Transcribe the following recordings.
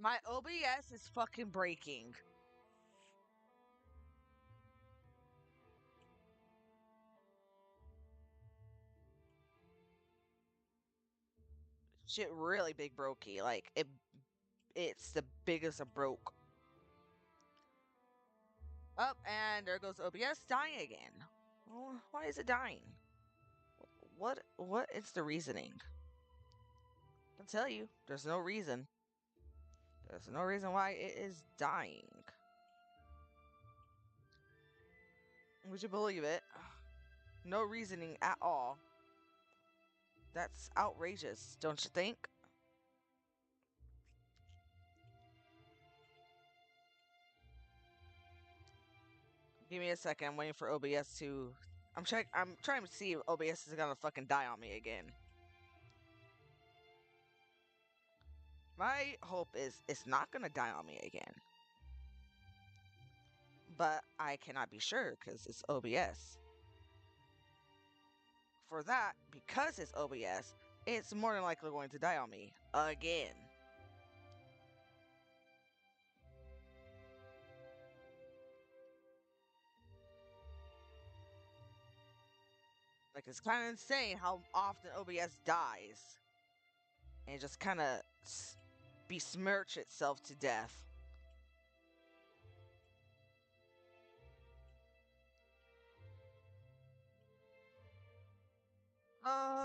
My OBS is fucking breaking. Shit really big brokey. Like it's the biggest of broke. Up and there goes OBS dying again. Oh, why is it dying? What is the reasoning? I'll tell you, there's no reason. There's no reason why it is dying. Would you believe it? No reasoning at all. That's outrageous, don't you think? Give me a second. I'm waiting for OBS to. I'm trying to see if OBS is gonna fucking die on me again. My hope is it's not gonna die on me again. But I cannot be sure because it's OBS. For that, because it's OBS, it's more than likely going to die on me again. Like, it's kind of insane how often OBS dies. And it just kind of besmirch itself to death.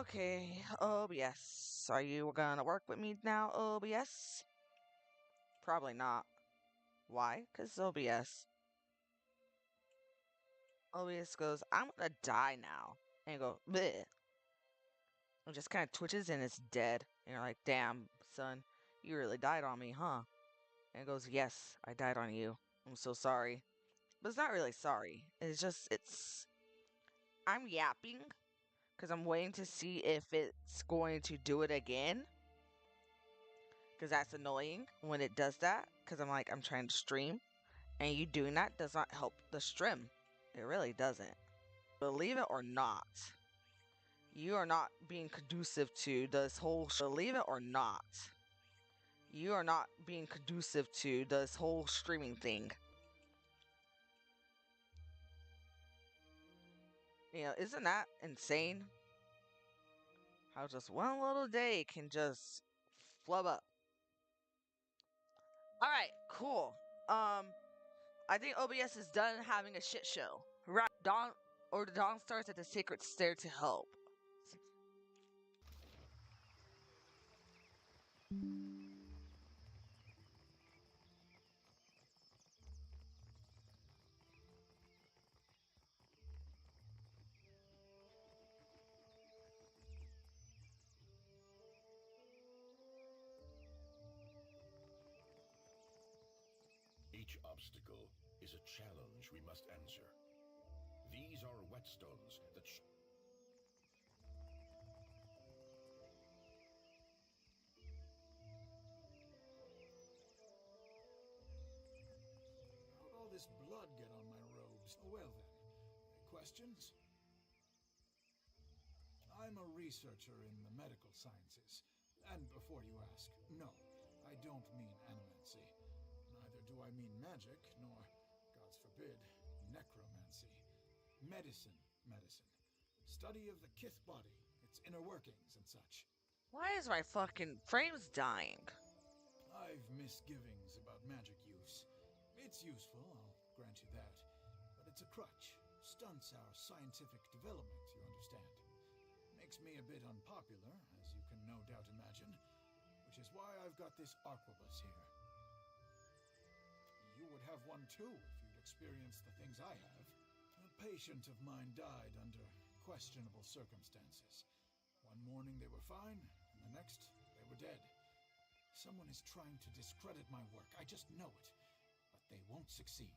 Okay, OBS. Are you gonna work with me now, OBS? Probably not. Why? Because OBS. OBS goes, I'm gonna die now. And you go, bleh. It just kind of twitches and it's dead. And you're like, damn, son, you really died on me, huh? And it goes, yes, I died on you. I'm so sorry. But it's not really sorry. I'm yapping because I'm waiting to see if it's going to do it again. Because that's annoying when it does that. Because I'm trying to stream. And you doing that does not help the stream. It really doesn't. Believe it or not, you are not being conducive to this whole. Believe it or not, you are not being conducive to this whole streaming thing. You know, isn't that insane? How just one little day can just flub up. Alright, cool. I think OBS is done having a shit show. Right. The dawn starts at the sacred stair to help. Each obstacle is a challenge we must answer. These are whetstones that How'd all this blood get on my robes? Oh, well then. Questions? I'm a researcher in the medical sciences. And before you ask, no, I don't mean animancy. Neither do I mean magic, nor, gods forbid, necromancy. Medicine. Study of the kith body, its inner workings and such. Why is my fucking frames dying? I've misgivings about magic use. It's useful, I'll grant you that. But it's a crutch. Stunts our scientific development, you understand. Makes me a bit unpopular, as you can no doubt imagine. Which is why I've got this arquebus here. You would have one too if you'd experienced the things I have. A patient of mine died under questionable circumstances. One morning they were fine, and the next they were dead. Someone is trying to discredit my work, I just know it. But they won't succeed.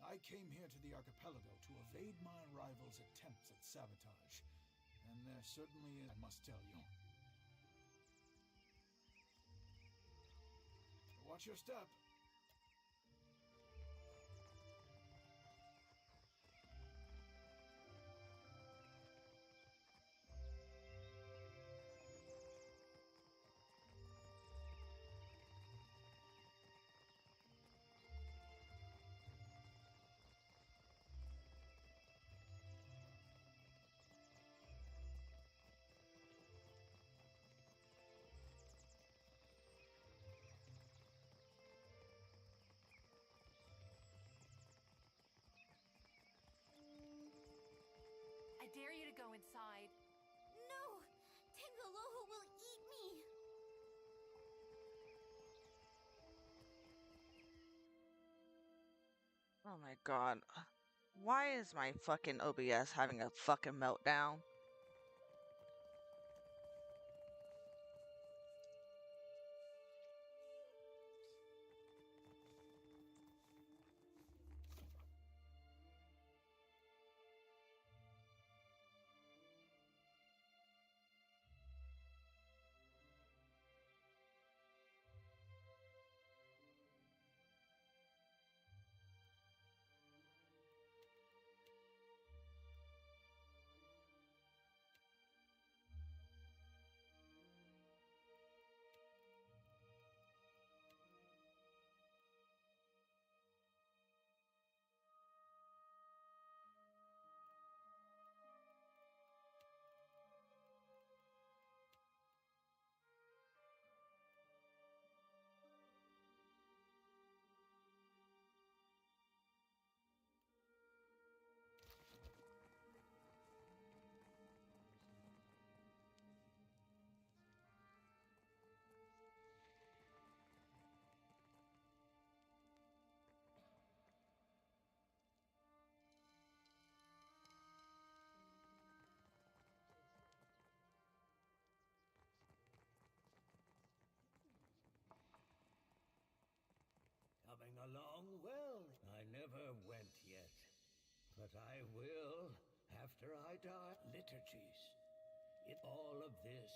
I came here to the archipelago to evade my rival's attempts at sabotage. And there certainly is, I must tell you. Watch your step. dare you to go inside? No! Tangaloho will eat me! Oh my god. Why is my fucking OBS having a fucking meltdown? Coming along well. I never went yet, but I will after I die. Liturgies. All of this,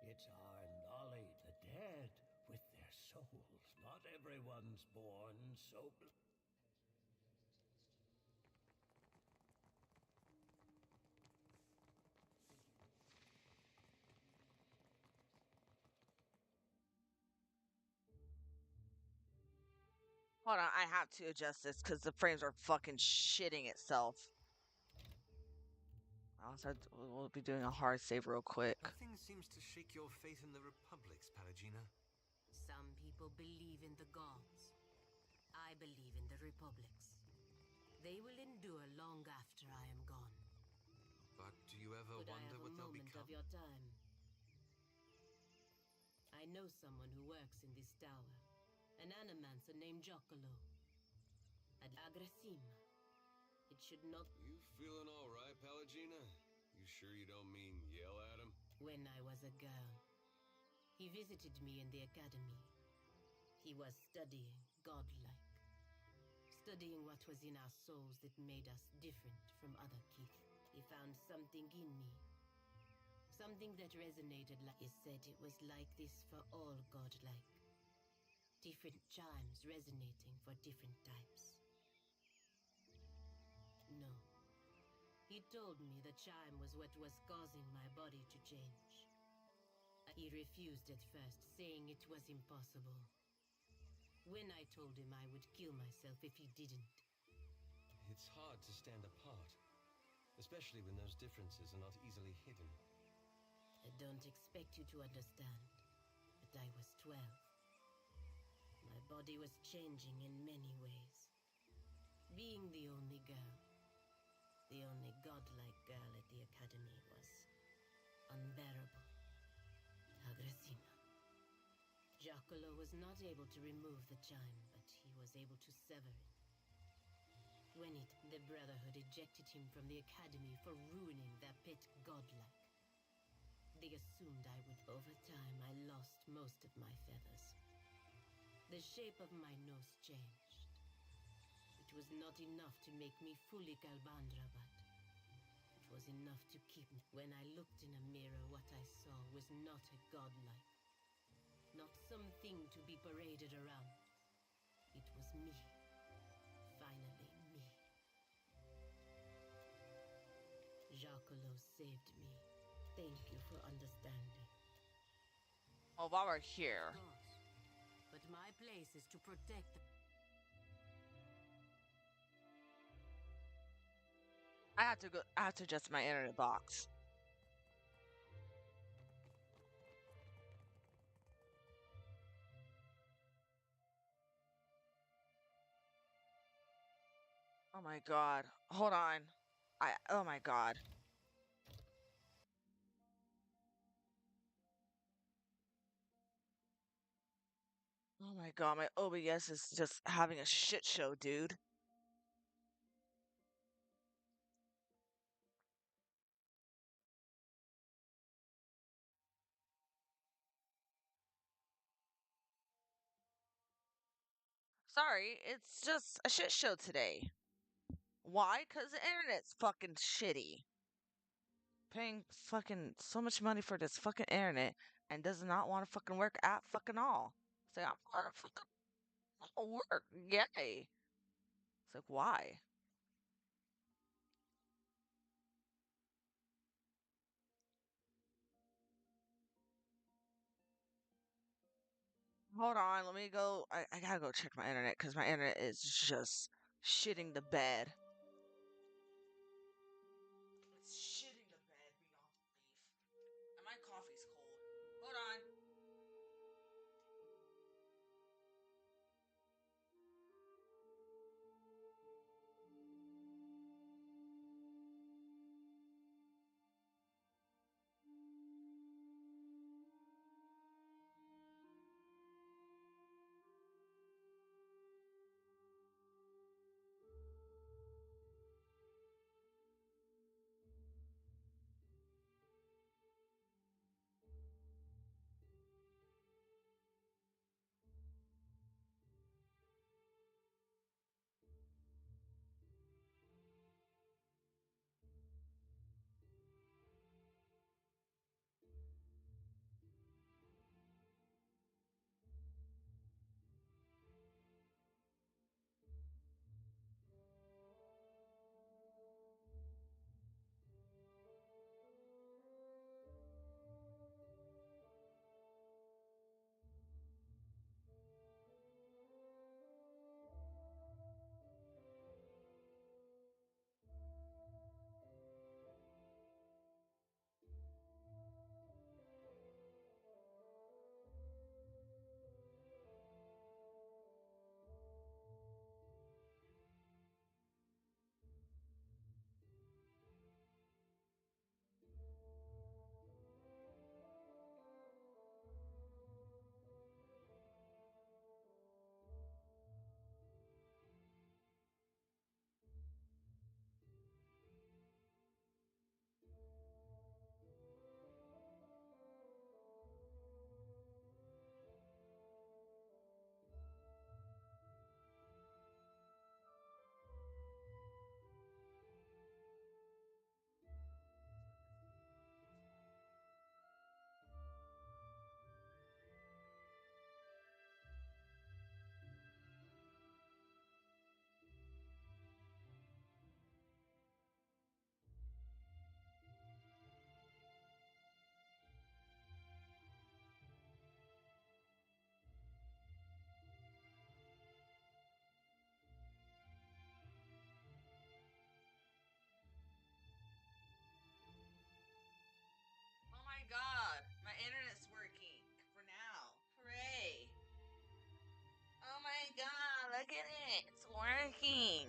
it's our knowledge. The dead with their souls. Not everyone's born so. Hold on, I have to adjust this because the frames are fucking shitting itself. We'll be doing a hard save real quick. Nothing seems to shake your faith in the Republics, Palagina. Some people believe in the gods. I believe in the Republics. They will endure long after I am gone. But do you ever Could I wonder have a what they'll moment become? of your time? I know someone who works in this tower. An animancer named Giacomo. Ad Agrasima. It should not... You feeling all right, Palagina? You sure you don't mean yell at him? When I was a girl, he visited me in the academy. He was studying godlike. Studying what was in our souls that made us different from other Keith. He found something in me. Something that resonated like... He said it was like this for all godlike. Different chimes resonating for different types. No. He told me the chime was what was causing my body to change. He refused at first, saying it was impossible. When I told him I would kill myself if he didn't. It's hard to stand apart, especially when those differences are not easily hidden. I don't expect you to understand, but I was 12. My body was changing in many ways. Being the only girl, the only godlike girl at the academy was unbearable. Agrasima. Giacomo was not able to remove the chime, but he was able to sever it. When the Brotherhood ejected him from the academy for ruining their pet godlike. They assumed I would. Over time, I lost most of my feathers. The shape of my nose changed. It was not enough to make me fully Kalbandra, but it was enough to keep me. When I looked in a mirror, what I saw was not a godlike. Not something to be paraded around. It was me. Finally, me. Giacomo saved me. Thank you for understanding. Well, while we're here, Of course. But my place is to protect the... I have to adjust my internet box. Oh my god. Hold on. Oh my god. Oh my god, my OBS is just having a shit show, dude. Sorry, it's just a shit show today. Why? Because the internet's fucking shitty. Paying fucking so much money for this fucking internet and does not want to fucking work at fucking all. Say, I'm gonna fucking work. Yay. It's like, why? Hold on, let me go. I gotta go check my internet because my internet is just shitting the bed. It's shitting the bed beyond belief. And my coffee's cold. Hold on. Oh my god, my internet's working for now. Hooray. Oh my god, look at it. It's working.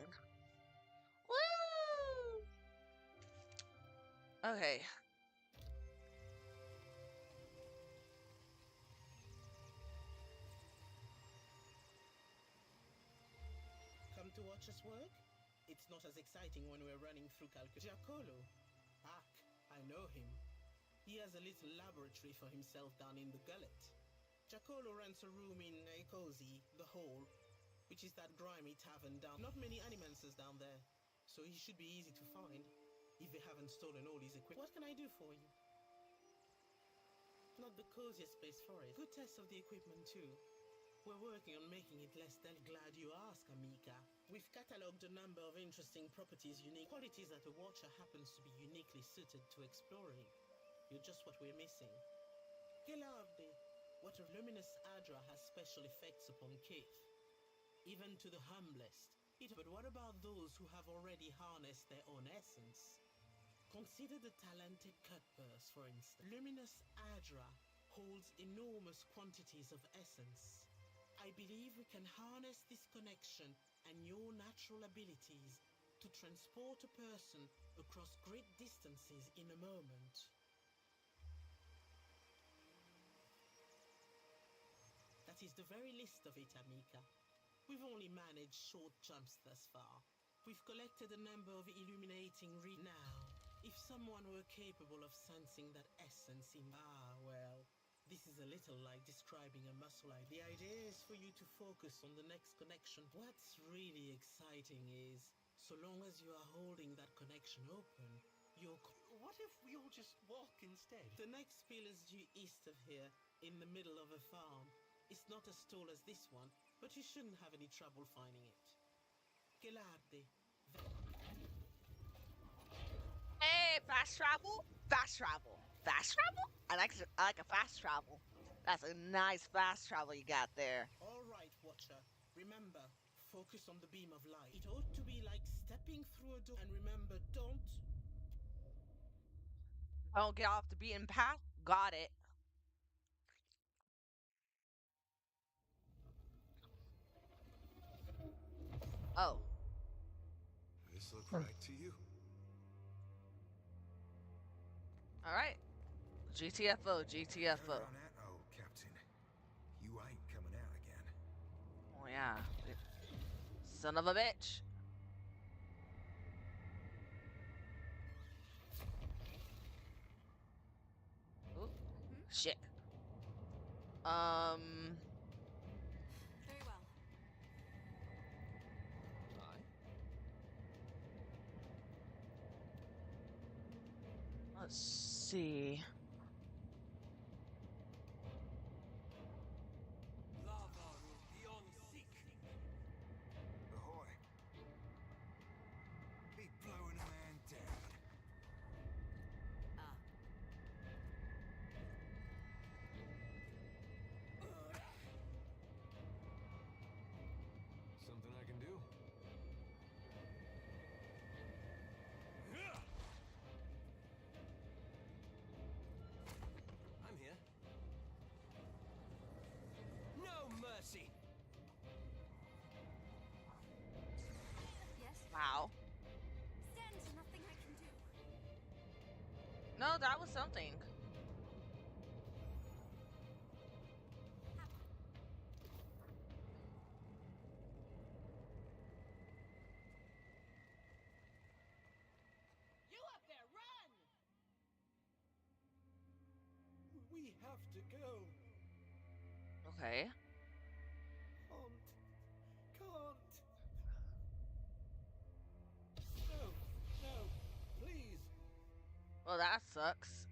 Woo! Okay. Come to watch us work? It's not as exciting when we're running through Giancolo. Ak, I know him. He has a little laboratory for himself down in the gullet. Giancolo rents a room in Cozy, the Hole, which is that grimy tavern down. Not many animancers down there, so he should be easy to find, if they haven't stolen all his equipment. What can I do for you? Not the coziest place for it. Good test of the equipment too. We're working on making it less than glad you ask, Amika. We've catalogued a number of interesting properties, unique qualities that a watcher happens to be uniquely suited to exploring. You're just what we're missing. Gelavdi, what a luminous Adra has special effects upon Kith. Even to the humblest. But what about those who have already harnessed their own essence? Consider the talented Cutpurse, for instance. Luminous Adra holds enormous quantities of essence. I believe we can harness this connection and your natural abilities to transport a person across great distances in a moment. That That is the very least of it, Amica. We've only managed short jumps thus far. We've collected a number of illuminating now. If someone were capable of sensing that essence in... well, this is a little like describing a muscle. The idea is for you to focus on the next connection. What's really exciting is, so long as you are holding that connection open, you're... What if we all just walk instead? The next spill is due east of here, in the middle of a farm. It's not as tall as this one, but you shouldn't have any trouble finding it. Gelardi. Hey, fast travel, fast travel, fast travel. I like a fast travel. That's a nice fast travel you got there. All right, Watcher. Remember, focus on the beam of light. It ought to be like stepping through a door. And remember, don't get off the beaten path. Got it. Oh. This look right to you? All right. GTFO, GTFO. Turn around that old Captain. You ain't coming out again. Oh yeah. Son of a bitch. Ooh. Shit. Very well. Let's see. Ahoy. Be blowing a man down. Something I can do? I'm here. No mercy! Yes? Wow. Stand, nothing I can do. No, that was something. You up there, run! We have to go. Okay. Can't. No, no, please. Well, that sucks.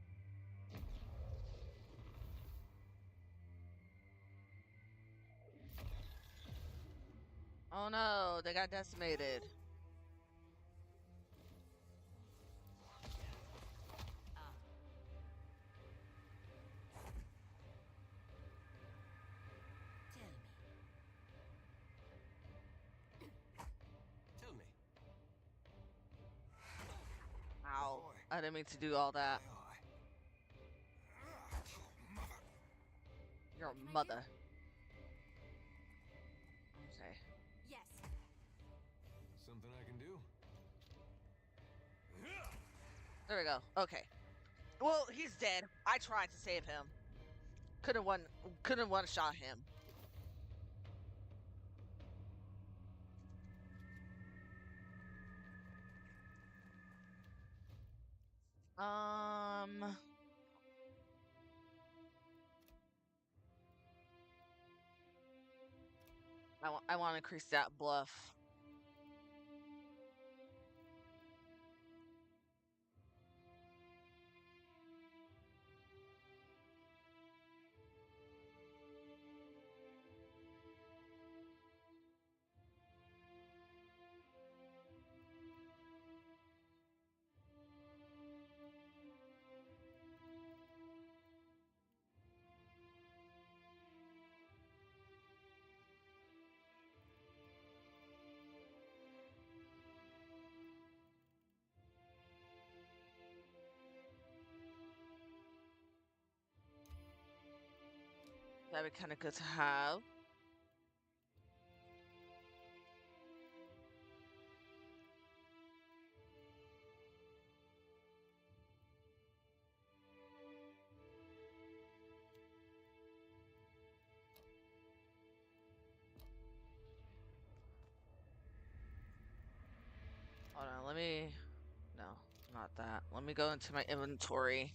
Oh no, they got decimated. Tell me. Ow. I didn't mean to do all that. Your mother. Okay. Yes. Something I can do? There we go. Okay. Well, he's dead. I tried to save him. Couldn't one shot him. I want to increase that bluff. That'd be kind of good to have. let me. No, not that. Let me go into my inventory.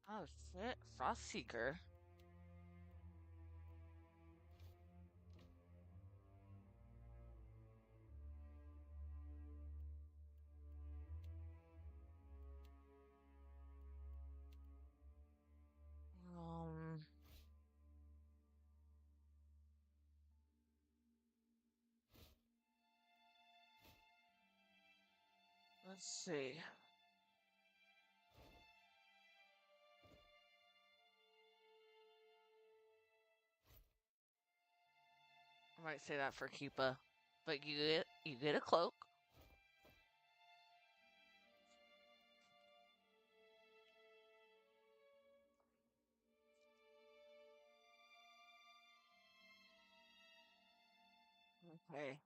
Oh shit, Frost Seeker. Um, let's see. I might say that for Kipa, but you get a cloak. Okay.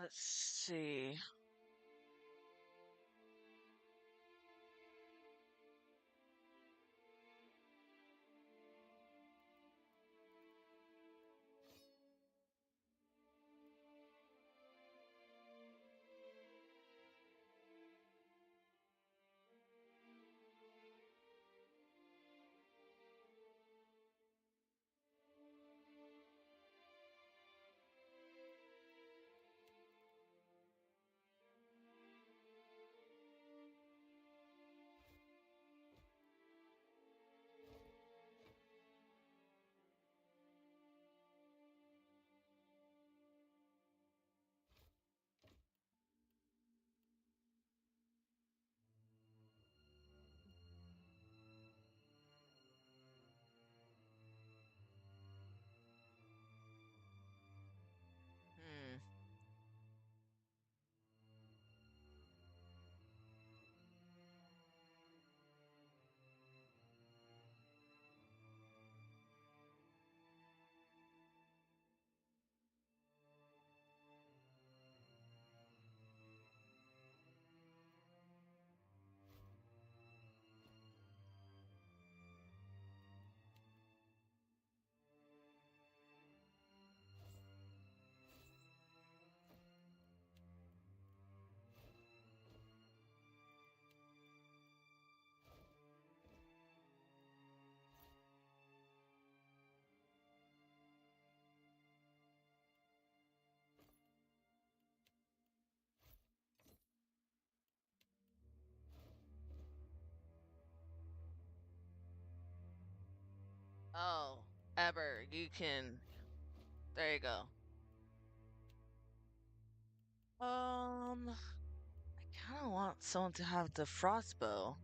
Let's see. Hmm. Oh, Eber, you can. There you go. I kind of want someone to have the frostbow.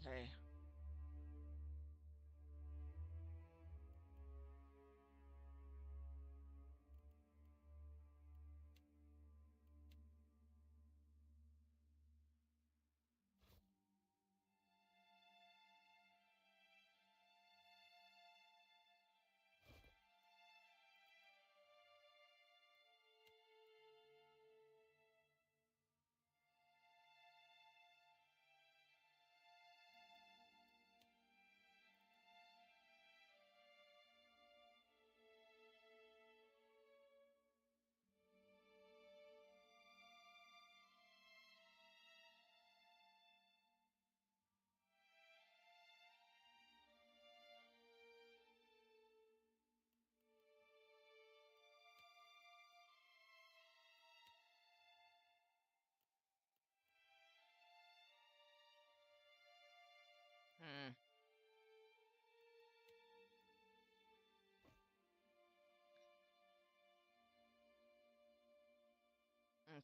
Okay.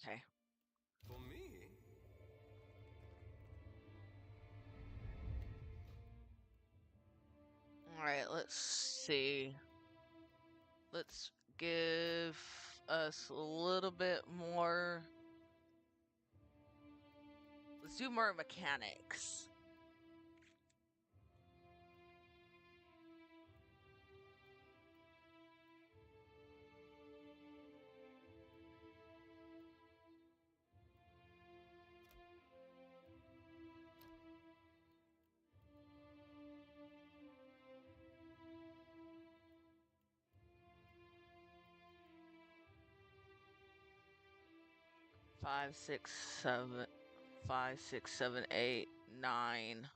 Okay. For me? Alright, let's see. Let's give us a little bit more. Let's do more mechanics. Five, six, seven, 5, 6, 7, 8, 9.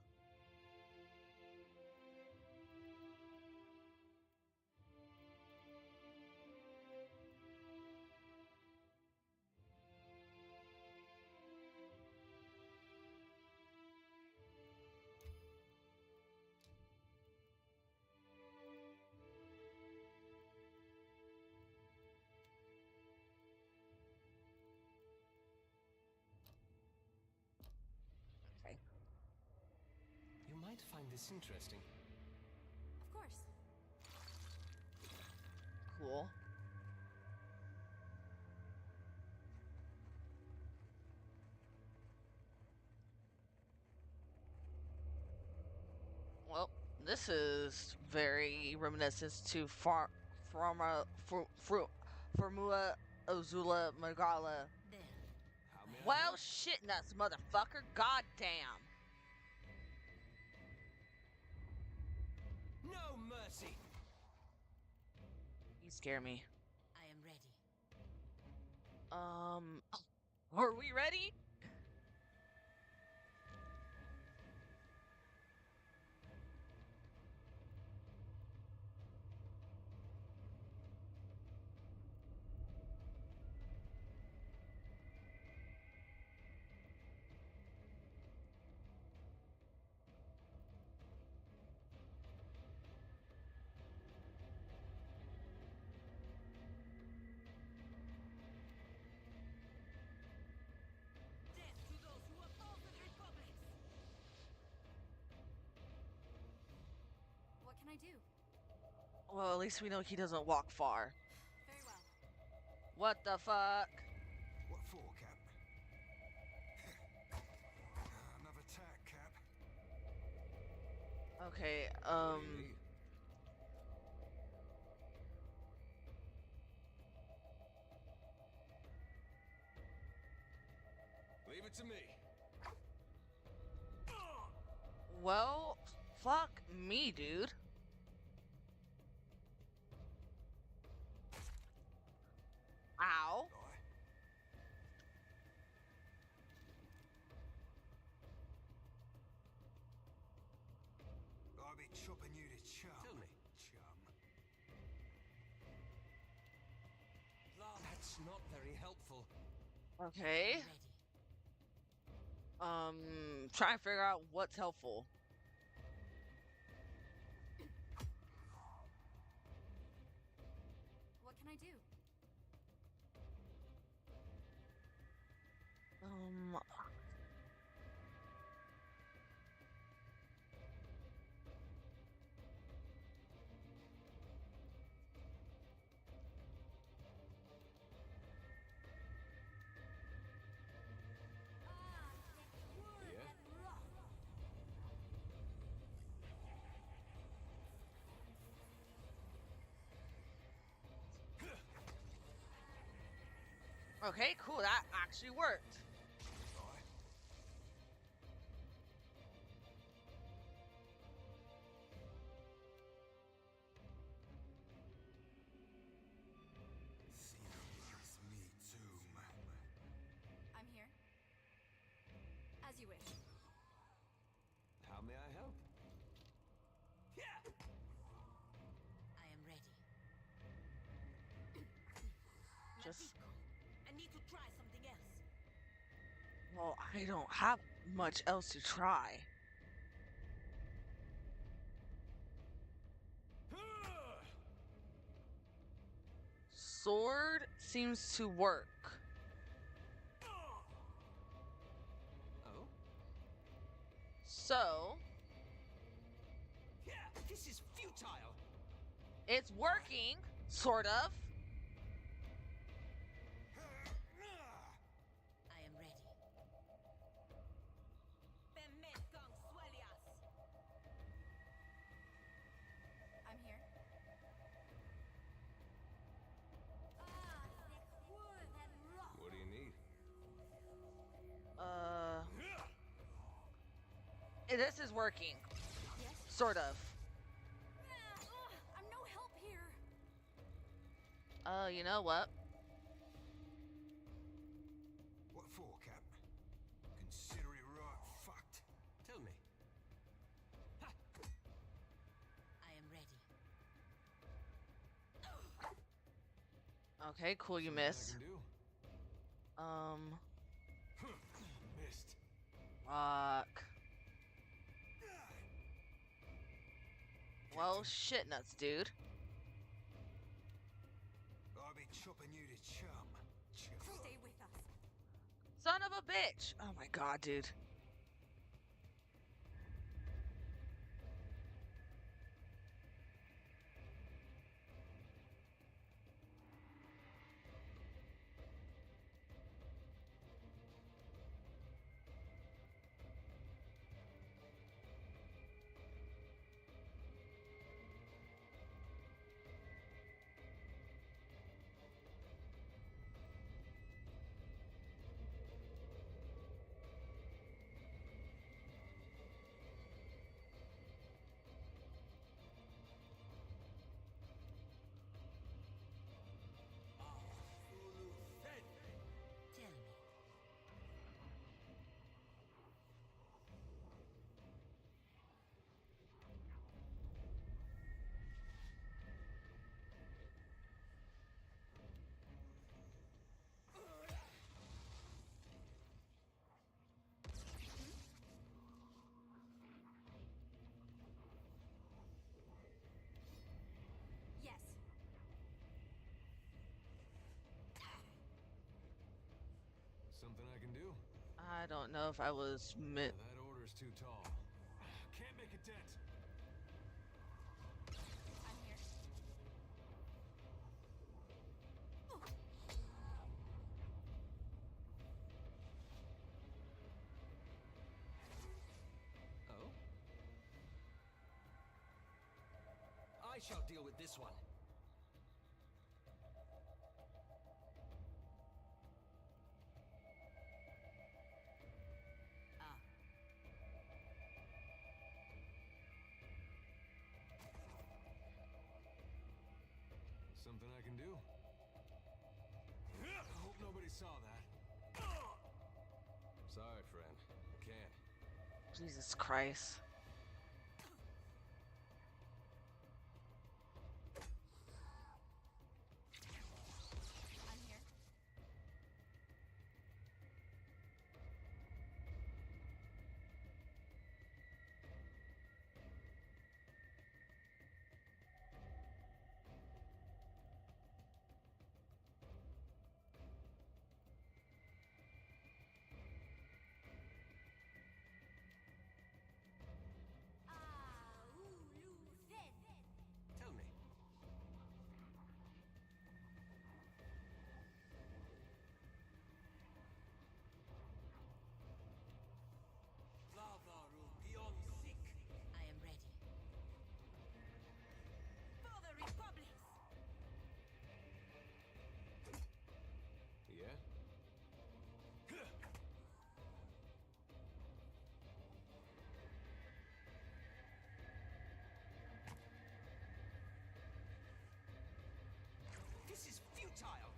Okay. You might find this interesting. Of course. Cool. Well, this is very reminiscent to Formula Ozula Magala. There. How may I Well, help? shit nuts, motherfucker. Goddamn. No mercy! You scare me. I am ready. Are we ready? Death to those who oppose the republics! What can I do? Well, at least we know he doesn't walk far. Very well. What the fuck? What for, Cap? Another tack, Cap. Okay, Really? Leave it to me. well, fuck me, dude. Ow. I'll be chopping you to chum. Tell me. Chum. That's not very helpful. Okay. Ready. Try and figure out what's helpful. What can I do? Um, Yeah? okay, cool. That actually worked. It's me too, I'm here. As you wish. How may I help? I am ready. Just, I need to try something else. well, I don't have much else to try. Sword seems to work. So Yeah, this is futile. it's working, sort of. I am ready. I'm here. What do you need? This is working, Yes? sort of. I'm no help here. You know what? What for, Cap? Consider it right fucked. Tell me. I am ready. Okay, cool, you Something miss. I can do? Missed. Fuck. Well, shit nuts, dude. I'll be chopping you to chum. Stay with us. Son of a bitch. Oh my god, dude. Tell me. Yes. Something I can do? I don't know if I was That order's too tall. Can't make a dent. I'm here. Oh? I shall deal with this one. Ah. Something I can do? I hope nobody saw that. Sorry, friend. I can't. Jesus Christ. I'm here. Tell me. I am ready. For the Republic. Yeah? This is futile.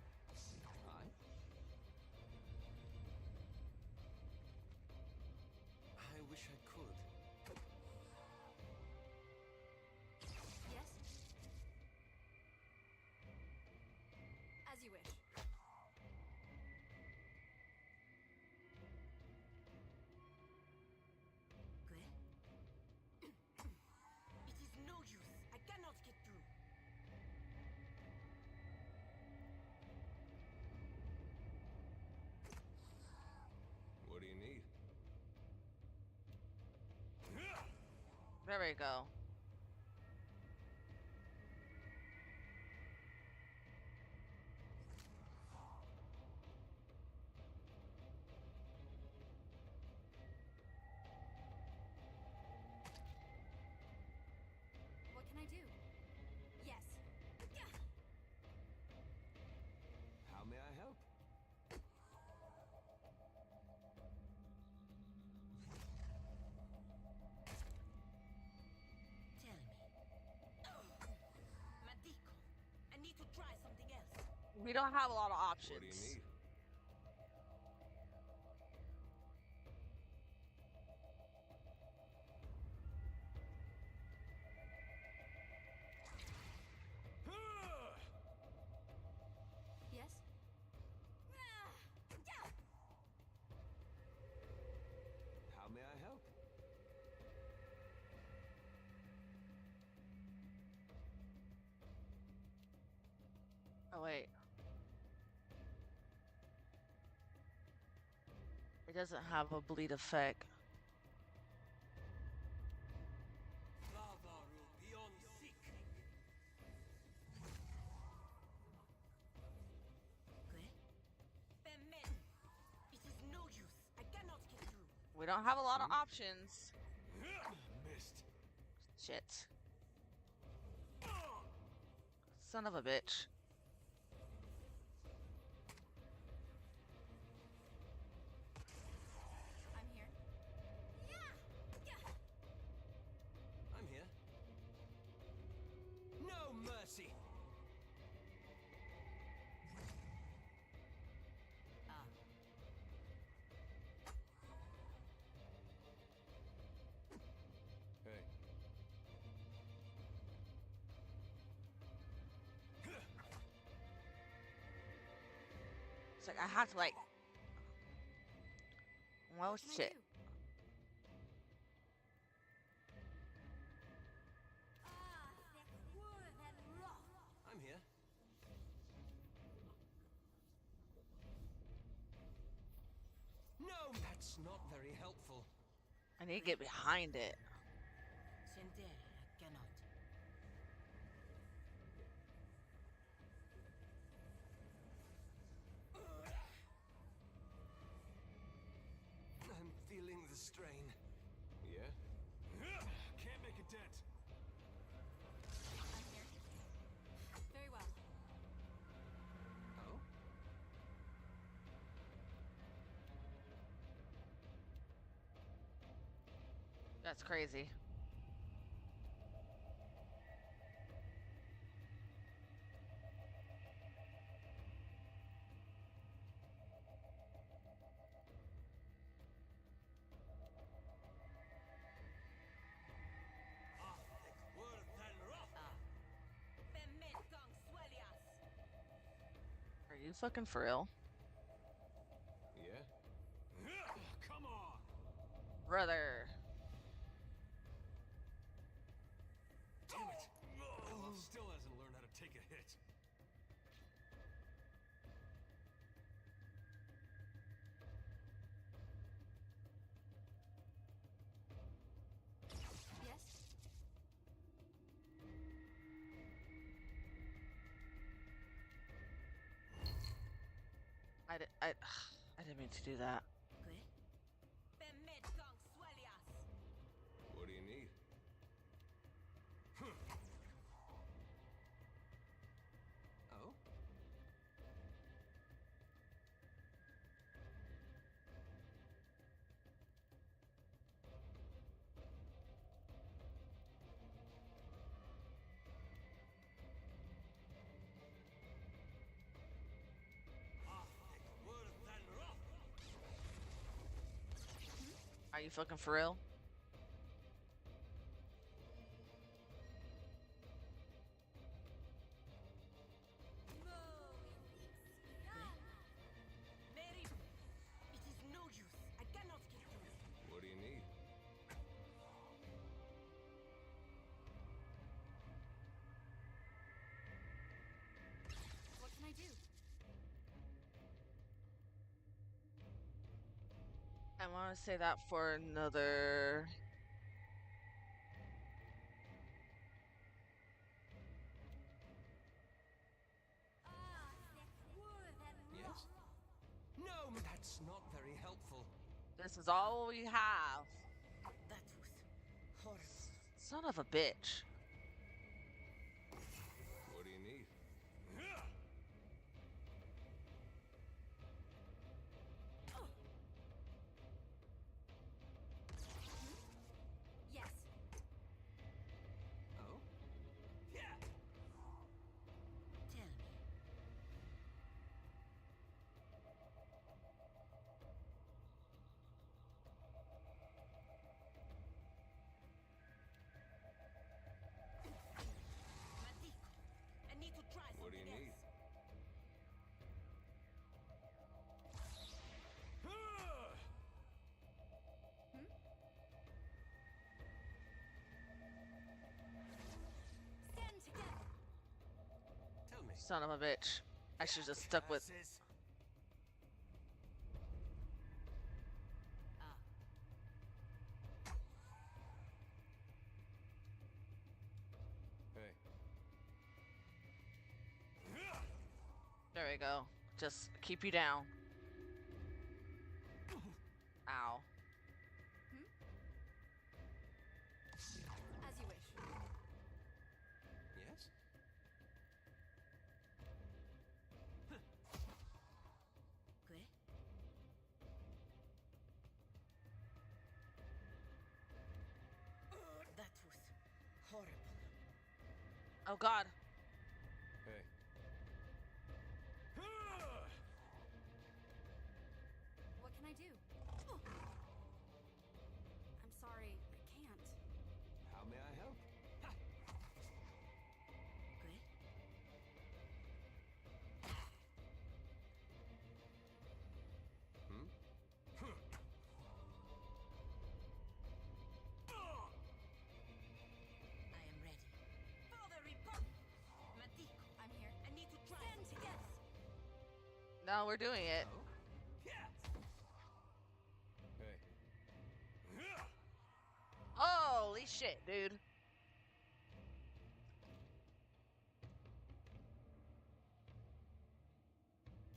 I wish I could. Yes? As you wish. Good. It is no use. I cannot get through. What do you need? There we go. What can I do? Yes. How may I help? Tell me. Madiko, I need to try something else. We don't have a lot of options. What do you need? Yes. How may I help? Oh, wait. It doesn't have a bleed effect. It is no use. I cannot get through. We don't have a lot of options. Missed. Shit. Son of a bitch. I'm here. I'm here. No mercy! Ah, Hey. It's like I have to like. Well, What can I shit. do? I'm here. No, that's not very helpful. I need to get behind it. Sendere, I cannot. I'm feeling the strain. Yeah? Can't make a dent. I'm here. Very well. Oh? That's crazy. Are you fucking for real? Yeah? Come on. Brother. Damn it. Oh, still hasn't learned how to take a hit. Yes. I didn't mean to do that. What do you need? Oh? Are you fucking for real? Mary, it is no use. I cannot get through. What do you need? What can I do? I want to say that for another This is all we have. That was horrible. Son of a bitch. What do you need? Yes. Oh? Tell me. Maldito. I need to try What do you something need? else. Stand together. Tell me. Son of a bitch. I should just stuck with. Asses. Ah. Hey. There we go. Just keep you down. Ow. As you wish. Yes? ¿Qué? That was horrible. Oh god. Hey. What can I do? I'm sorry, I can't. How may I help? ¿Qué? Hmm? I am ready. For the report! Maldito. I'm here. I need to try Stand something together. else. No, we're doing it. Oh? Hey. Holy shit, dude.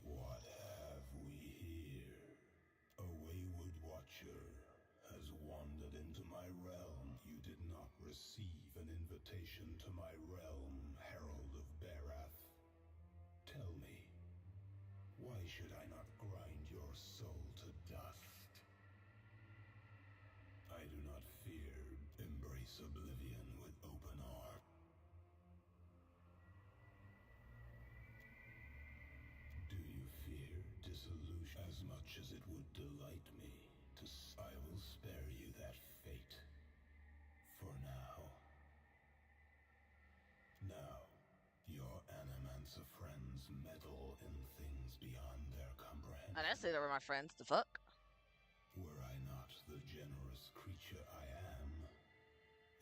What have we here? A wayward watcher has wandered into my realm. You did not receive an invitation to my realm, Herald of Barath. Tell me, why should I not grind your soul to dust? I do not fear embrace oblivion with open arms. Do you fear dissolution as much as it would delight me to I will spare you that fate. For now. Now, your Animancer friends meddle in things beyond their comprehension. I didn't say they were my friends. The fuck? Were I not the generous creature I am,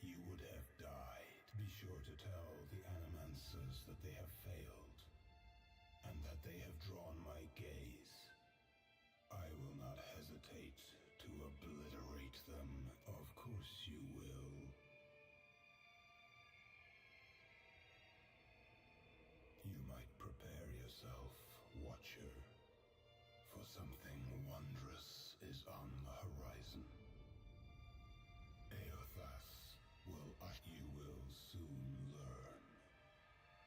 you would have died. Be sure to tell the Animancers that they have failed, and that they have drawn my gaze. I will not hesitate to obliterate them. Of course you will. You might prepare yourself, Watcher, for something wondrous is on the horizon. Eothas you will soon learn.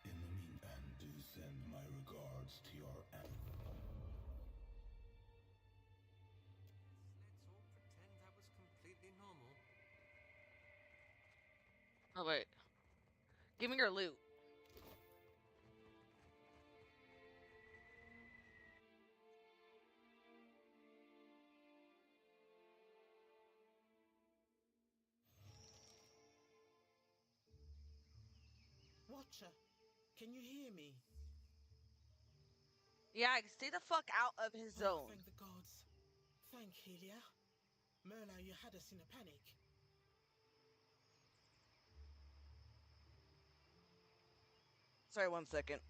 In the meantime, do send my regards to your Let's all pretend that was completely normal. Oh wait. Give me your loot. Watcher, can you hear me? Yeah, stay the fuck out of his Oh, zone. thank the gods. Thank Helia. Merla, you had us in a panic. Sorry, 1 second.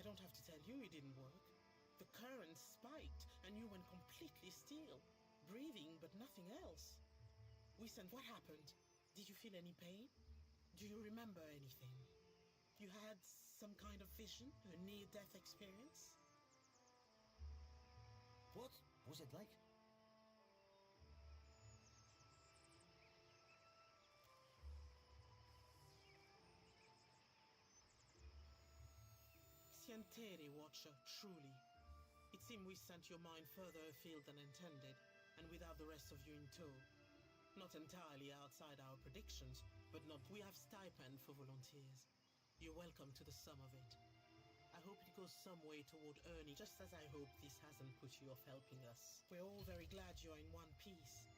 don't have to tell you it didn't work. The current spiked, and you went completely still. Breathing, but nothing else. We sent... What happened? Did you feel any pain? Do you remember anything? You had some kind of vision? A near-death experience? What was it like? Sientere, Watcher, truly. It seemed we sent your mind further afield than intended, and without the rest of you in tow. Not entirely outside our predictions, but not... We have stipend for volunteers. You're welcome to the sum of it. I hope it goes some way toward earning, just as I hope this hasn't put you off helping us. We're all very glad you're in one piece.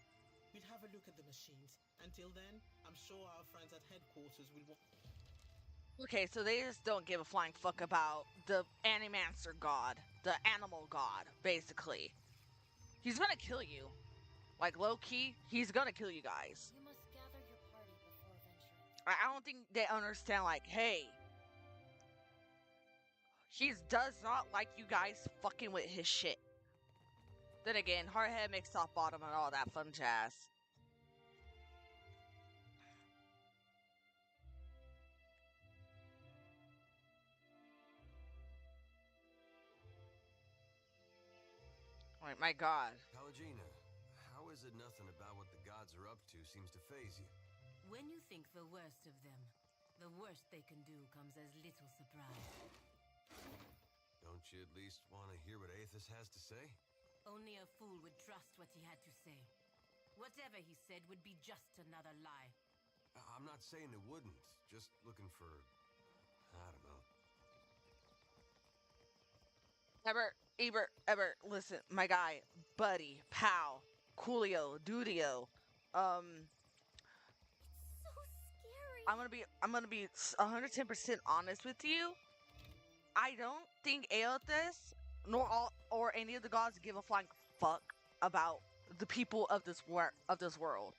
We'll have a look at the machines. Until then, I'm sure our friends at headquarters will want... Okay, so they just don't give a flying fuck about the Animancer god, the animal god, basically. He's gonna kill you. Like, low-key, he's gonna kill you guys. You must gather your party before venturing. I don't think they understand, like, hey, he does not like you guys fucking with his shit. Then again, hardhead makes top bottom and all that fun jazz. Like, my god. Pallegina, how is it nothing about what the gods are up to seems to faze you? When you think the worst of them, the worst they can do comes as little surprise. Don't you at least want to hear what Aethys has to say? Only a fool would trust what he had to say. Whatever he said would be just another lie. I'm not saying it wouldn't, just looking for... I don't know. Ebert, listen, my guy, buddy, pal, coolio, dudio, So scary. I'm gonna be 110% honest with you. I don't think Aethys or any of the gods give a flying fuck about the people of this world.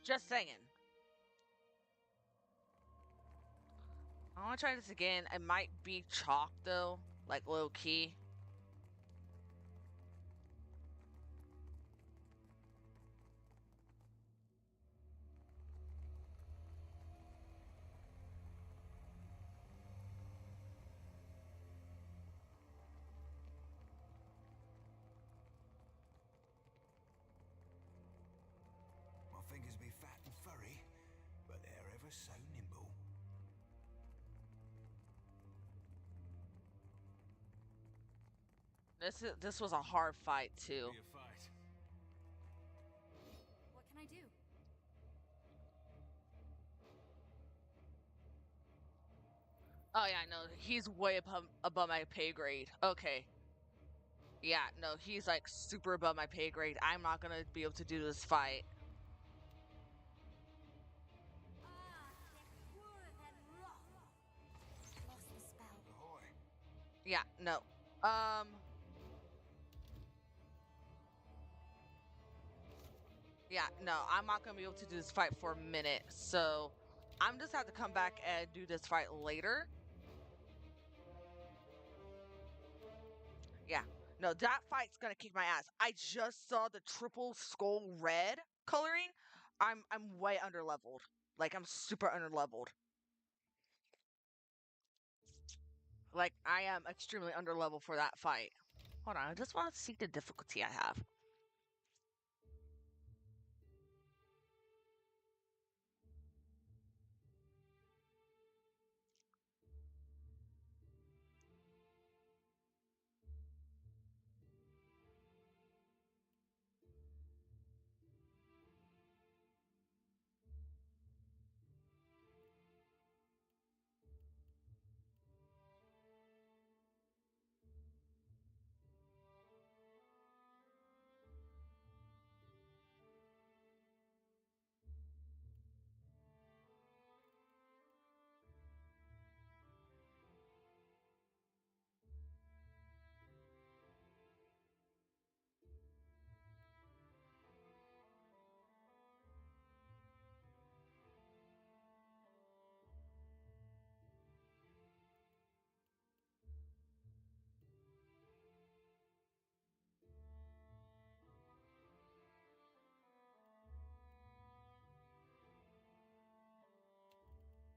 Just saying. I want to try this again. It might be chalk though, like low key. My fingers be fat and furry, but they're ever so nimble. This was a hard fight too. Be a fight. What can I do? Oh yeah, no, he's way above my pay grade. Okay. Yeah, no, he's like super above my pay grade. I'm not gonna be able to do this fight. Lost the spell. Ahoy. Yeah, no. Yeah, no, I'm not gonna be able to do this fight for a minute. So, I'm just have to come back and do this fight later. Yeah, no, that fight's gonna kick my ass. I just saw the triple skull red coloring. I'm way under leveled. Like I'm super under leveled. Like I am extremely under level for that fight. Hold on, I just want to see the difficulty I have.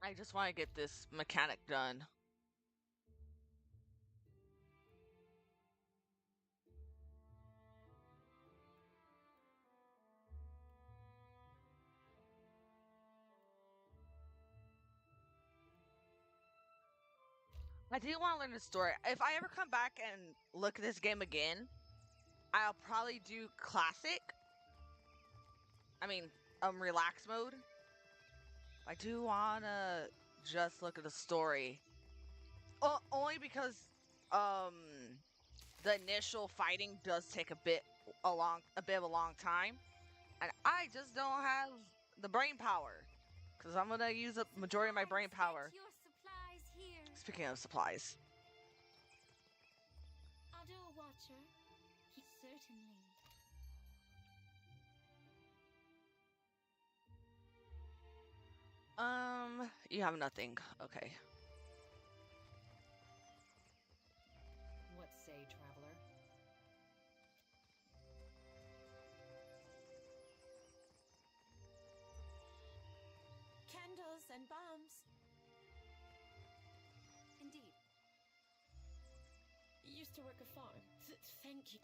I just want to get this mechanic done. I do want to learn the story. If I ever come back and look at this game again, I'll probably do classic. I mean, relax mode. I do want to just look at the story. Only because the initial fighting does take a bit of a long time, and I just don't have the brain power because I'm gonna use a majority of my brain power. Your supplies here. Speaking of supplies, I'll do a watcher. Certainly. you have nothing. Okay. What say, traveler? Candles and bombs. Indeed. Used to work a farm. Thank you.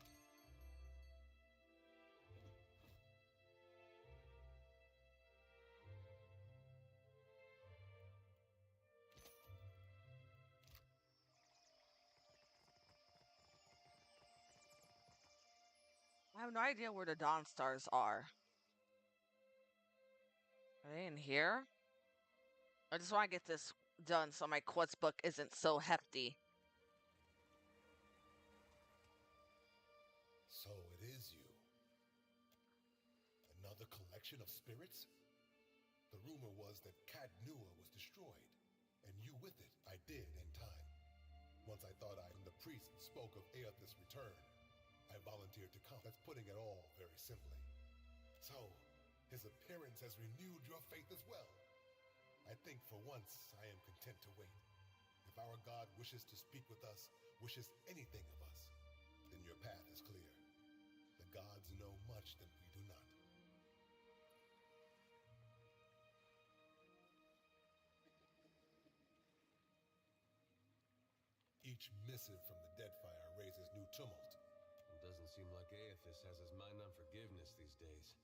I have no idea where the Dawn Stars are. Are they in here? I just want to get this done so my quest book isn't so hefty. So it is you. Another collection of spirits? The rumor was that Cat Nua was destroyed, and you with it. I did in time. Once I thought when the priest spoke of Aethys' return, I volunteered to come. That's putting it all very simply. So, his appearance has renewed your faith as well. I think for once I am content to wait. If our God wishes to speak with us, wishes anything of us, then your path is clear. The gods know much that we do not. Each missive from the Deadfire raises new tumult. It doesn't seem like Aethys has his mind on forgiveness these days.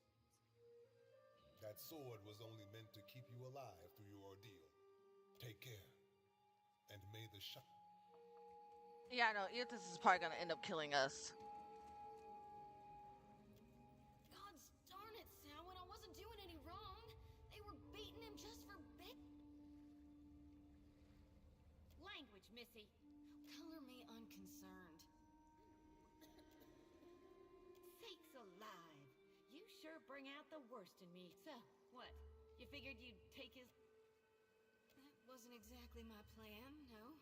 That sword was only meant to keep you alive through your ordeal. Take care, and may the Yeah, no, Aethys is probably gonna end up killing us. Gods darn it, Samhain, I wasn't doing any wrong. They were beating him just for language, Missy. Color me unconcerned. Sakes alive. You sure bring out the worst in me. So, what? You figured you'd take his... That wasn't exactly my plan, no.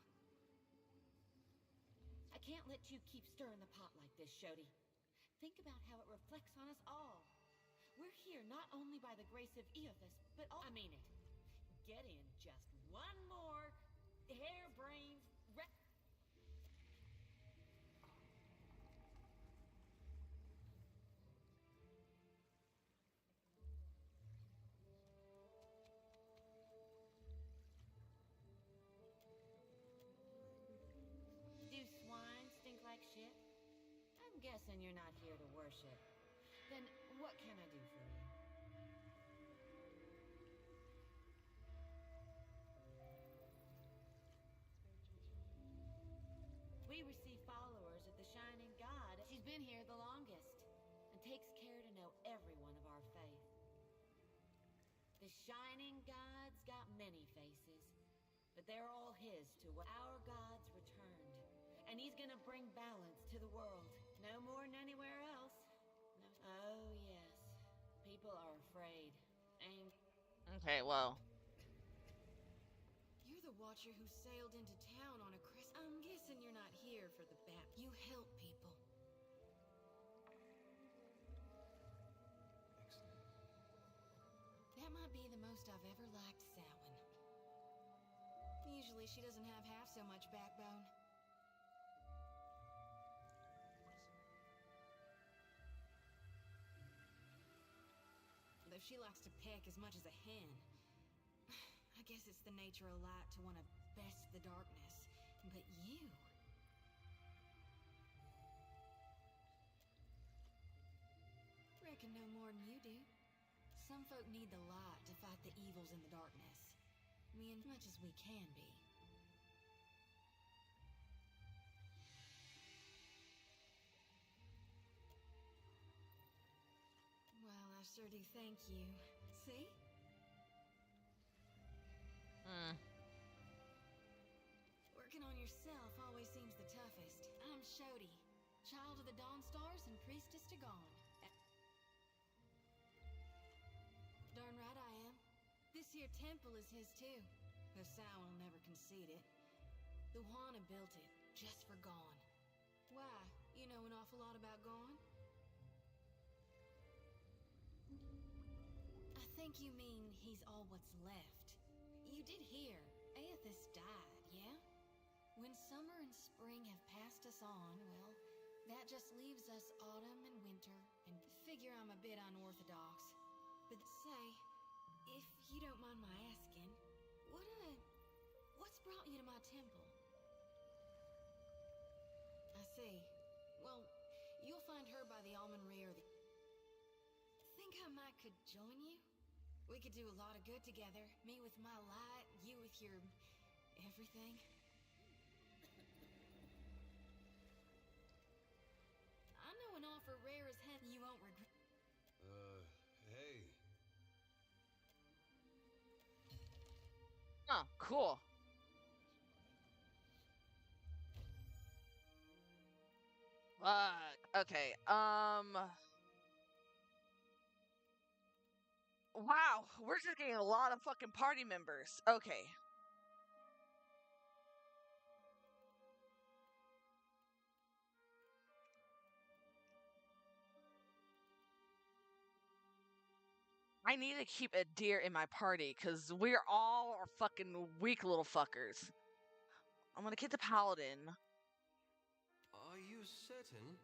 I can't let you keep stirring the pot like this, Shodi. Think about how it reflects on us all. We're here not only by the grace of Aethys, but all... I mean it. Get in just one more harebrained... Do swine stink like shit? I'm guessing you're not here to worship. Then what can I do for you? We receive followers of the Shining God. She's been here the longest and takes care to know every one of our faith. The Shining God's got many faces, but they're all his to our God's returned. And he's gonna bring balance to the world. No more than anywhere else. No. Oh, yes. People are afraid. Okay, well. You're the watcher who sailed into town on a crest. I'm guessing you're not here for the bat. You help people. Excellent. That might be the most I've ever liked Samhain. Usually she doesn't have half so much backbone. Though she likes to peck as much as a hen. I guess it's the nature of light to want to best the darkness. But you... reckon no more than you do. Some folk need the light to fight the evils in the darkness. Me as much as we can be. Well, I sure do thank you. See? Working on yourself always seems the toughest. I'm Shodi, child of the Dawn Stars and priestess to Gone. Darn right I am. This here temple is his too. Though Sal will never concede it. The Juana built it, just for Gone. Why? You know an awful lot about Gone? I think you mean he's all what's left. You did hear, Aethys died, yeah? When summer and spring have passed us on, well, that just leaves us autumn and winter, and figure I'm a bit unorthodox. But say, if you don't mind my asking, what's brought you to my temple? I see. Well, you'll find her by the almond rear. Think I might could join you? We could do a lot of good together. Me with my light, you with your... everything. I know an offer rare as hell you won't regret. Hey. Oh, cool. Okay. Wow, we're just getting a lot of fucking party members. Okay. I need to keep a deer in my party because we're all are fucking weak little fuckers. I'm gonna get the paladin. Are you certain?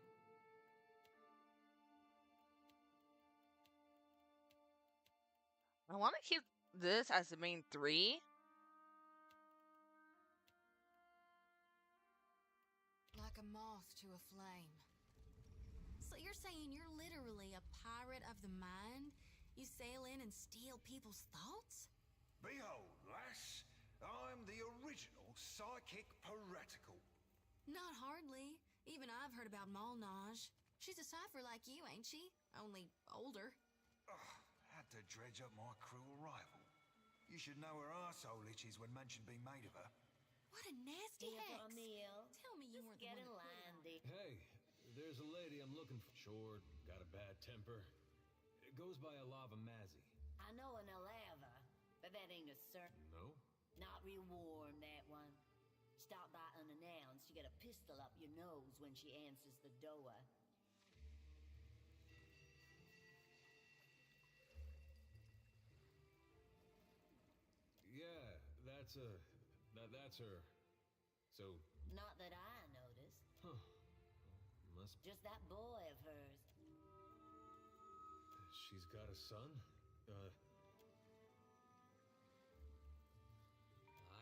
I want to keep this as the main 3. Like a moth to a flame. So you're saying you're literally a pirate of the mind? You sail in and steal people's thoughts? Behold, lass, I'm the original psychic piratical. Not hardly. Even I've heard about Molnage. She's a cipher like you, ain't she? Only older. Ugh, had to dredge up my cruel rival. You should know her arsehole itches when mention being made of her. What a nasty Here for hex. a meal. Tell me you Just weren't get the in one that line, put it on. Hey, there's a lady I'm looking for. Short, got a bad temper. It goes by a lava mazzy. I know an Alava, but that ain't a certain. No? Not real warm, that one. Stop by unannounced, you get a pistol up your nose when she answers the door. Yeah, that's her. So, Not that I noticed. huh. Must Just that boy of hers. she's got a son?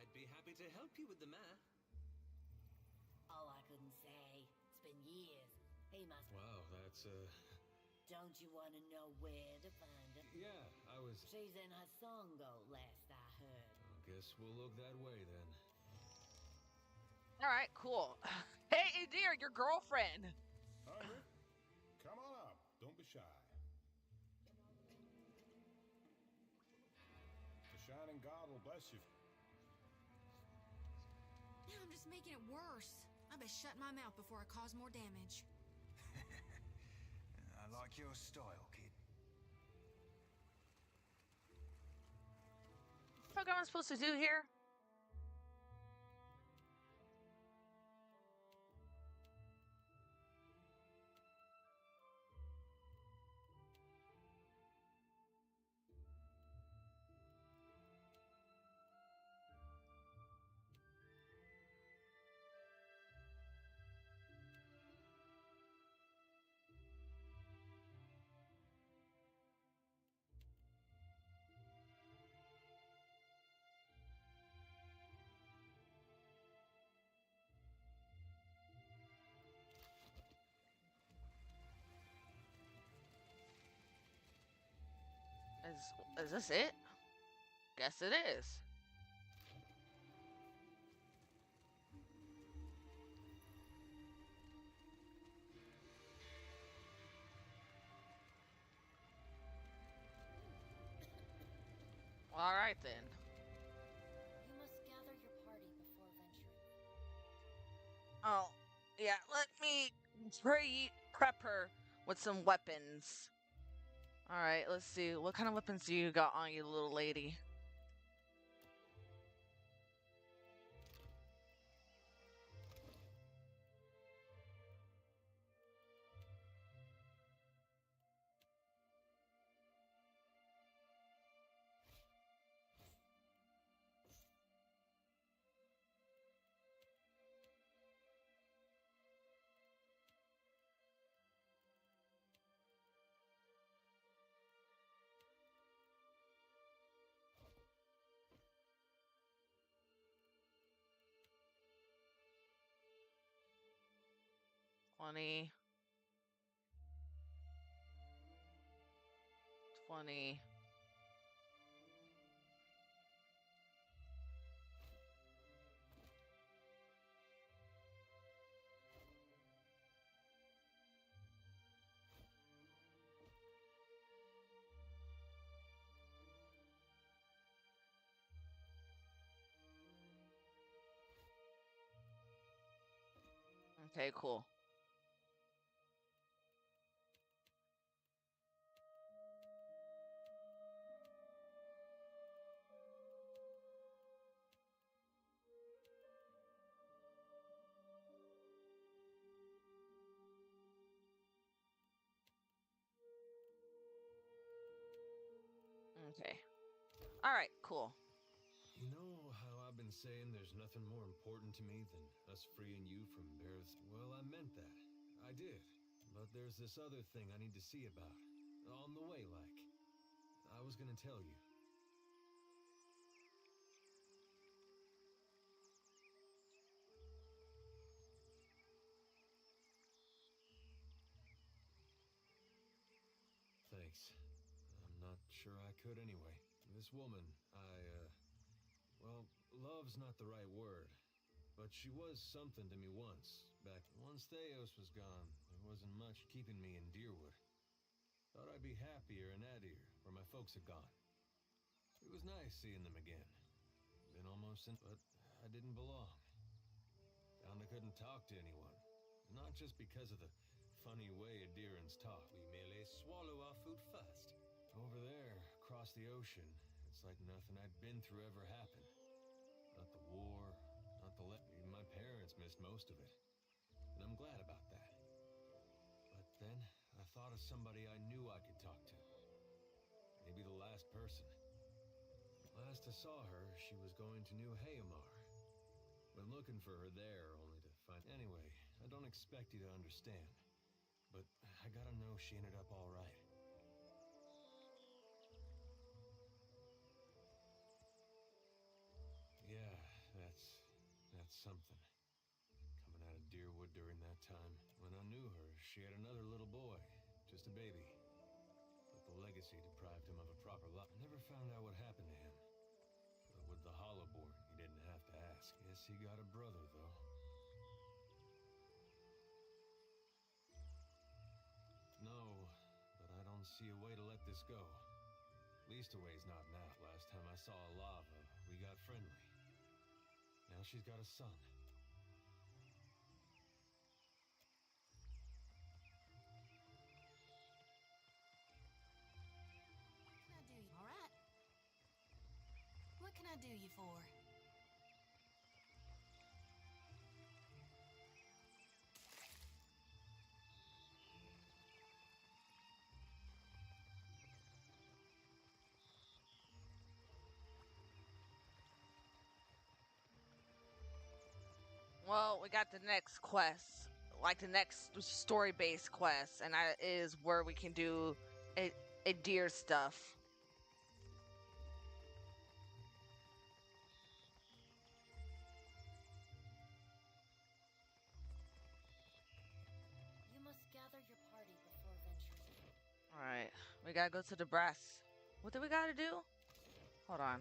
I'd be happy to help you with the math. Oh, I couldn't say. It's been years. He must. Wow, that's Don't you want to know where to find her? yeah, I was She's in her songo, last I heard. guess we'll look that way then. All right, cool. Hey, dear, your girlfriend. Hungry? Come on up. Don't be shy. The Shining God will bless you. Now I'm just making it worse. I best shut my mouth before I cause more damage. I like your style, kid. What the fuck am I supposed to do here? Is this it? Guess it is. All right then. You must gather your party before venturing. Oh, yeah. Let me prep her with some weapons. All right. Let's see. What kind of weapons do you got on you, little lady? $20. 20. Okay, cool. Okay. All right, cool. You know how I've been saying there's nothing more important to me than us freeing you from Bear's? Well, I meant that. I did. But there's this other thing I need to see about. On the way, like. I was gonna tell you. Thanks. I'm not sure I could anyway. This woman, well, love's not the right word. But she was something to me once. Once Theos was gone, there wasn't much keeping me in Deerwood. Thought I'd be happier in Adir, where my folks had gone. It was nice seeing them again. Been almost since, but I didn't belong. Found I couldn't talk to anyone. Not just because of the funny way Adirans talk. We merely swallow our food first. Over there, across the ocean, it's like nothing I'd been through ever happened. Not the war, not the even my parents missed most of it. And I'm glad about that. But then, I thought of somebody I knew I could talk to. Maybe the last person. Last I saw her, she was going to New Hayamar. Went looking for her there, only to find... Anyway, I don't expect you to understand. But I gotta know she ended up all right. Yeah, that's something. Coming out of Deerwood during that time. When I knew her, she had another little boy. Just a baby. But the legacy deprived him of a proper life. I never found out what happened to him. But with the Hollowborn, he didn't have to ask. Guess he got a brother, though. No, but I don't see a way to let this go. Least a way's not now. Last time I saw Lava, we got friendly. Now she's got a son. What can I do you? All right. What can I do you for? Well, we got the next quest, like the next story-based quest, and that is where we can do a deer stuff. You must gather your party before venturing. All right, we gotta go to the brass. What do we gotta do? Hold on.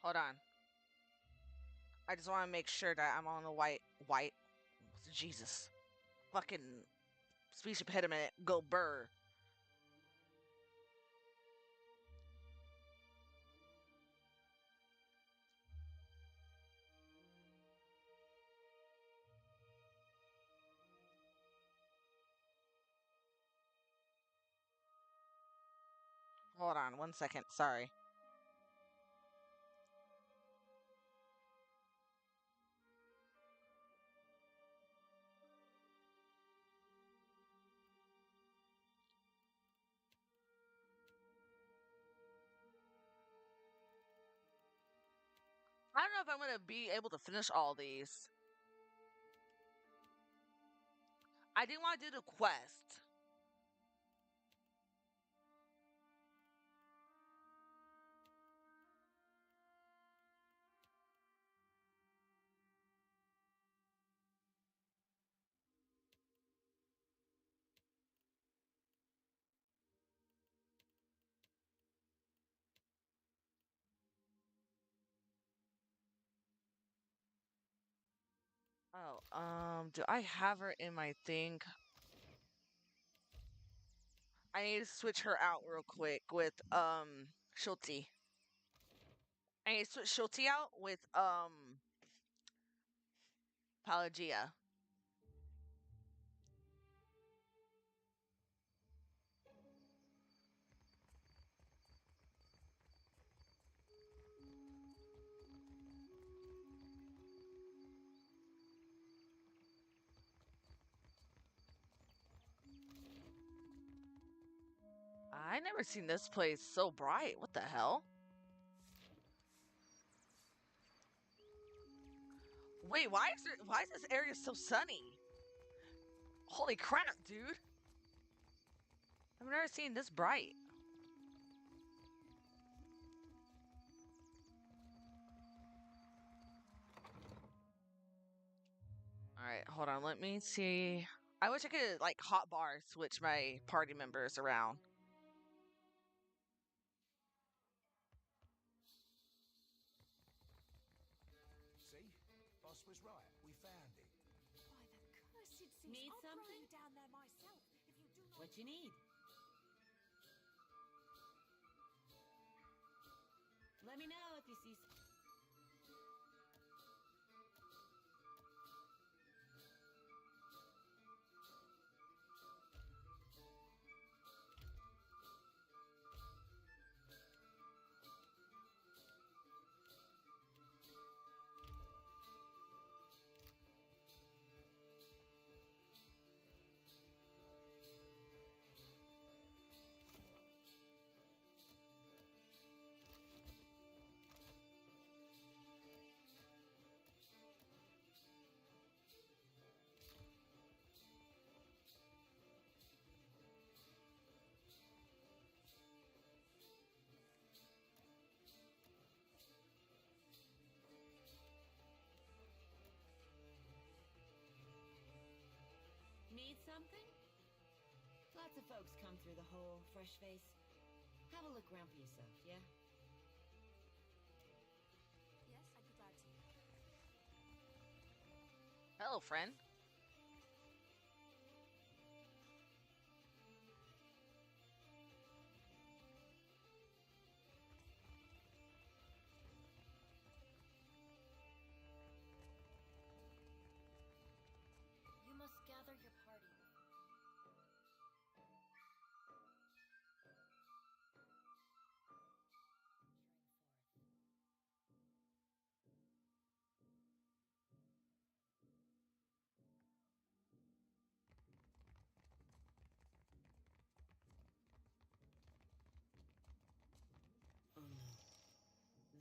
Hold on. I just want to make sure that I'm on the white. Jesus. Fucking speech impediment. Go burr. Hold on 1 second. Sorry. I don't know if I'm gonna be able to finish all these. I didn't want to do the quest. Oh, do I have her in my thing? I need to switch her out real quick with, Schulte. I need to switch Schulte out with, Pelagia. I never seen this place so bright. What the hell? Wait, why is this area so sunny? Holy crap, dude. I've never seen this bright. Alright, hold on, let me see. I wish I could, like, hotbar switch my party members around. See? Boss was right. We found it. By the cursed seas, Need I'll throw something? you down there myself if you do not. What you need? Let me know if you see. Need something? Lots of folks come through the hole, fresh face. Have a look around for yourself, yeah? Yes, I'd be glad to. Hello, friend. You must gather your party.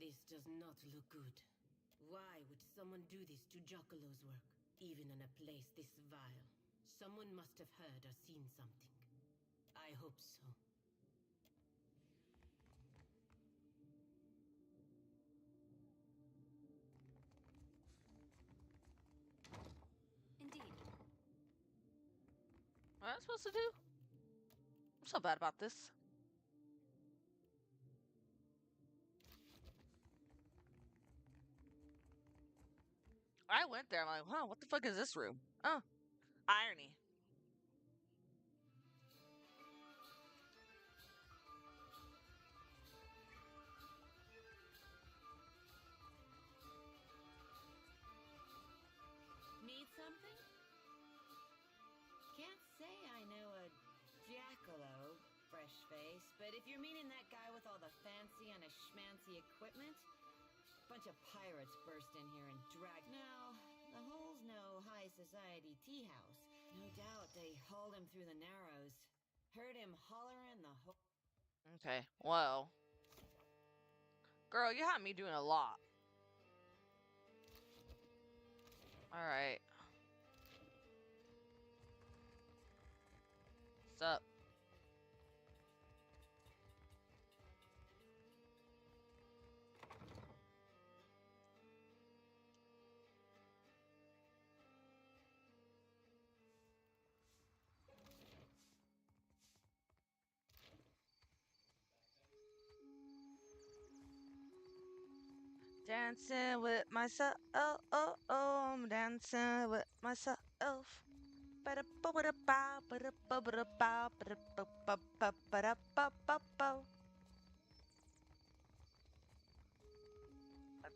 This does not look good. Why would someone do this to Jocolo's work, even in a place this vile? Someone must have heard or seen something. I hope so. Indeed. What am I supposed to do? I'm so bad about this. I went there. I'm like, huh, what the fuck is this room? Oh, irony. Need something? Can't say I know a jackalope, fresh face, but if you're meaning that guy with all the fancy and a schmancy equipment, bunch of pirates burst in here and dragged. Now, the hole's no high society tea house. No doubt they hauled him through the Narrows. Heard him hollering the whole. Okay, well. Girl, you had me doing a lot. Alright. What's up? Dancing with myself, I'm dancing with myself. I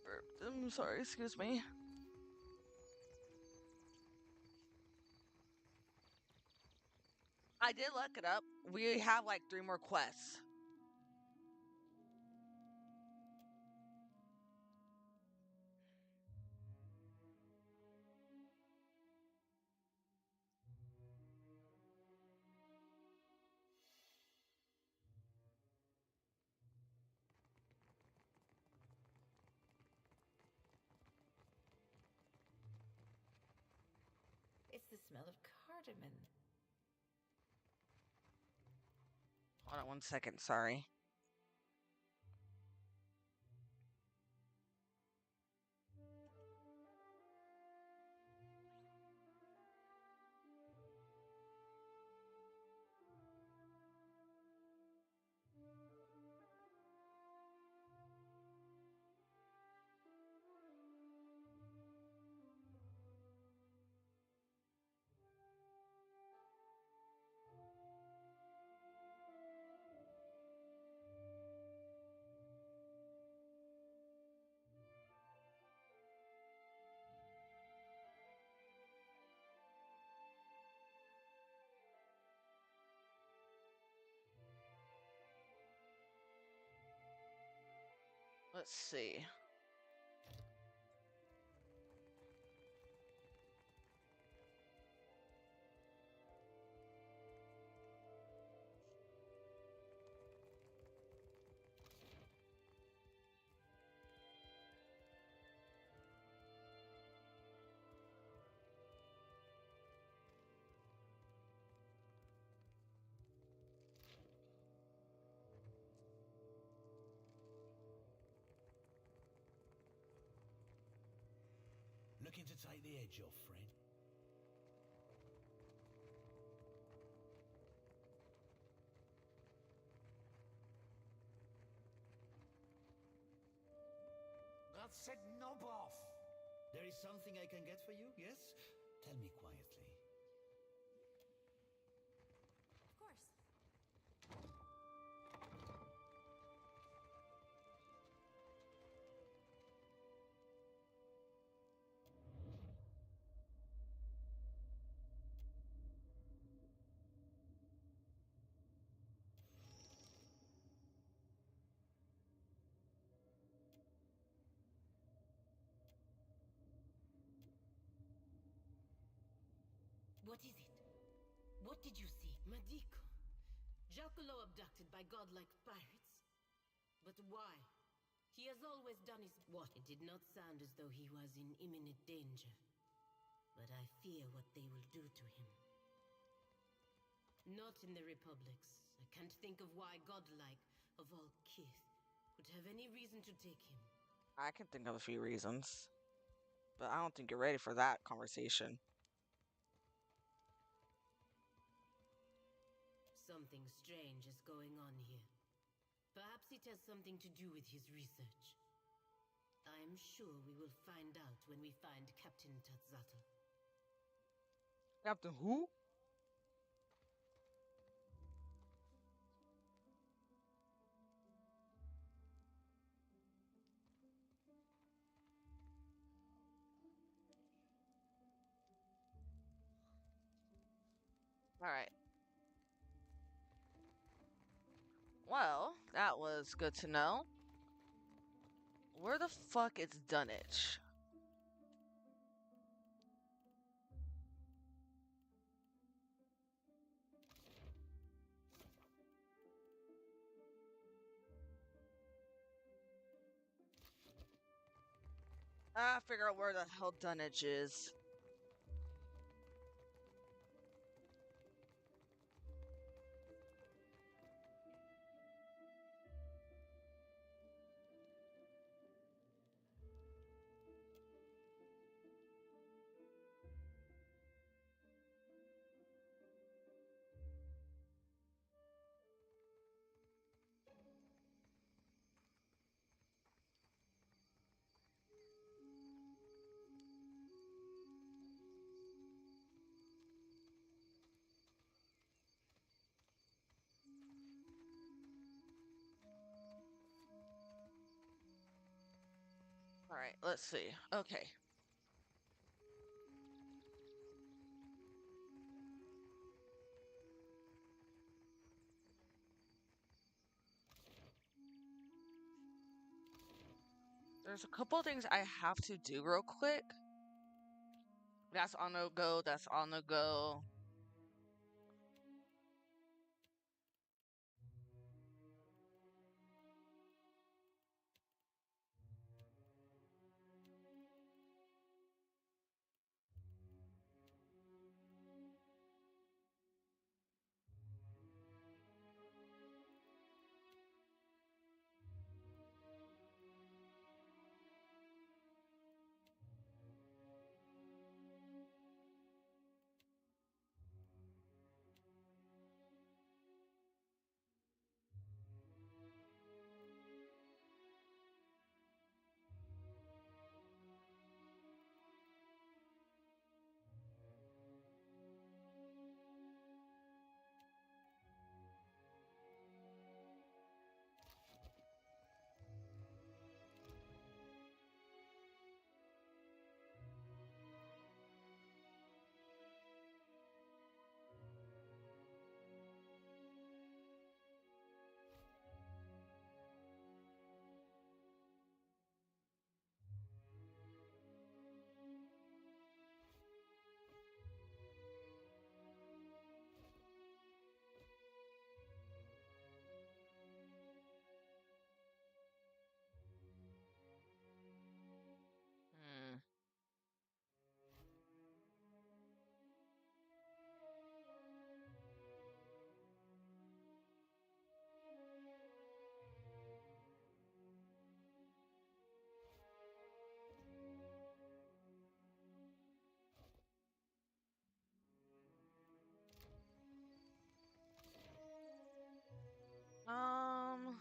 burped. I'm sorry, excuse me. I did look it up. We have like 3 more quests. It's the smell of cardamom. Hold on 1 second, sorry. Let's see. Looking to take the edge off, friend? God said knob off! There is something I can get for you, yes? Tell me quietly. Of course. What is it? What did you see? Madiko. Jocolo abducted by godlike pirates. But why? He has always done his what? It did not sound as though he was in imminent danger. But I fear what they will do to him. Not in the Republics. I can't think of why godlike, of all kith, would have any reason to take him. I can think of a few reasons, but I don't think you're ready for that conversation. Something strange is going on here. Perhaps it has something to do with his research. I'm sure we will find out when we find Captain Tatzata. Captain who? Alright. Well, that was good to know. Where the fuck is Dunwich? I figure out where the hell Dunwich is. Alright, let's see. Okay. There's a couple things I have to do real quick. That's on the go, that's on the go. Hmm. Um,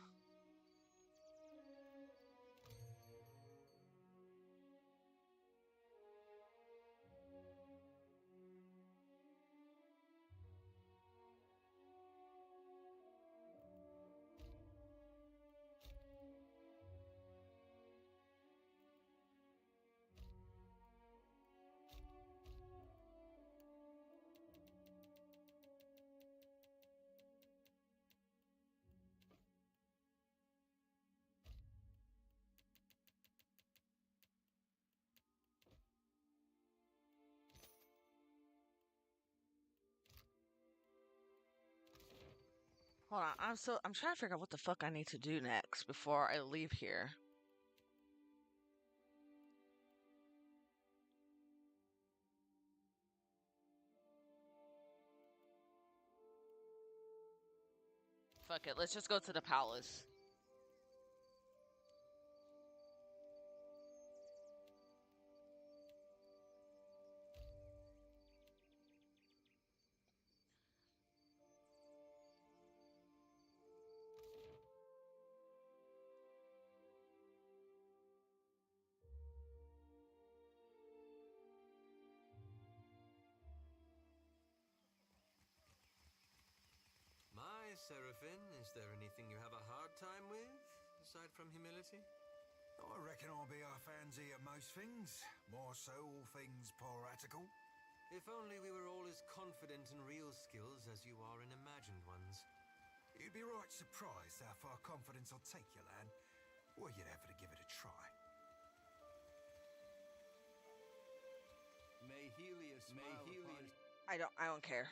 hold on. I'm trying to figure out what the fuck I need to do next before I leave here. Fuck it. Let's just go to the palace. My Seraphim, is there anything you have a hard time with, aside from humility? I reckon I'll be half handsy at most things, more so all things piratical. If only we were all as confident in real skills as you are in imagined ones. You'd be right surprised how far confidence will take you, lad. Were you ever to give it a try? May Helios smile upon you. I don't care.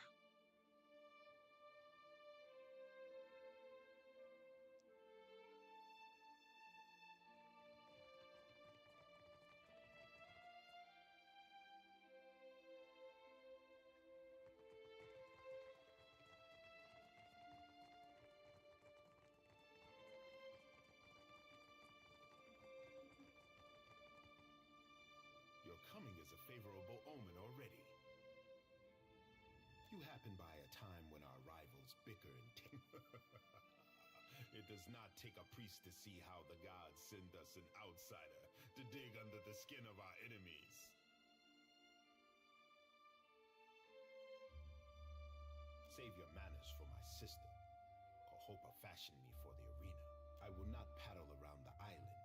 Your coming is a favorable omen already. You happen by a time when our rivals bicker and It does not take a priest to see how the gods send us an outsider to dig under the skin of our enemies. Save your manners for my sister. Kohopa fashioned me for the arena. I will not paddle around the island.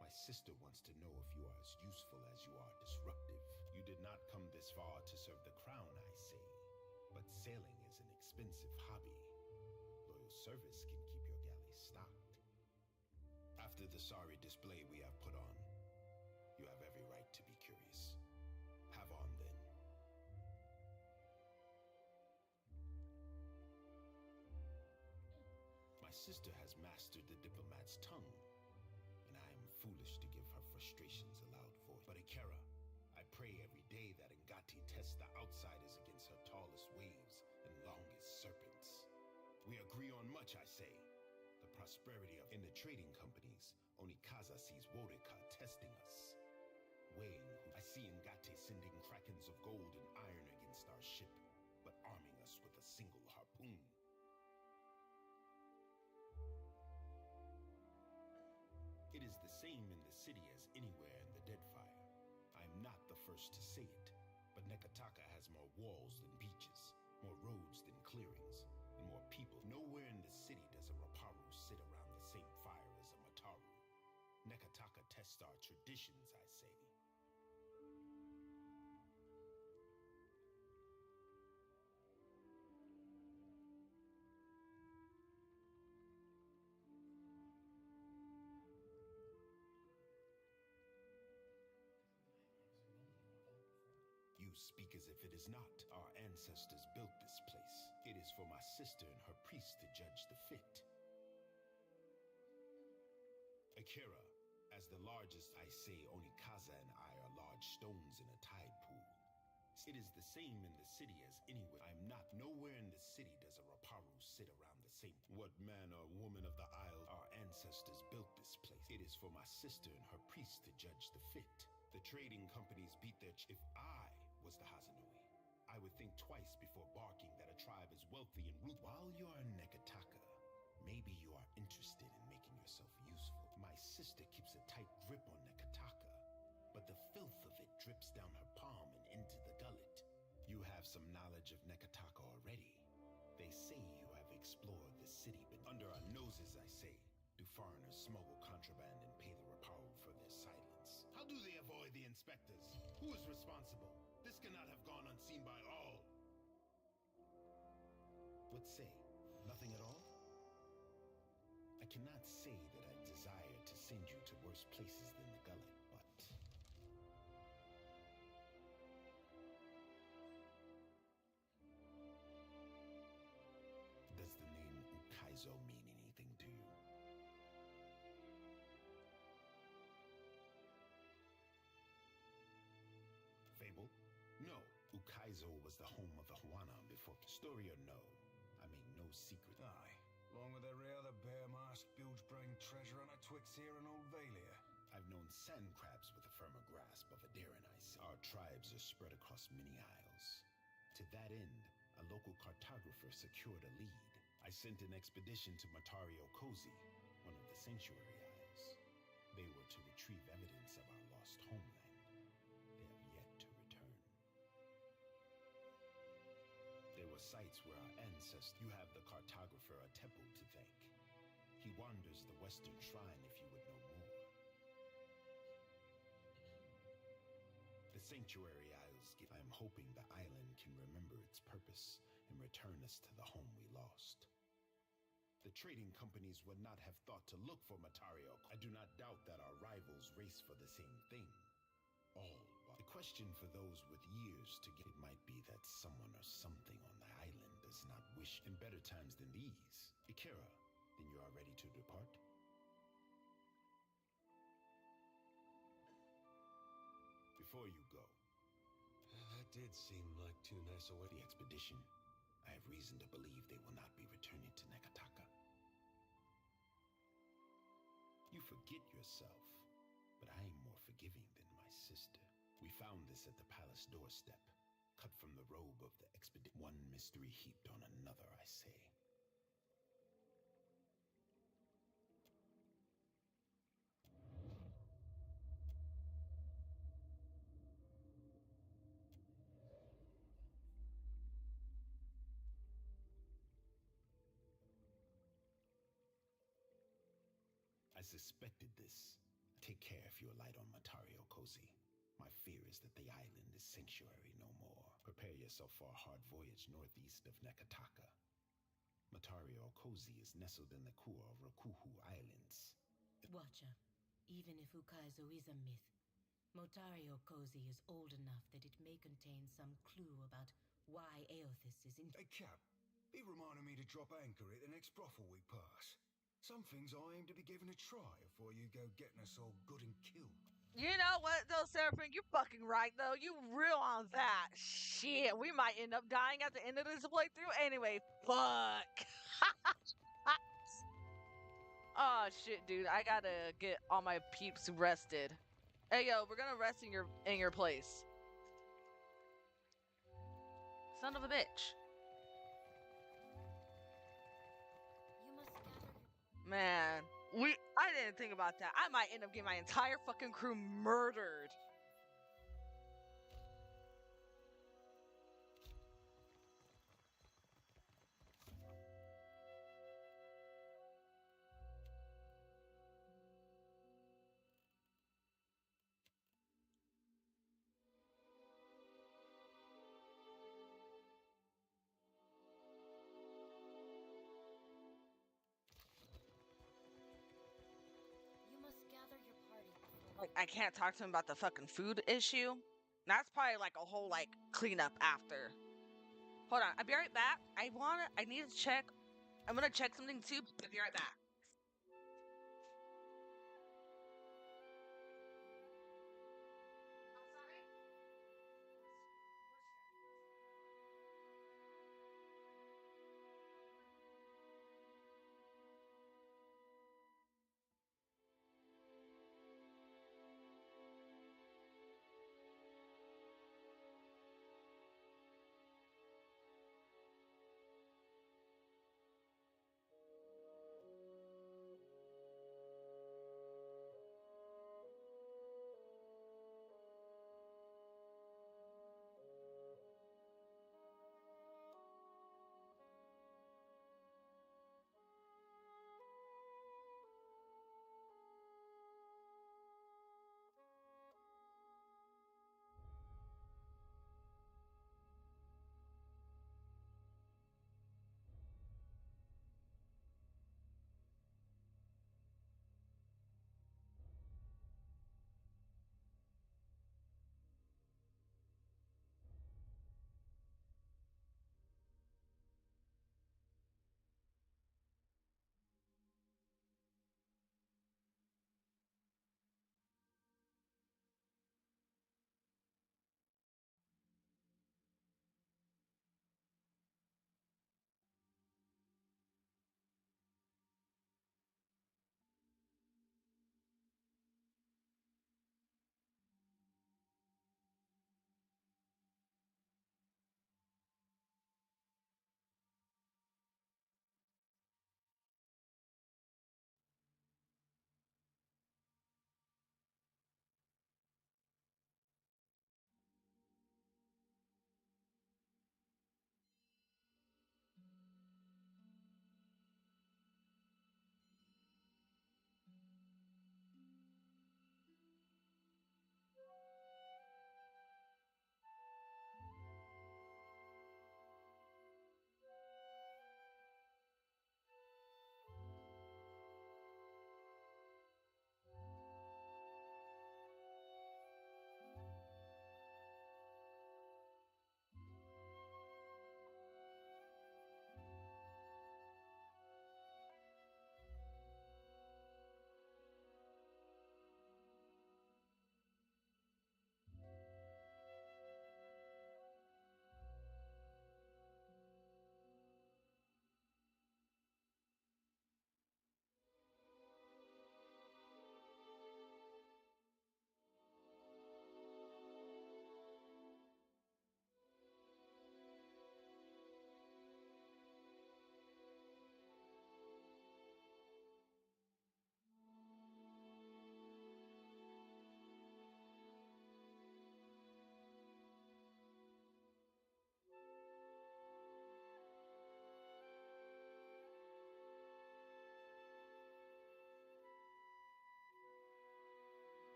My sister wants to know if you are as useful as you are disruptive. You did not come this far to serve the crown, I say. But sailing is an expensive hobby. Loyal service can keep your galley stocked. After the sorry display we have put on, you have every right to be curious. Have on then. My sister has mastered the diplomat's tongue, and I am foolish to give her frustrations a loud voice. But Ikera, I pray every day that Ngati tests the outsiders against her tallest waves and longest serpents. We agree on much, I say. The prosperity of in the trading companies, only Kaza sees Worika testing us. Weighing who I see Ngati sending krakens of gold and iron against our ship, but arming us with a single harpoon. It is the same in the city as anywhere in the Deadfire. I am not the first to say it, but Nekataka has more walls than beaches, more roads than clearings, and more people. Nowhere in the city does a Raparu sit around the same fire as a Mataru. Nekataka tests our traditions, I say. You speak as if it is not. Our ancestors built this place. It is for my sister and her priest to judge the fit. Akira, as the largest, I say only Kaza and I are large stones in a tide pool. It is the same in the city as anywhere. I am not. Nowhere in the city does a Raparu sit around the same. What man or woman of the isle? Our ancestors built this place. It is for my sister and her priest to judge the fit. The trading companies beat their if I was the Hazanui, I would think twice before barking that a tribe is wealthy and root. While you are in Nekataka, maybe you are interested in making yourself useful. My sister keeps a tight grip on Nekataka, but the filth of it drips down her palm and into the gullet. You have some knowledge of Nekataka already. They say you have explored the city, but under our noses, I say, do foreigners smuggle contraband and pay the Raparu for their silence? How do they avoid the inspectors? Who is responsible? This cannot have gone unseen by all. What say? Nothing at all? I cannot say that I desire to send you to worse places than the gullet, but... Does the name Ukaizo mean anything to you? Fable? No. Ukaizo was the home of the Huana before. Story or no, I make no secret. Aye. along with every other bare-masked, bilge-brained treasure hunter twixt here and Old Valia. I've known sand crabs with a firmer grasp of Adironice. Our tribes are spread across many isles. To that end, a local cartographer secured a lead. I sent an expedition to Matario Cozy, one of the Sanctuary Isles. They were to retrieve evidence of our lost homeland. They have yet to return. There were sites where our ancestors... You have the cartographer a temple to thank. He wanders the Western Shrine if you would know more. The Sanctuary Isles give... I am hoping the island can remember its purpose and return us to the home we lost. The trading companies would not have thought to look for Matario. I do not doubt that our rivals race for the same thing. All while... The question for those with years to get... It might be that someone or something on the island does not wish in better times than these. Ikera, then you are ready to depart? Before you go... That did seem like too nice a way. The expedition. I have reason to believe they will not be returning to Nekataka. You forget yourself, but I am more forgiving than my sister. We found this at the palace doorstep, cut from the robe of the expedition. One mystery heaped on another, I say. I suspected this. Take care if you alight on Matario Cozy. My fear is that the island is sanctuary no more. Prepare yourself for a hard voyage northeast of Nekataka. Matario Cozy is nestled in the core of Rakuhu Islands. Watcher, even if Ukaizo is a myth, Motario Cozy is old enough that it may contain some clue about why Aothis is in... Hey, Cap, be reminding me to drop anchor at the next brothel we pass. Some things I aim to be giving a try before you go getting us all good and killed. You know what, though, Seraphim? You're fucking right, though. You real on that. Shit, we might end up dying at the end of this playthrough anyway. Fuck. Oh, shit, dude. I gotta get all my peeps rested. Hey, yo, we're gonna rest in your place. Son of a bitch. You must gather your... Man, I didn't think about that. I might end up getting my entire fucking crew murdered. You must gather your party. Like, I can't talk to him about the fucking food issue. That's probably like a whole like cleanup after. Hold on, I'll be right back. I need to check. I'm gonna check something too. I'll be right back.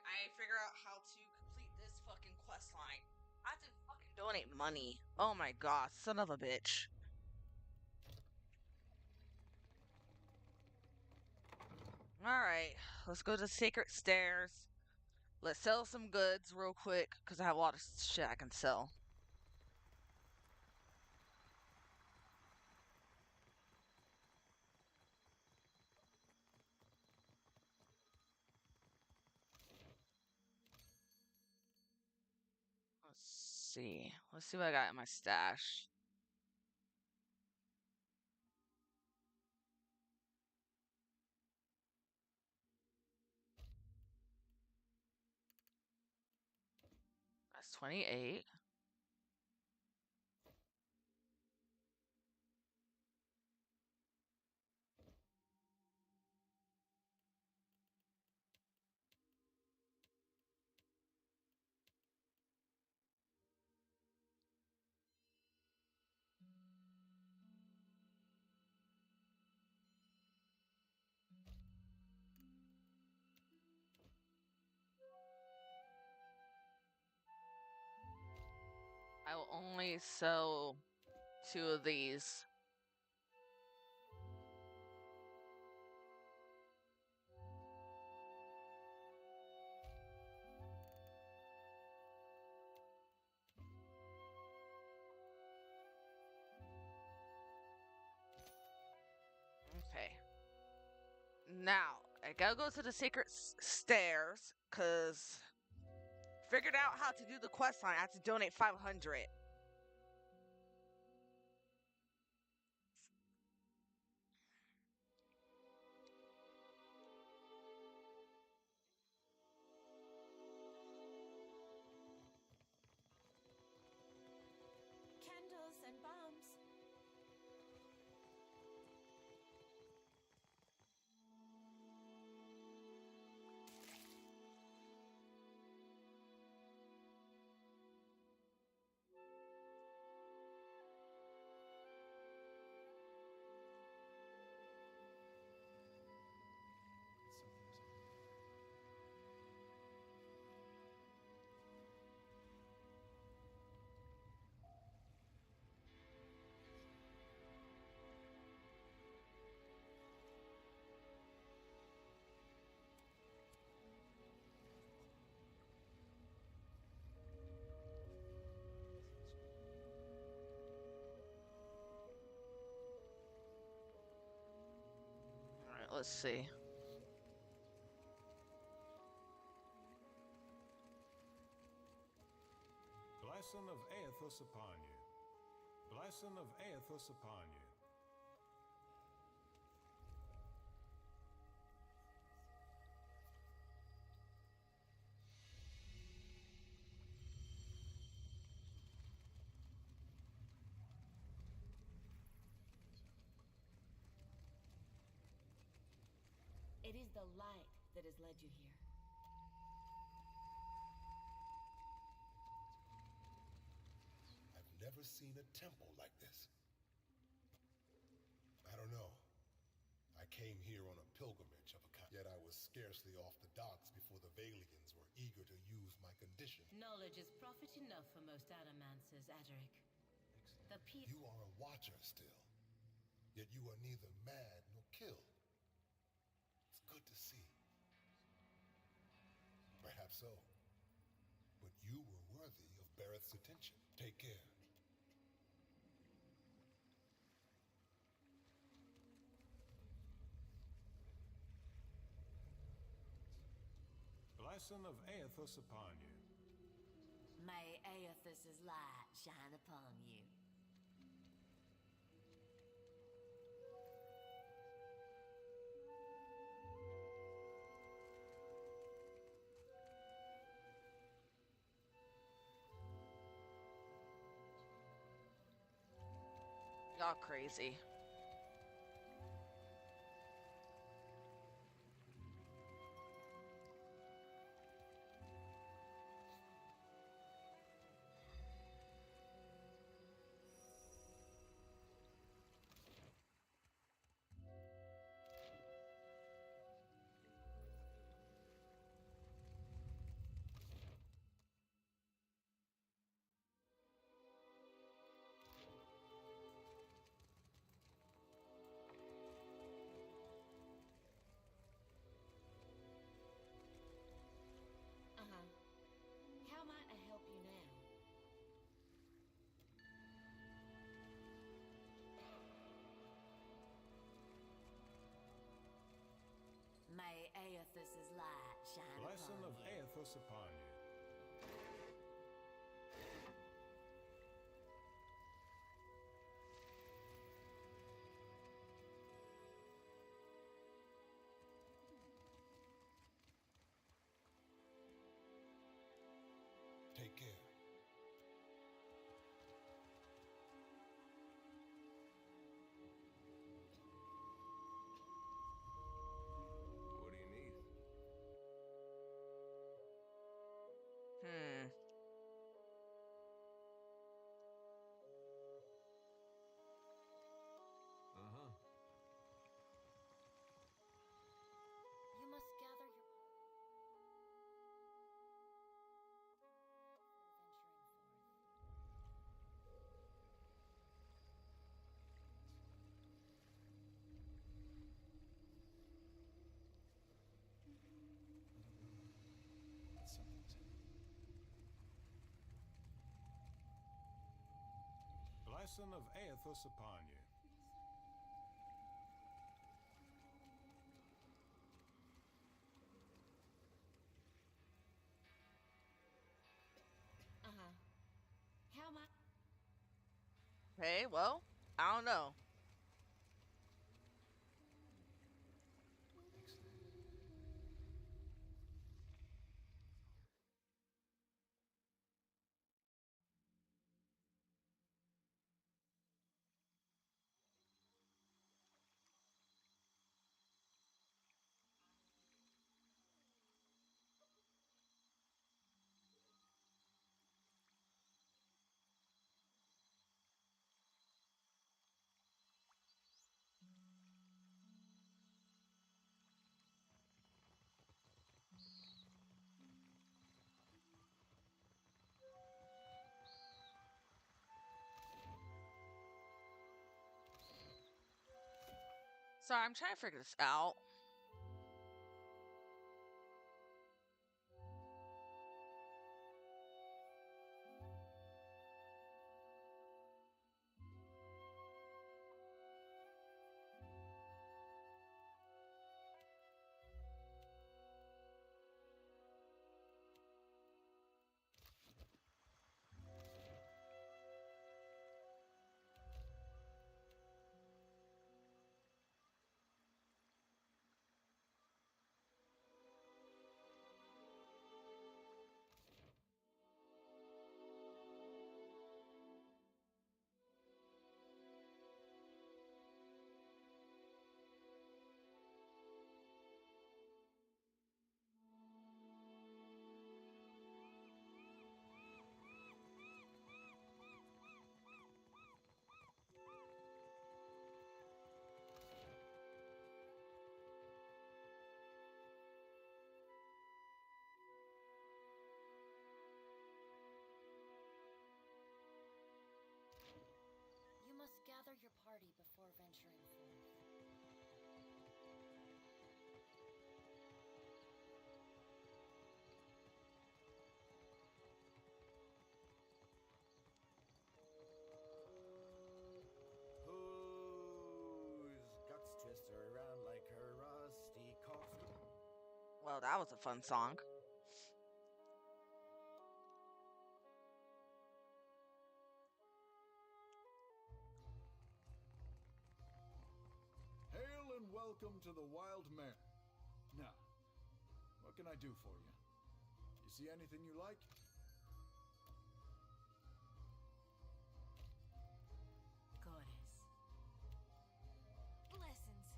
I figure out how to complete this fucking quest line. I have to fucking donate money. Oh my god, son of a bitch. Alright, let's go to Sacred Stairs. Let's sell some goods real quick, because I have a lot of shit I can sell. Let's see. Let's see what I got in my stash. That's 28. I will only sell 2 of these. Okay. Now, I gotta go to the Sacred Stairs, because figured out how to do the quest line. I have to donate 500. Candles and bombs. Alright, let's see. Blessing of Aethys upon you. Blessing of Aethys upon you. It is the light that has led you here. I've never seen a temple like this. I don't know. I came here on a pilgrimage of a kind, yet I was scarcely off the docks before the Valians were eager to use my condition. Knowledge is profit enough for most adamancers, Adric. The people... You are a watcher still, yet you are neither mad nor killed. It's good to see. Perhaps so. But you were worthy of Barrett's attention. Take care. Blessing of Aethys upon you. May Aethys' light shine upon you. Y'all crazy. Aethus's light shine Blessing upon of you. Aethus upon you. Take care. What do you need? Hmm. Uh-huh. You must gather your Something's Blessing of Aethus upon you. How am I? Hey, well, I don't know. Sorry, I'm trying to figure this out. You must gather your party before venturing forth. Whose guts twist her around like her rusty coffin. Well, that was a fun song. Hail and welcome to the Wild Mare. Now, what can I do for you? You see anything you like? Goddess. Blessings.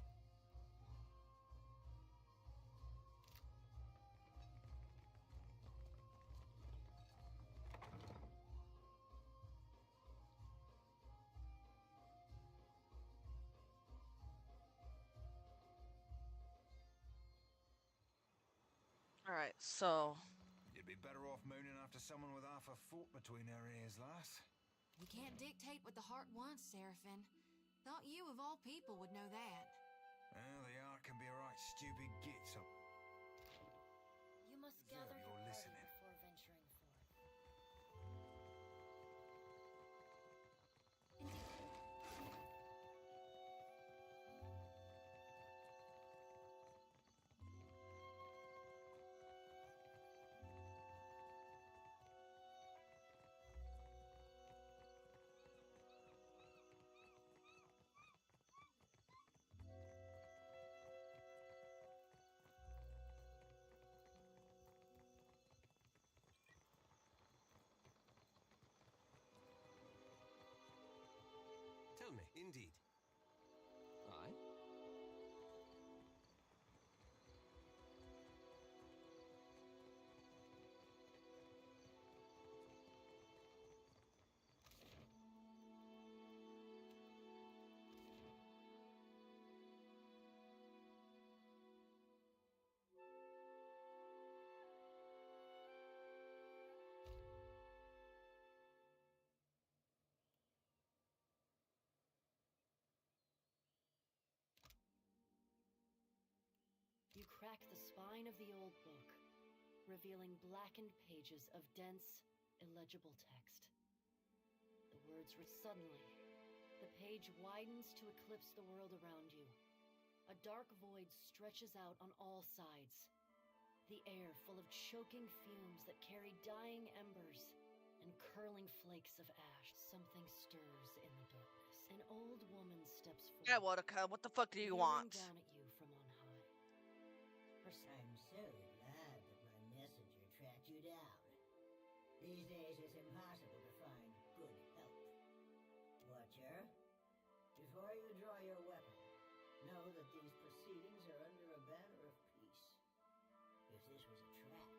All right, so You'd be better off mooning after someone with half a foot between her ears, lass. You can't dictate what the heart wants, Seraphim. Thought you, of all people, would know that. Well, the art can be a right stupid git, so You must There, gather your you're party listening. before venturing forth. crack the spine of the old book, revealing blackened pages of dense, illegible text. The words read suddenly. The page widens to eclipse the world around you. A dark void stretches out on all sides. The air full of choking fumes that carry dying embers and curling flakes of ash. Something stirs in the darkness. An old woman steps forward. Yeah, Wodaka, what the fuck do you peering want? down at you from on high. I'm so glad that my messenger tracked you down. These days it's impossible to find good help. Watcher, before you draw your weapon, know that these proceedings are under a banner of peace. If this was a trap,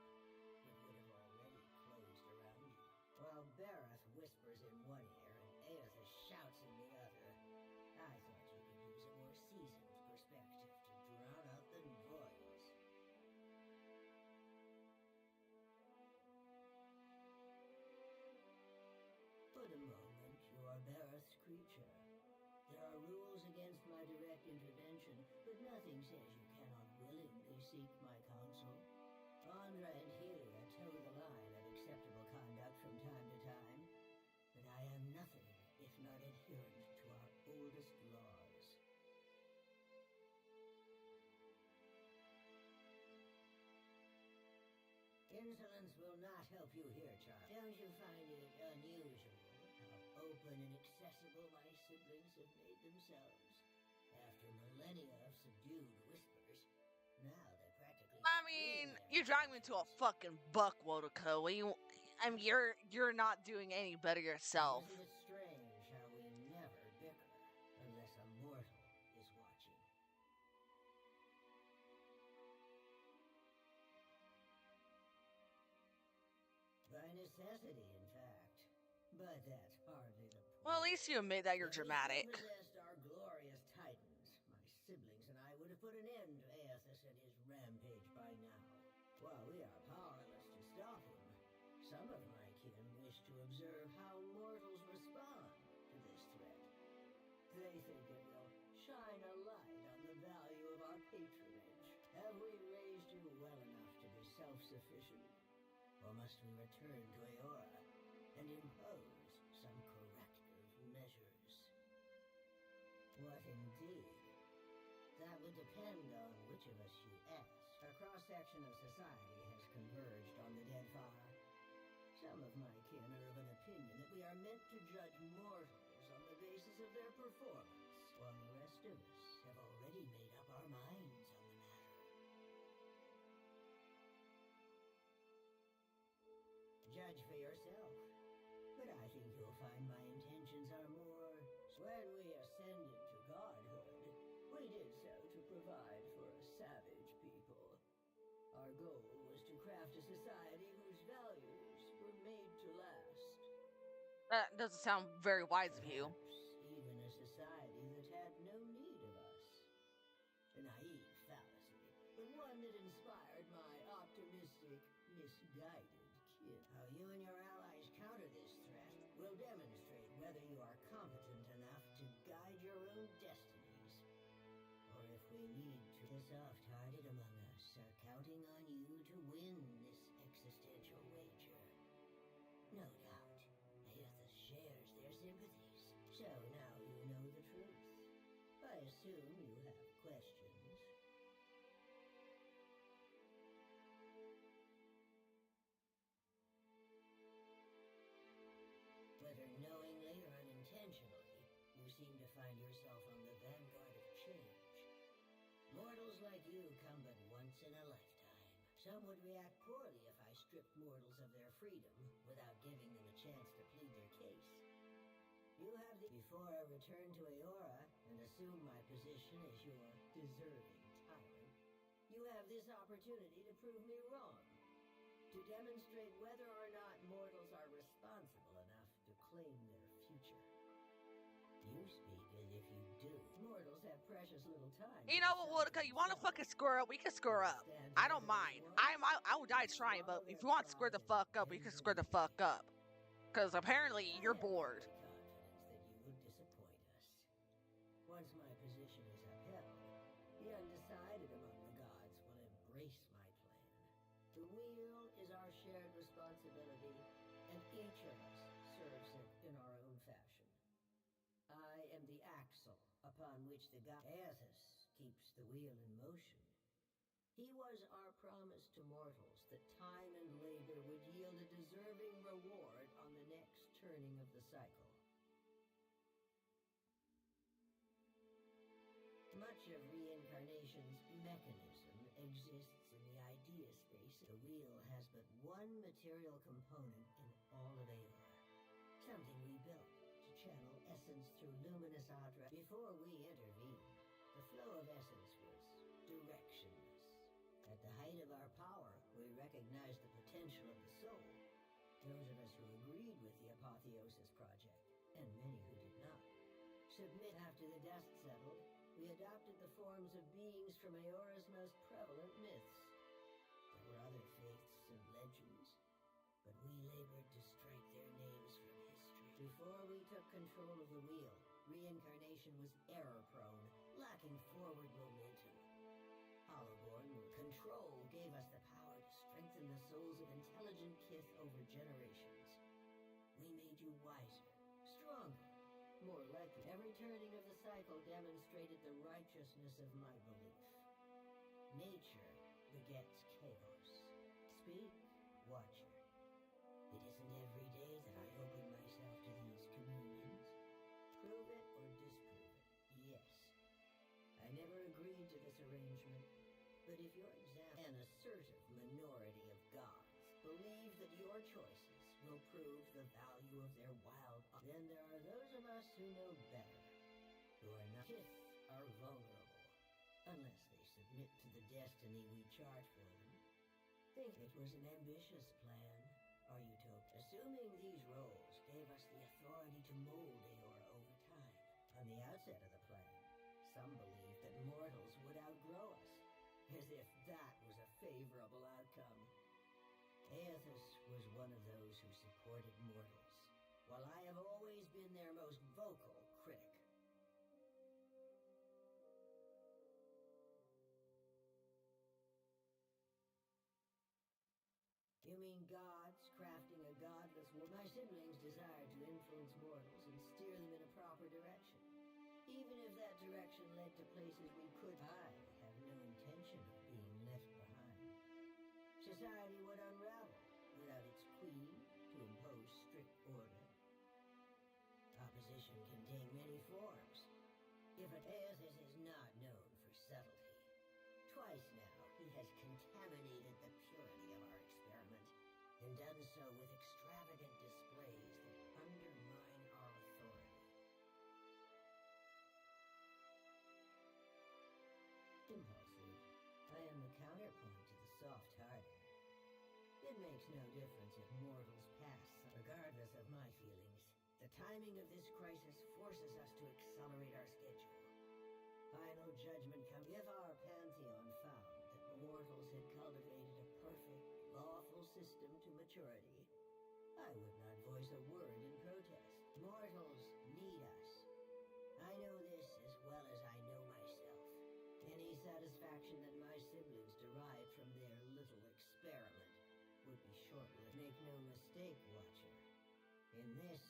it would have already closed around you. While Bareth whispers in one ear and Aethys shouts in the other, I thought you could use a more seasoned perspective to drown out the noise. For the moment, you are Bareth's creature. There are rules against my direct intervention, but nothing says you cannot willingly seek my counsel. Andra and Helia toe the line of acceptable conduct from time to time, but I am nothing if not adherent to our oldest laws. Insolence will not help you here, child. Don't you find it unusual how open and accessible my siblings have made themselves? After millennia of subdued whispers, now they're practically... I mean, you're driving me to a fucking buck, Wodaka. I mean, you're not doing any better yourself. Isn't it strange how we never bicker unless a mortal is watching? By necessity, in fact. But that's hardly the point. Well, at least you admit that you're dramatic. If we possessed our glorious titans, my siblings and I would have put an end to Aethys and his rampage by now. While we are powerless to stop him, some of my kin wish to observe how mortals respond to this threat. They think it will shine a light on the value of our patronage. Have we raised you well enough to be self-sufficient? Or must we return to Eora and impose some corrective measures? What indeed? That would depend on which of us you ask. A cross-section of society has converged on the Deadfire. Some of my kin are of an opinion that we are meant to judge mortals on the basis of their performance, while the rest of us have already made up our minds on the matter. Judge for yourself. But I think you'll find my intentions are more... When we ascended to godhood, we did so to provide for a savage people. Our goal was to craft a society whose values were made to last. That doesn't sound very wise of you. Perhaps even a society that had no need of us. A naive fallacy, but one that inspired my optimistic, misguided kin. How you and your allies counter this threat will demonstrate whether you are competent enough to guide your own destinies. Or if we need to, the soft-hearted among us are counting on you to win this existential wager. No doubt, Aethys shares their sympathies. So now you know the truth. I assume you have questions. Whether knowingly or unintentionally, you seem to find yourself on the vanguard of change. Mortals like you come but once in a lifetime. Some would react poorly if I stripped mortals of their freedom without giving them a chance to plead their case. You have the... Before I return to Eora and assume my position as your deserving tyrant, you have this opportunity to prove me wrong. To demonstrate whether or not mortals are responsible enough to claim their future. You speak as if you do. Mortals have precious little time. You know what, Wodaka? You want to fucking square up? We can square up. I don't mind. I will die trying, but if you want to square the fuck up, we can square the fuck up. Because apparently you're bored. Confidence that you would disappoint us. Once my position is upheld, the undecided among the gods will shared responsibility, and each of us serves it in our own fashion. I am the axle upon which the god Aethys keeps the wheel in motion. He was our promise to mortals that time and labor would yield a deserving reward on the next turning of the cycle. Much of reincarnation's mechanism exists in the idea space. The wheel has but one material component in all of Aeor. Something we built to channel essence through luminous Adra. Before we intervened, the flow of essence was directionless. At the height of our power, we recognized the potential of the soul. Those of us who agreed with the Apotheosis Project, and many who did not. Submit after the dust settled, we adopted the forms of beings from Aeora's most prevalent myths. There were other faiths and legends, but we labored to strike their names from history. Before we took control of the wheel, reincarnation was error-prone, lacking forward momentum. Hollowborn control gave us the power to strengthen the souls of intelligent kith over generations. We made you wiser, stronger, more likely. Every turning of the cycle demonstrated the righteousness of my belief. Nature begets chaos. Speak, watcher. It isn't every day that I open myself to these communions. Prove it or disprove it, yes. I never agreed to this arrangement, but if your an assertive minority of gods believe that your choices will prove the value of their wild, then there are those of us who know better, who are not. Kith are vulnerable, unless they submit to the destiny we chart for them. Think it was an ambitious plan, or utopia. Assuming these roles gave us the authority to mold Aeora over time. On the outset of the plan, some believed that mortals would outgrow us, as if that was a favorable outcome. Aethys was one of those who supported mortals, while I have always been their most vocal critic. You mean gods crafting a godless world? My siblings desired to influence mortals and steer them in a proper direction. Even if that direction led to places we could, I have no intention of being left behind. Society would unravel without its queen to impose strict order. Opposition can take many forms. If Aethys is not known for subtlety, twice now he has contaminated the purity of our experiment, and done so with extravagant displays that undermine our authority. Impulsive, I am the counterpoint to the soft-hearted. It makes no difference if mortals pass, regardless of my feelings. The timing of this crisis forces us to accelerate our schedule. Final judgment comes if our pantheon found that mortals had cultivated a perfect, lawful system to maturity. I would not voice a word in protest. Mortals need us. I know this as well as I know myself. Any satisfaction that my siblings derive from their little experiment would be short-lived. Make no mistake, Watcher. In this,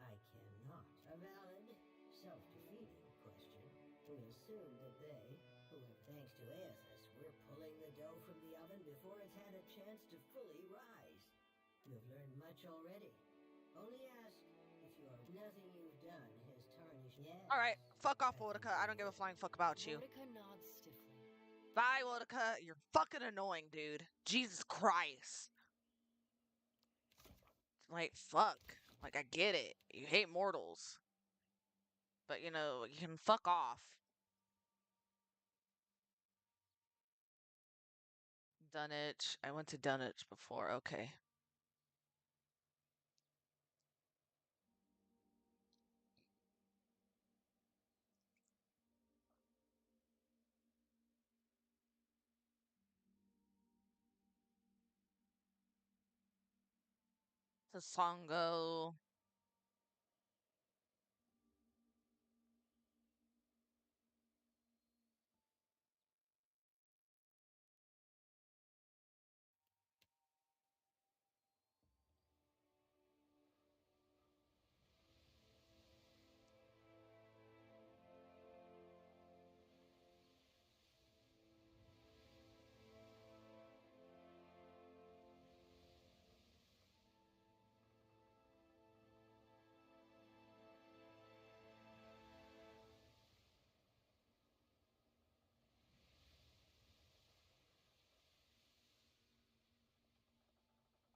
I cannot. A valid, self-defeating question. We assume that they, who have, thanks to Aethys, we're pulling the dough from the oven before it's had a chance to fully rise. You have learned much already. Only ask if you are nothing you've done has tarnished. Yes. All right, fuck off, Wodika. I don't give a flying fuck about you. Wodika nods stiffly. Bye, Wodika. You're fucking annoying, dude. Jesus Christ. Like, fuck. Like, I get it. You hate mortals. But, you know, you can fuck off. Dunwich. I went to Dunwich before. Okay. Sasongo.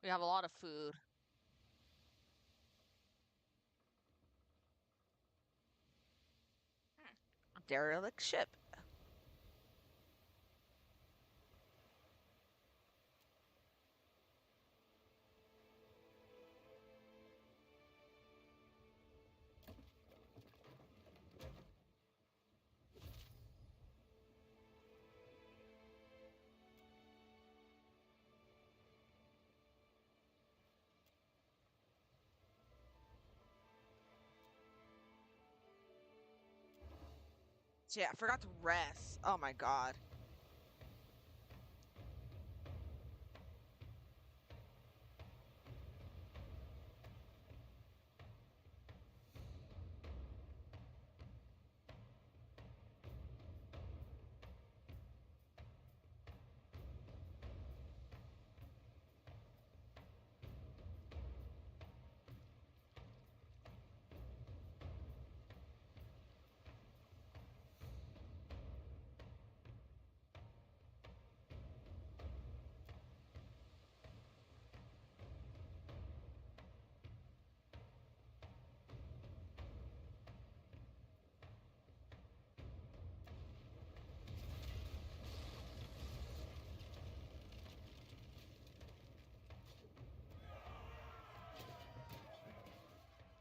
We have a lot of food. Derelict ship. Yeah, I forgot to rest. Oh my god.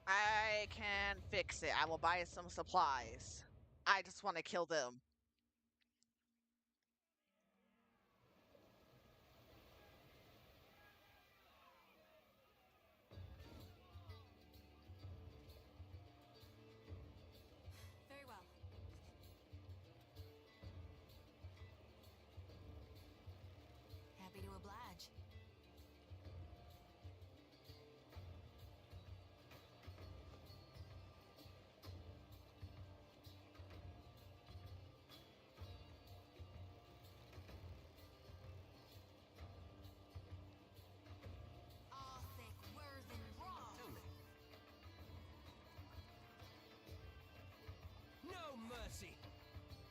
I can fix it. I will buy some supplies. I just want to kill them. Very well. Happy to oblige. All thick, Worthen, raw. Tell me. No mercy!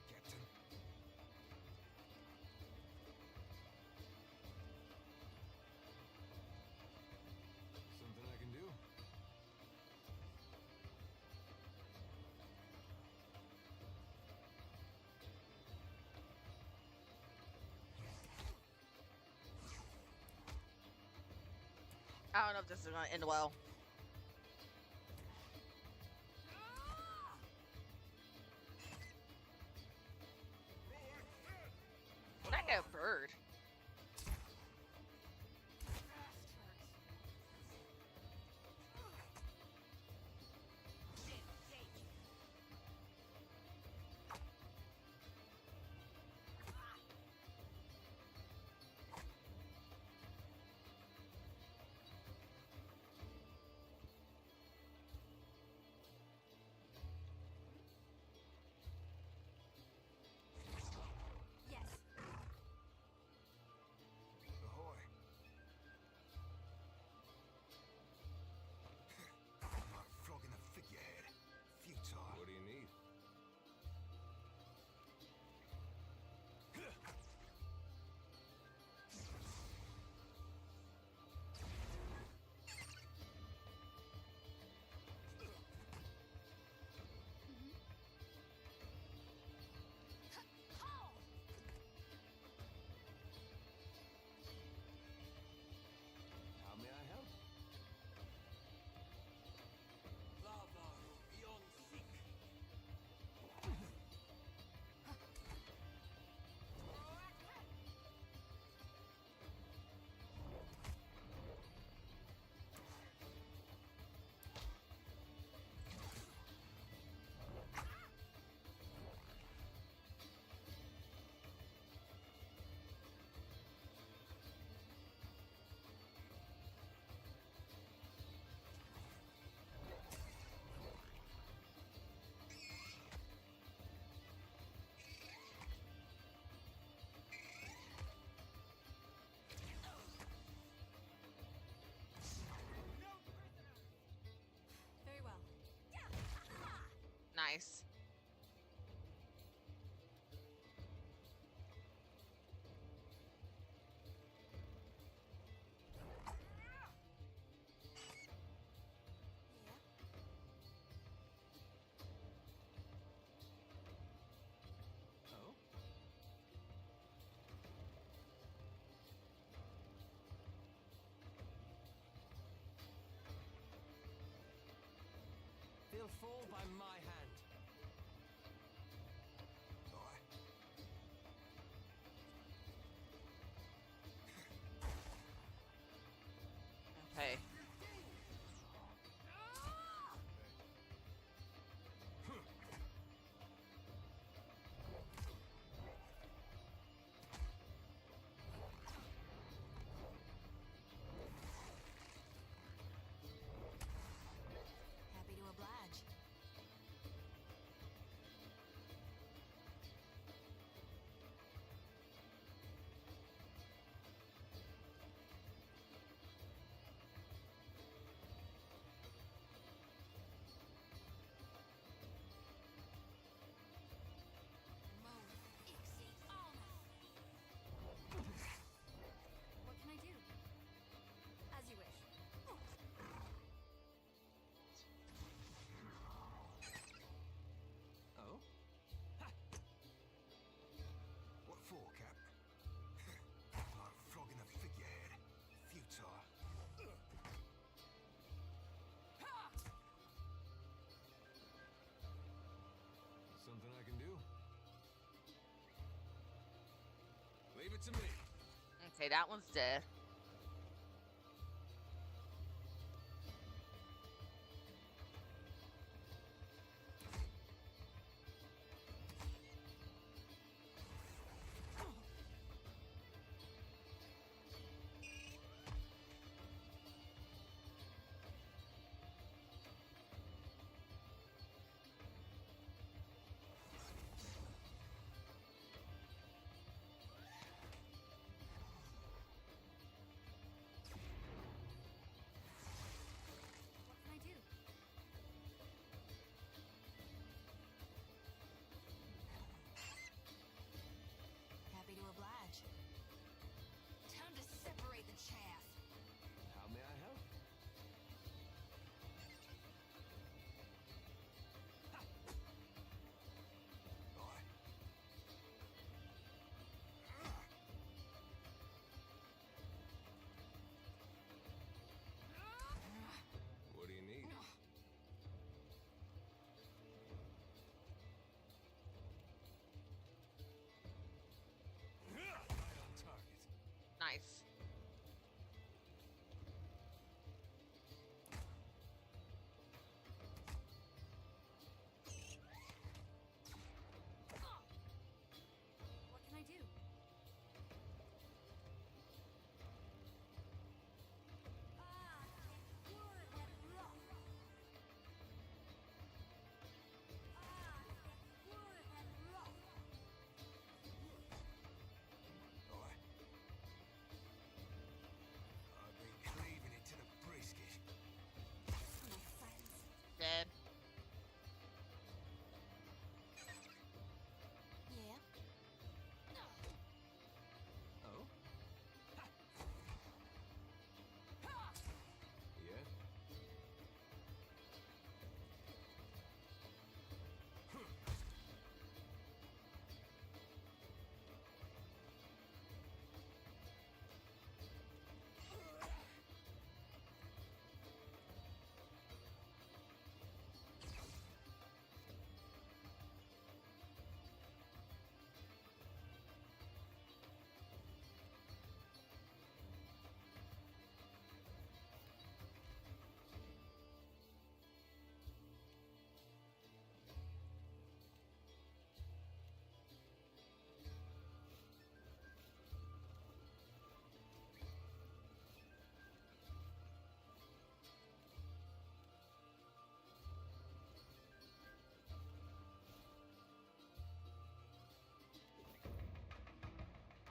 Captain. Something I can do? I don't know if this is going to end well. When I get a bird. They'll fall by my hand. Okay. Happy to oblige. What can I do? As you wish. Oh? What for, Cap? Like flogging a figurehead. Futile. Something I can do? Leave it to me. Okay, that one's dead. What can I do? Happy to oblige. Time to separate the chaff. How may I help? What do you need? Right on target. Nice. What can I do? I've been cleaving it to the brisket. Dead. Yeah. Oh? Yeah?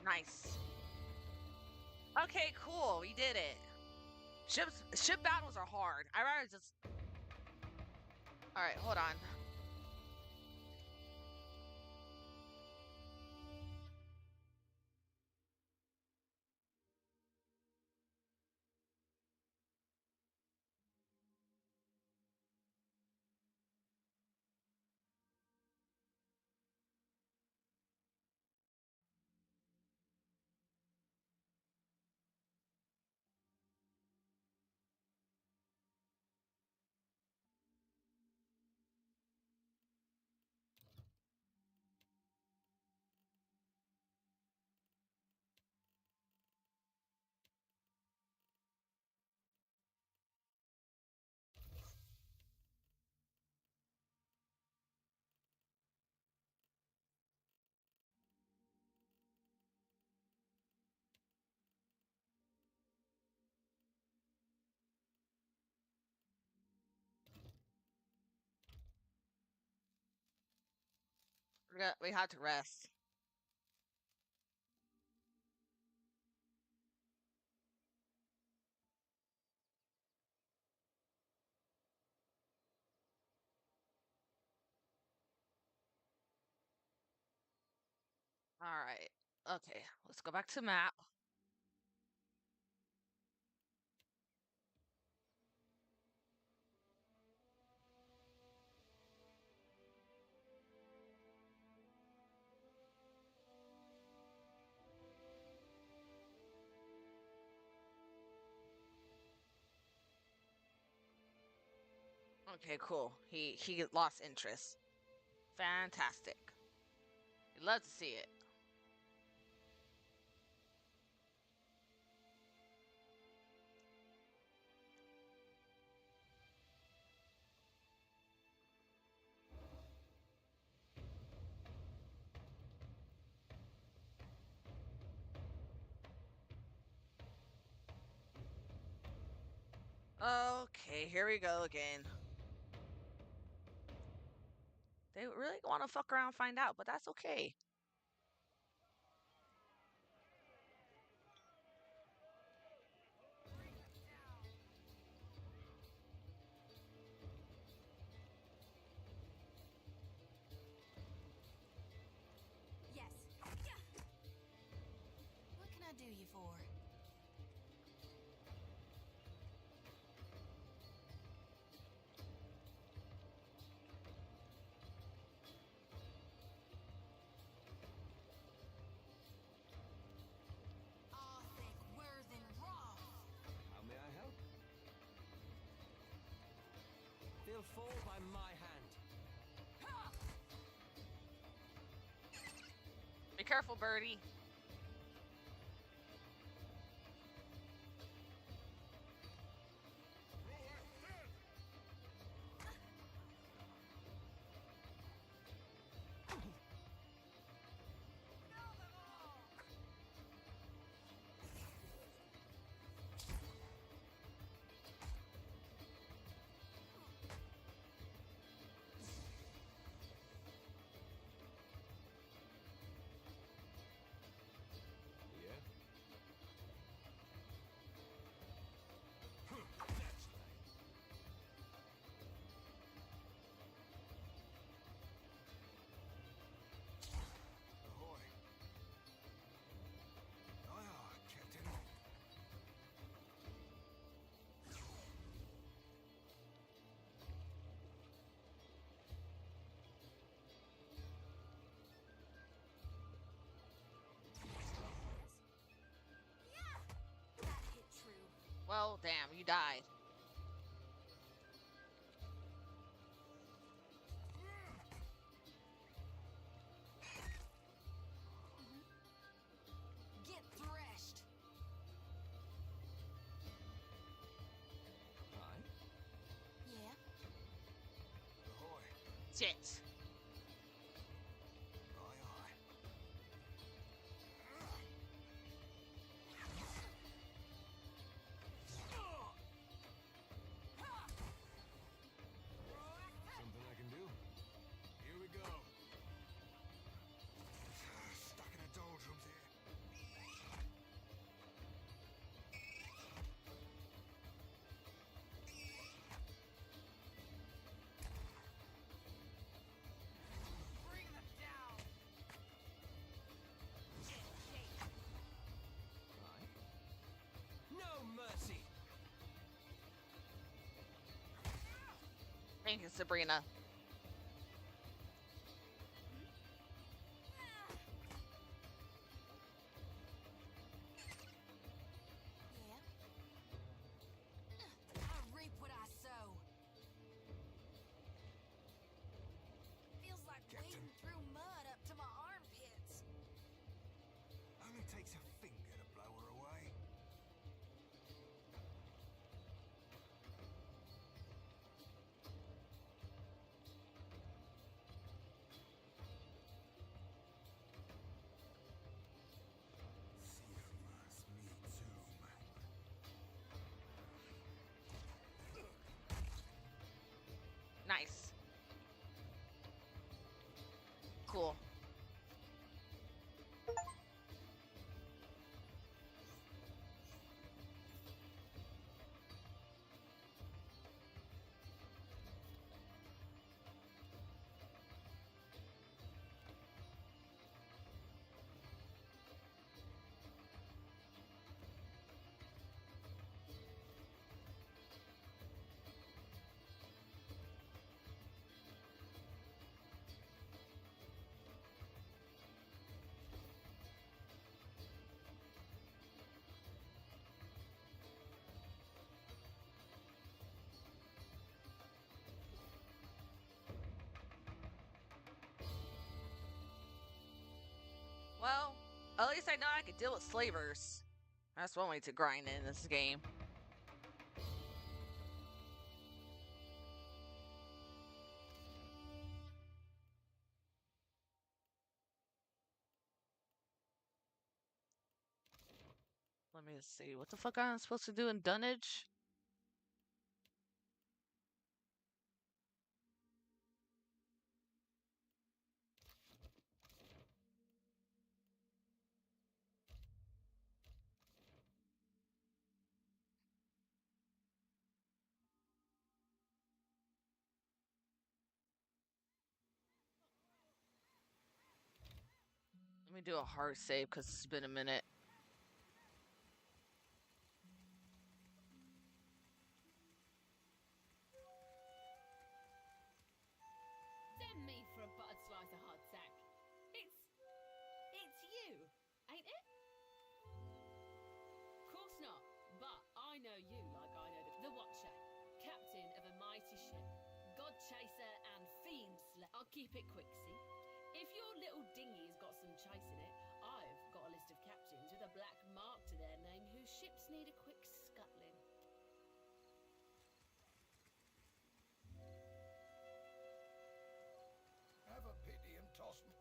Nice. Okay, cool. We did it. Ship battles are hard. I rather just. All right, hold on. We had to rest. All right. Okay, let's go back to map. Okay, cool. He lost interest. Fantastic. You'd love to see it. Okay, here we go again. They really want to fuck around and find out, but that's okay. Yes. What can I do you for? Arthur Worthen Roth. How may I help? They'll fall by my hand. Be careful, birdie. Yeah? Ahoy. Aye, aye, Captain. That hit true. Well, damn, you died. Get threshed. Aye? Yeah. Ahoy. Shit. Aye, aye. Something I can do? Here we go. Stuck in a doldrums here. Bring them down. Aye? No mercy! Thank you, Sabrina. Yeah. I reap what I sow. Feels like Captain. wading through mud up to my armpits. Only takes a finger to blow her away. At least I know I can deal with slavers. That's one way to grind in this game. Let me see. What the fuck am I supposed to do in dunnage? Let me do a hard save because it's been a minute. Damn me for a buttered slice of hardtack. It's you, ain't it? Course not, but I know you like I know the Watcher, captain of a mighty ship, god chaser and fiend slayer. I'll keep it quick, see? If your little dinghy's got some chase in it, I've got a list of captains with a black mark to their name whose ships need a quick scuttling. Have a pity and toss me.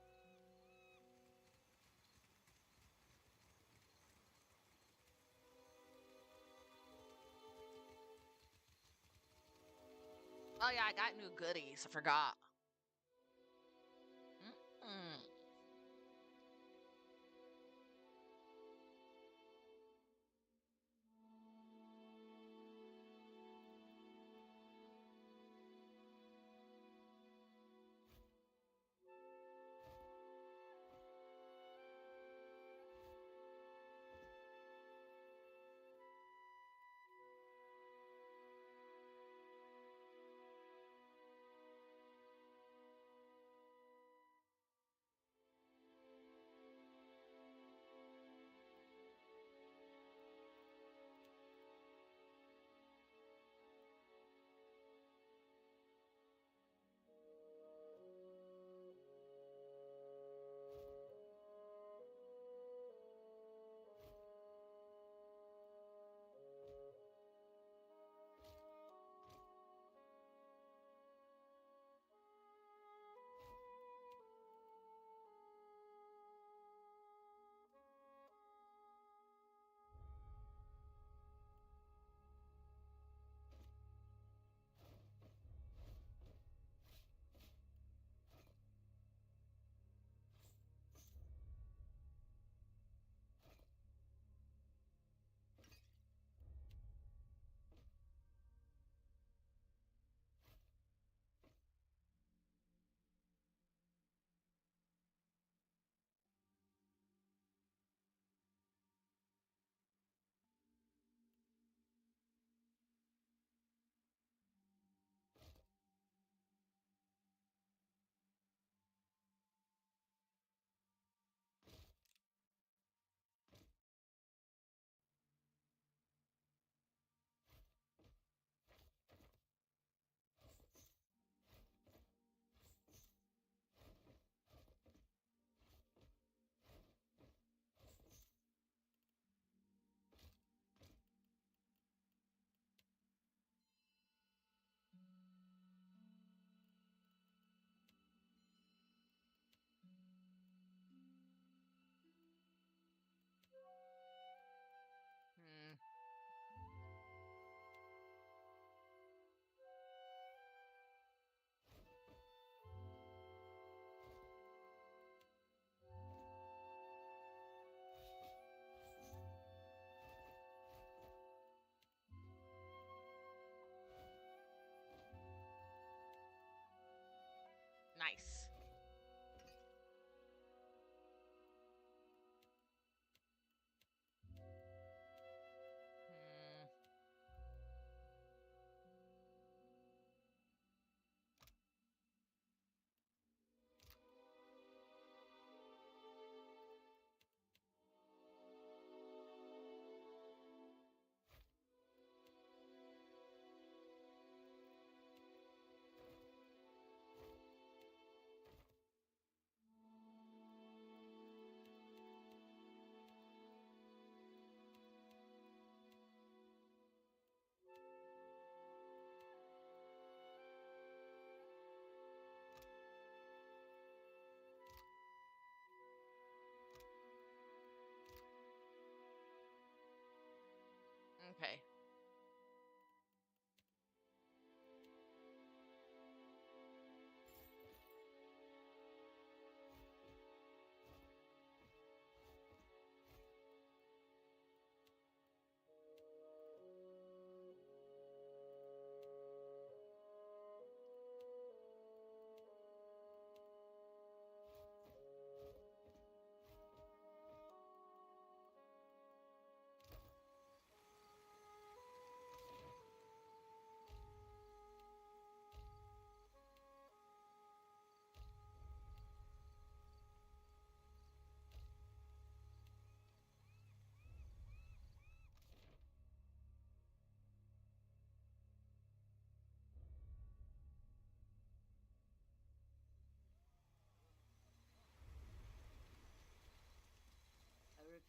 Oh yeah, I got new goodies. I forgot. Mm-mm.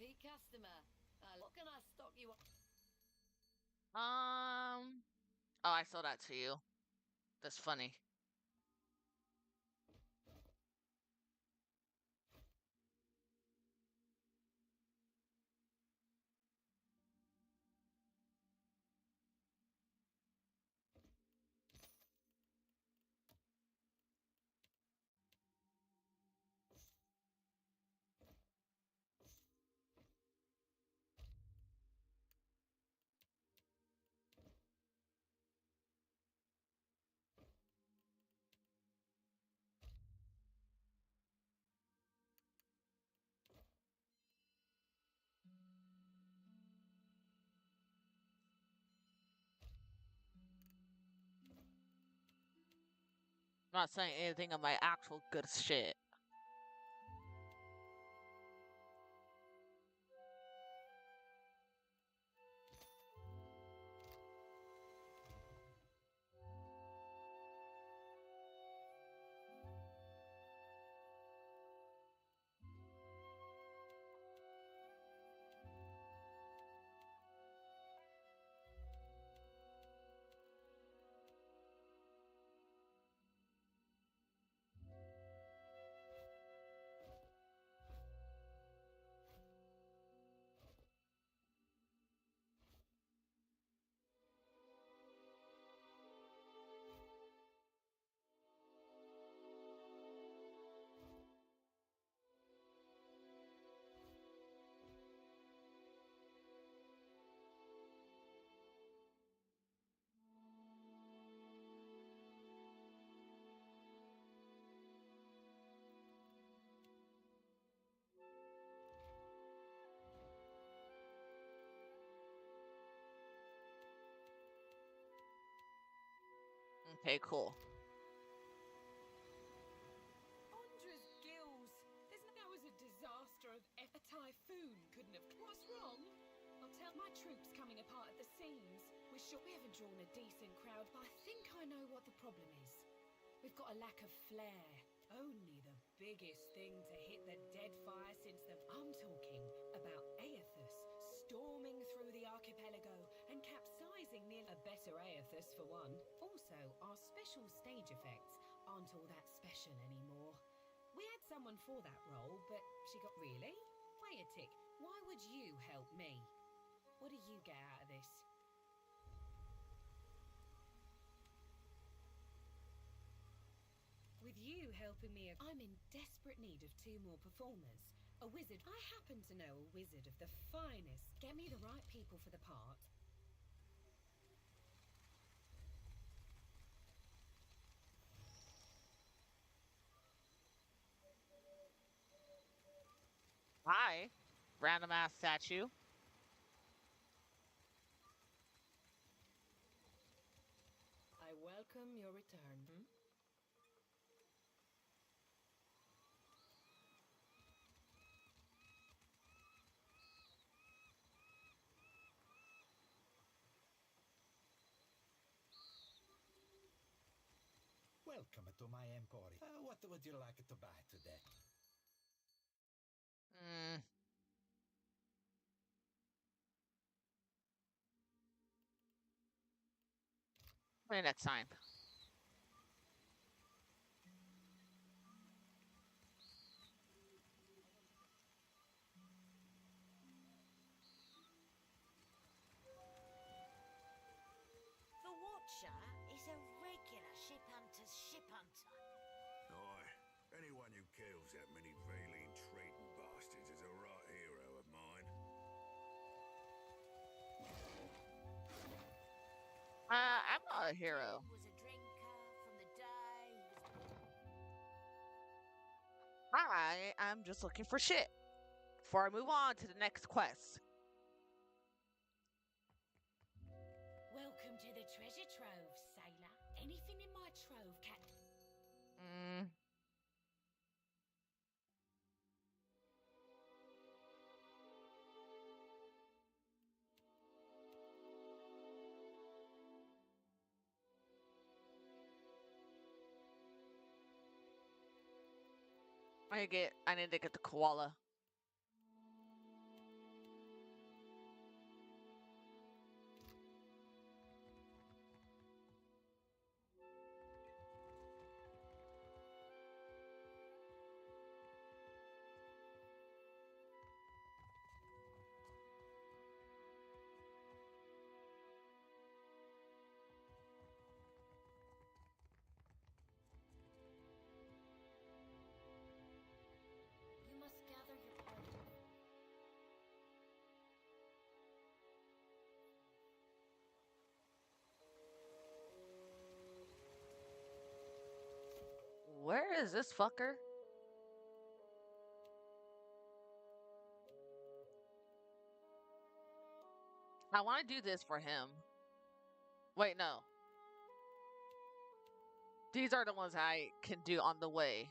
Repeat customer. What can I stock you up? Oh, I saw that to you. That's funny. I'm not saying anything of my actual good shit. Okay, cool. Andra's gills. That was a disaster of a typhoon. Couldn't have. What's wrong? I'll tell my troops coming apart at the seams. We're sure we haven't drawn a decent crowd, but I think I know what the problem is. We've got a lack of flair. Only the biggest thing to hit the Deadfire since the... I'm talking about Aethys storming through the archipelago and capsizing near a better Aethys for one. Also, our special stage effects aren't all that special anymore. We had someone for that role, but she got... Really? Wait a tick. Why would you help me? What do you get out of this? With you helping me, I'm in desperate need of 2 more performers. A wizard. I happen to know a wizard of the finest. Get me the right people for the part. Hi, random ass statue. I welcome your return. Welcome to my emporium. What would you like to buy today? Maybe next time. The Watcher is a regular ship hunter's ship hunter. Aye. Anyone who kills that many Valine trading bastards is a right hero of mine. I'm not a hero. Was a drinker from the day he was... I'm just looking for shit. Before I move on to the next quest. Welcome to the treasure trove, sailor. Anything in my trove, cat? I need to get the koala. is this fucker? I want to do this for him. Wait, no. These are the ones I can do on the way.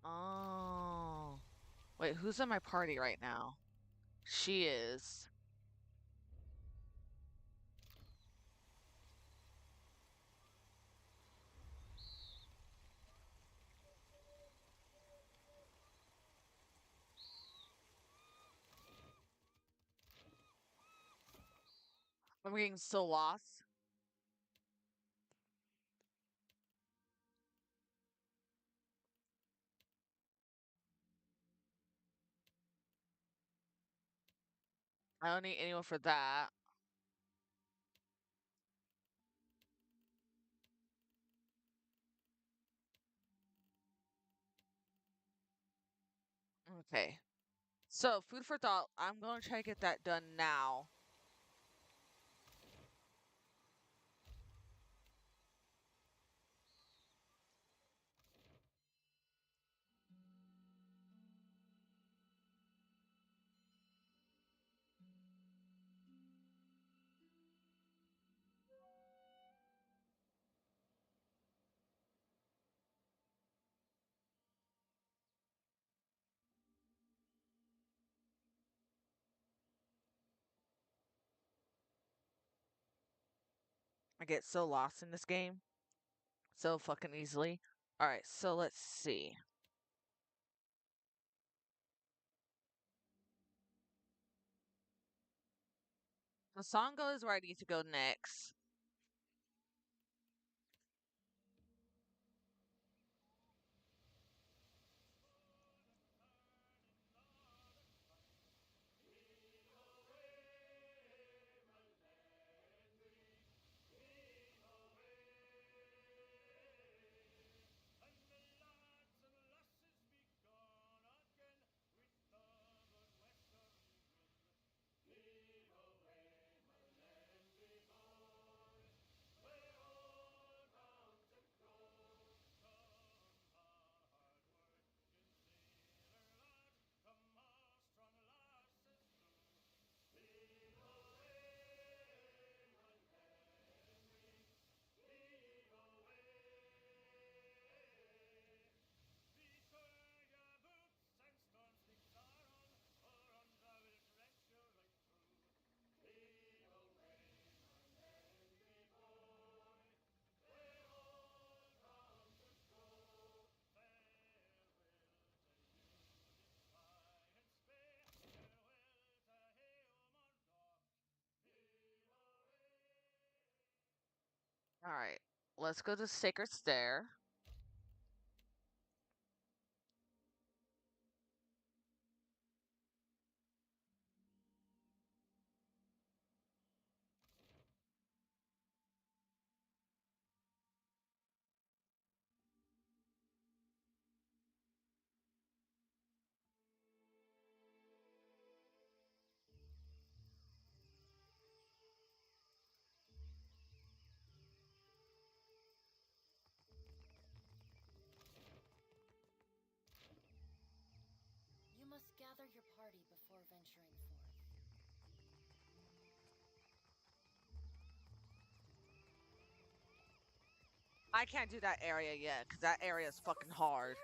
Oh. Wait, who's in my party right now? She is. I'm getting so lost. I don't need anyone for that. Okay. So, food for thought. I'm going to try to get that done now. I get so lost in this game. So fucking easily. Alright, so let's see. The song goes where I need to go next. Alright, let's go to Sacred Stair. You must gather your party before venturing forth. I can't do that area yet, because that area is fucking hard.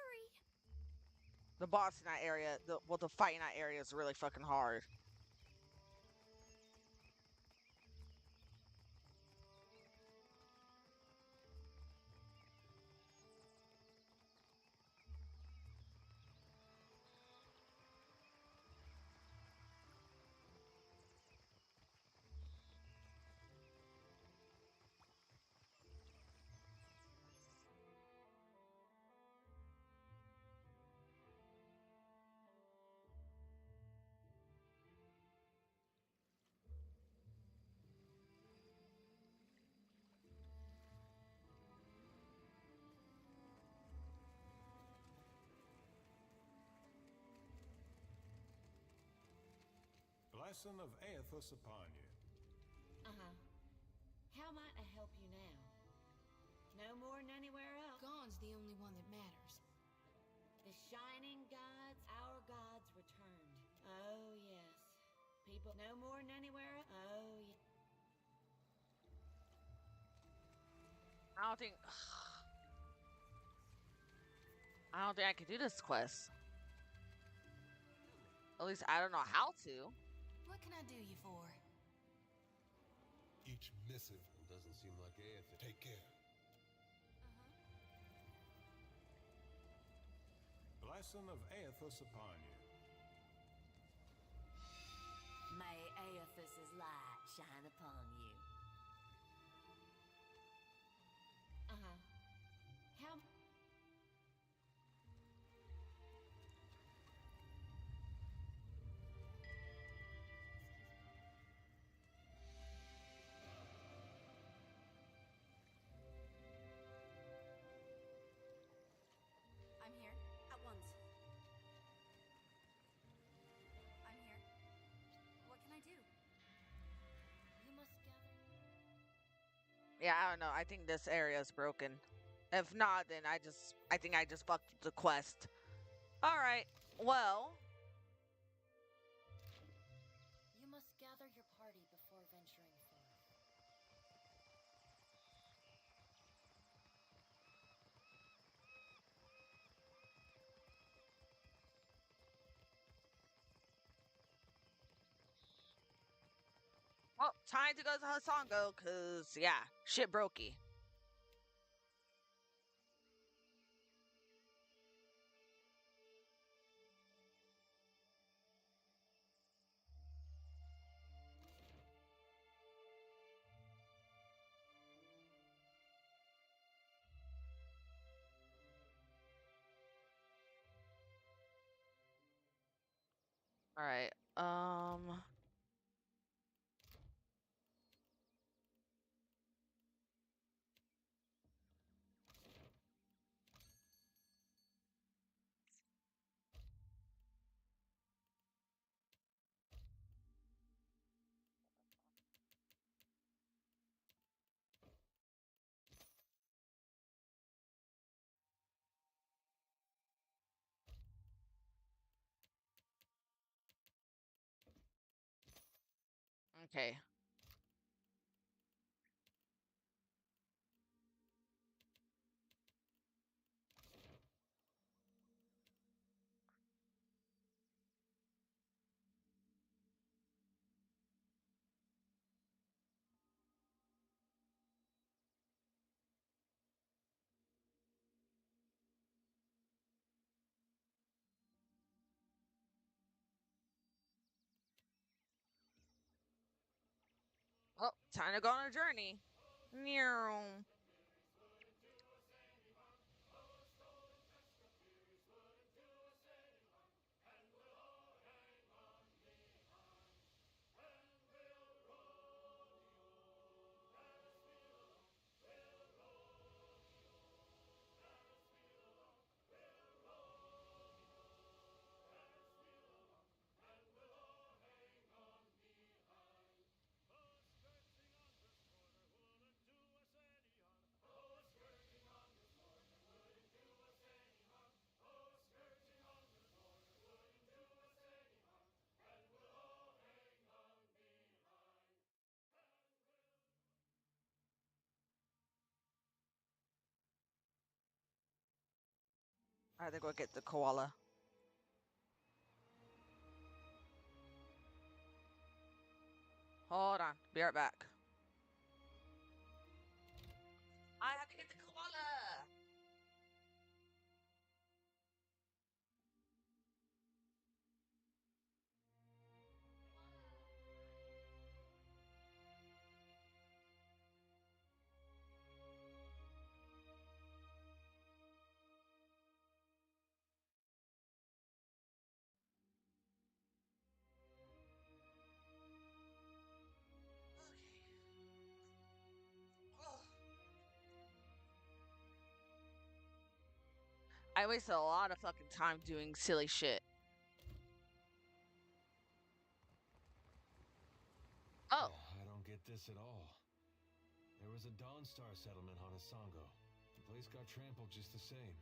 The boss in that area, the fight in that area is really fucking hard. Blessing of Aethys upon you. help you now? No more than anywhere else. Gone's the only one that matters. The shining gods, our gods returned. Oh, yes. People no more than anywhere else. Oh, yes. I don't think I can do this quest. At least I don't know how to. What can I do you for? Each missive Doesn't seem like Aether. take care. Blessing of Aethys upon you. May Aethys' light shine upon you. Uh-huh. How... I'm here. At once. I'm here. What can I do? You must gather... Yeah, I don't know. I think this area is broken. If not, then I think I just fucked the quest. Alright, well. You must gather your party before venturing forth. Well, time to go to Hasango, cause yeah, shit brokey. Alright, okay. Well, time to go on a journey. Meow. I have to go get the koala. Hold on. Be right back. I have to get the koala. I wasted a lot of fucking time doing silly shit. Oh. I don't get this at all. There was a Dawnstar settlement on Asango. The place got trampled just the same.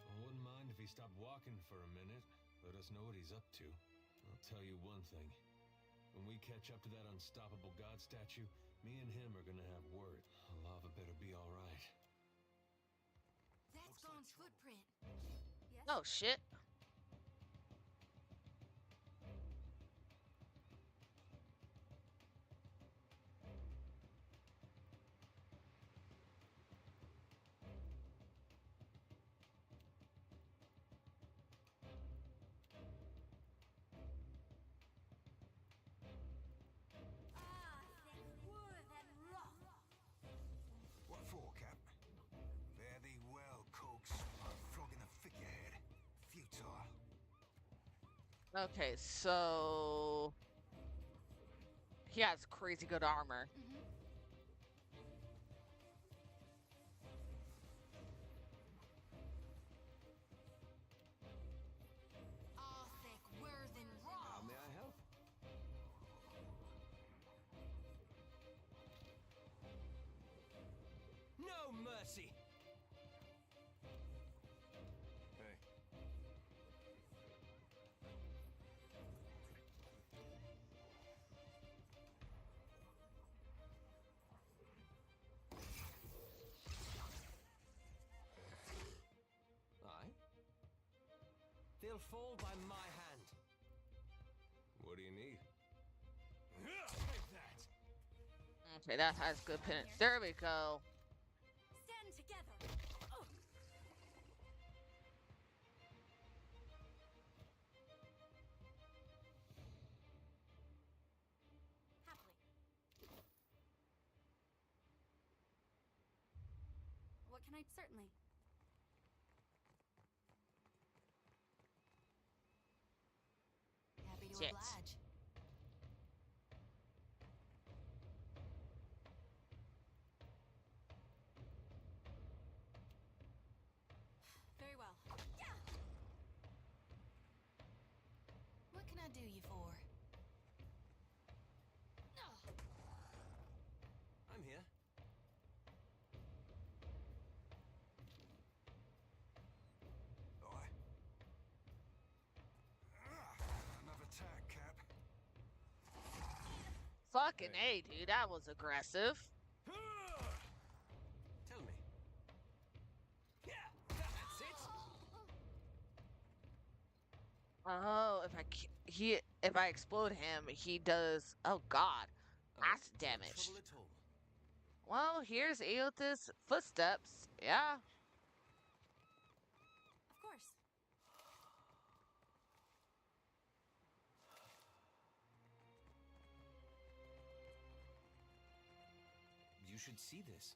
I wouldn't mind if he stopped walking for a minute. Let us know what he's up to. I'll tell you one thing. When we catch up to that unstoppable god statue, me and him are gonna have word. Lava better be alright. That's Gon's footprint. Yes? Oh, shit. What for, Cap? Fare thee well, Coax. I'm flogging a figurehead. Futile. Okay, so he has crazy good armor. How may I help? No mercy! Hey. Aye? They'll fall by my hand. What do you need? Take that! Okay, that has good penance. There we go. Stand together. Oh. Happily. What can I certainly? Happy to Shit. oblige. Very well. Yeah. What can I do you for? I'm here. Aye. Another tack, Cap. Fucking A, dude. That was aggressive. Tell me. Yeah, that's it. Oh, if I explode him, he does. Oh God, that's No damage. trouble at all. Well, here's Eoth's footsteps. Yeah. Of course. You should see this.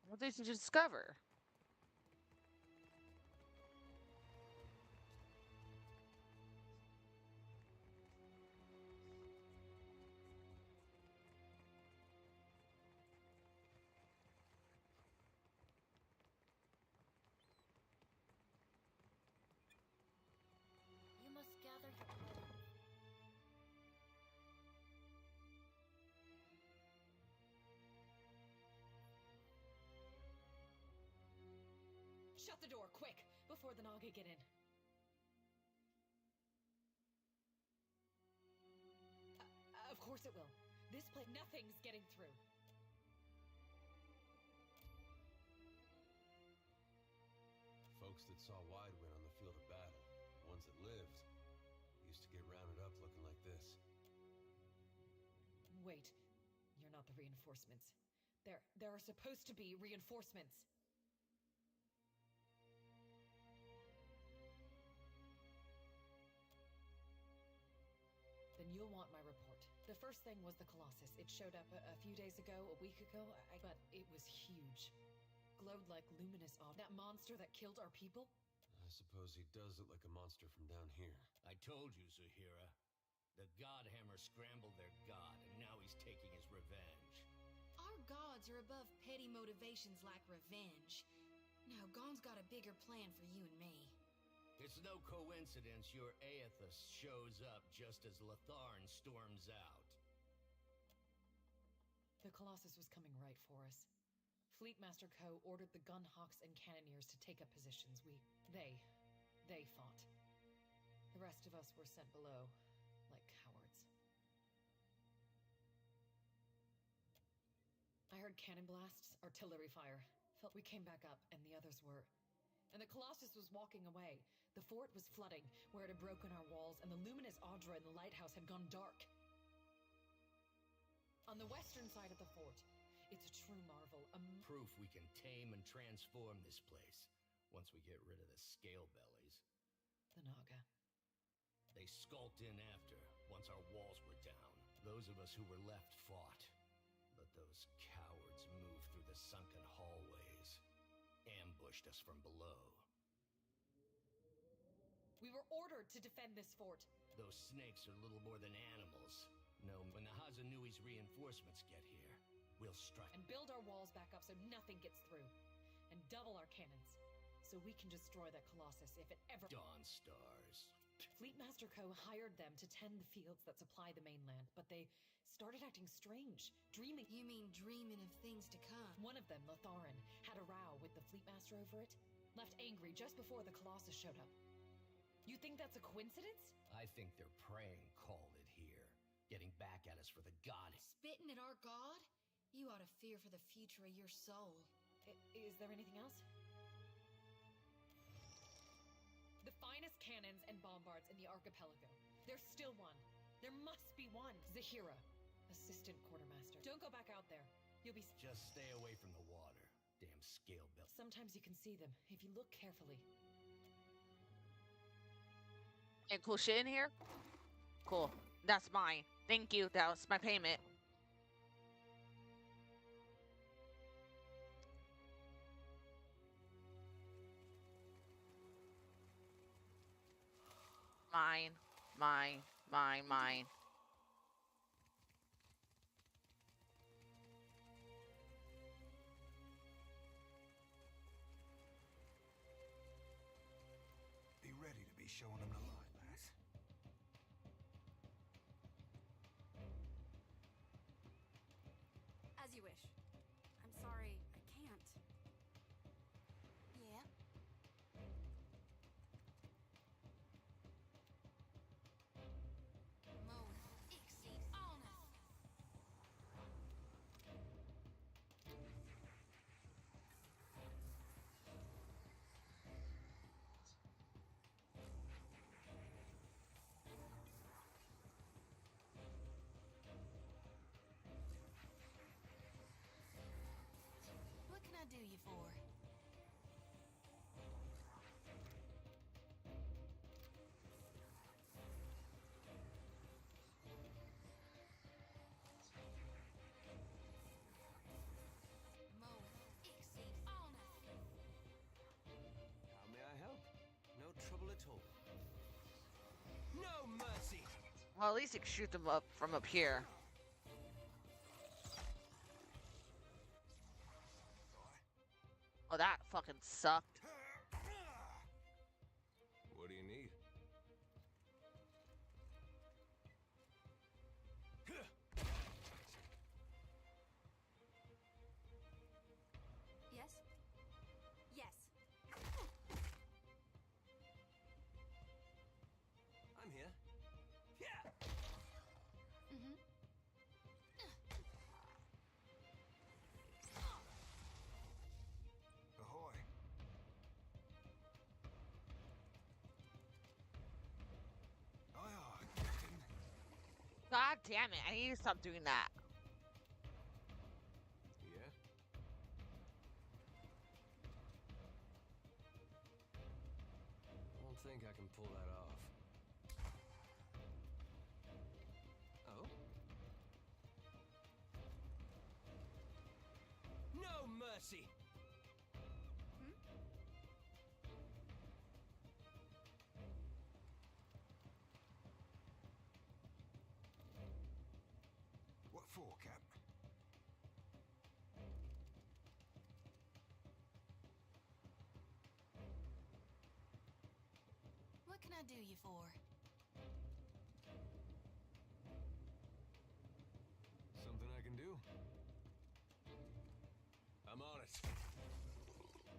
What did you discover? You must gather your brother. Shut the door, quick, before the Naga get in. Of course it will. This place, nothing's getting through. Folks that saw Widewind on the field of battle, the ones that lived, used to get rounded up looking like this. Wait, you're not the reinforcements. There are supposed to be reinforcements. first thing was the Colossus. It showed up a few days ago, a week ago, but it was huge. Glowed like luminous that monster that killed our people? I suppose he does look like a monster from down here. I told you, Zahira. The Godhammer scrambled their god, and now he's taking his revenge. Our gods are above petty motivations like revenge. Now, Gon's got a bigger plan for you and me. It's no coincidence your Aethys shows up just as Latharn storms out. The Colossus was coming right for us. Fleetmaster Co. ordered the Gunhawks and Cannoneers to take up positions. They fought. The rest of us were sent below, like cowards. I heard cannon blasts, artillery fire. Felt we came back up, and the others were. And the Colossus was walking away. The fort was flooding, where it had broken our walls, and the luminous Audra in the lighthouse had gone dark. On the western side of the fort, it's a true marvel. Proof we can tame and transform this place, once we get rid of the scale bellies. The Naga. They skulked in after, once our walls were down. Those of us who were left fought. But those cowards moved through the sunken hallways, ambushed us from below. We were ordered to defend this fort. Those snakes are little more than animals. No, when the Hazanui's reinforcements get here, we'll strike. And build our walls back up so nothing gets through. And double our cannons, so we can destroy that Colossus if it ever— Dawn Stars. Fleetmaster Co. hired them to tend the fields that supply the mainland, but they started acting strange, dreaming— You mean dreaming of things to come? One of them, Latharin, had a row with the Fleetmaster over it, left angry just before the Colossus showed up. You think that's a coincidence? I think their praying called it here, getting back at us for the god. Spitting at our god? You ought to fear for the future of your soul. Is there anything else? The finest cannons and bombards in the archipelago. There's still one. There must be one. Zahira, assistant quartermaster. Don't go back out there. You'll be— Just stay away from the water. Damn scale belt. Sometimes you can see them, if you look carefully. And cool shit in here? Cool. That's mine. Thank you. That was my payment. Mine. Mine. Mine. Mine. Be ready to be showing them the light, lass. As you wish. I'm sorry, I can't. Yeah? What can I do you for? How may I help? No trouble at all. No mercy! Well, at least you can shoot them up from up here. Oh, that fucking sucked. What do you need? Yes? Yes. I'm here. Mm-hmm. Ahoy. Aye, aye, Captain. God damn it. I need to stop doing that. Yeah? I don't think I can pull that off. Oh? see. What for, Cap? What can I do you for? Something I can do? I'm on it.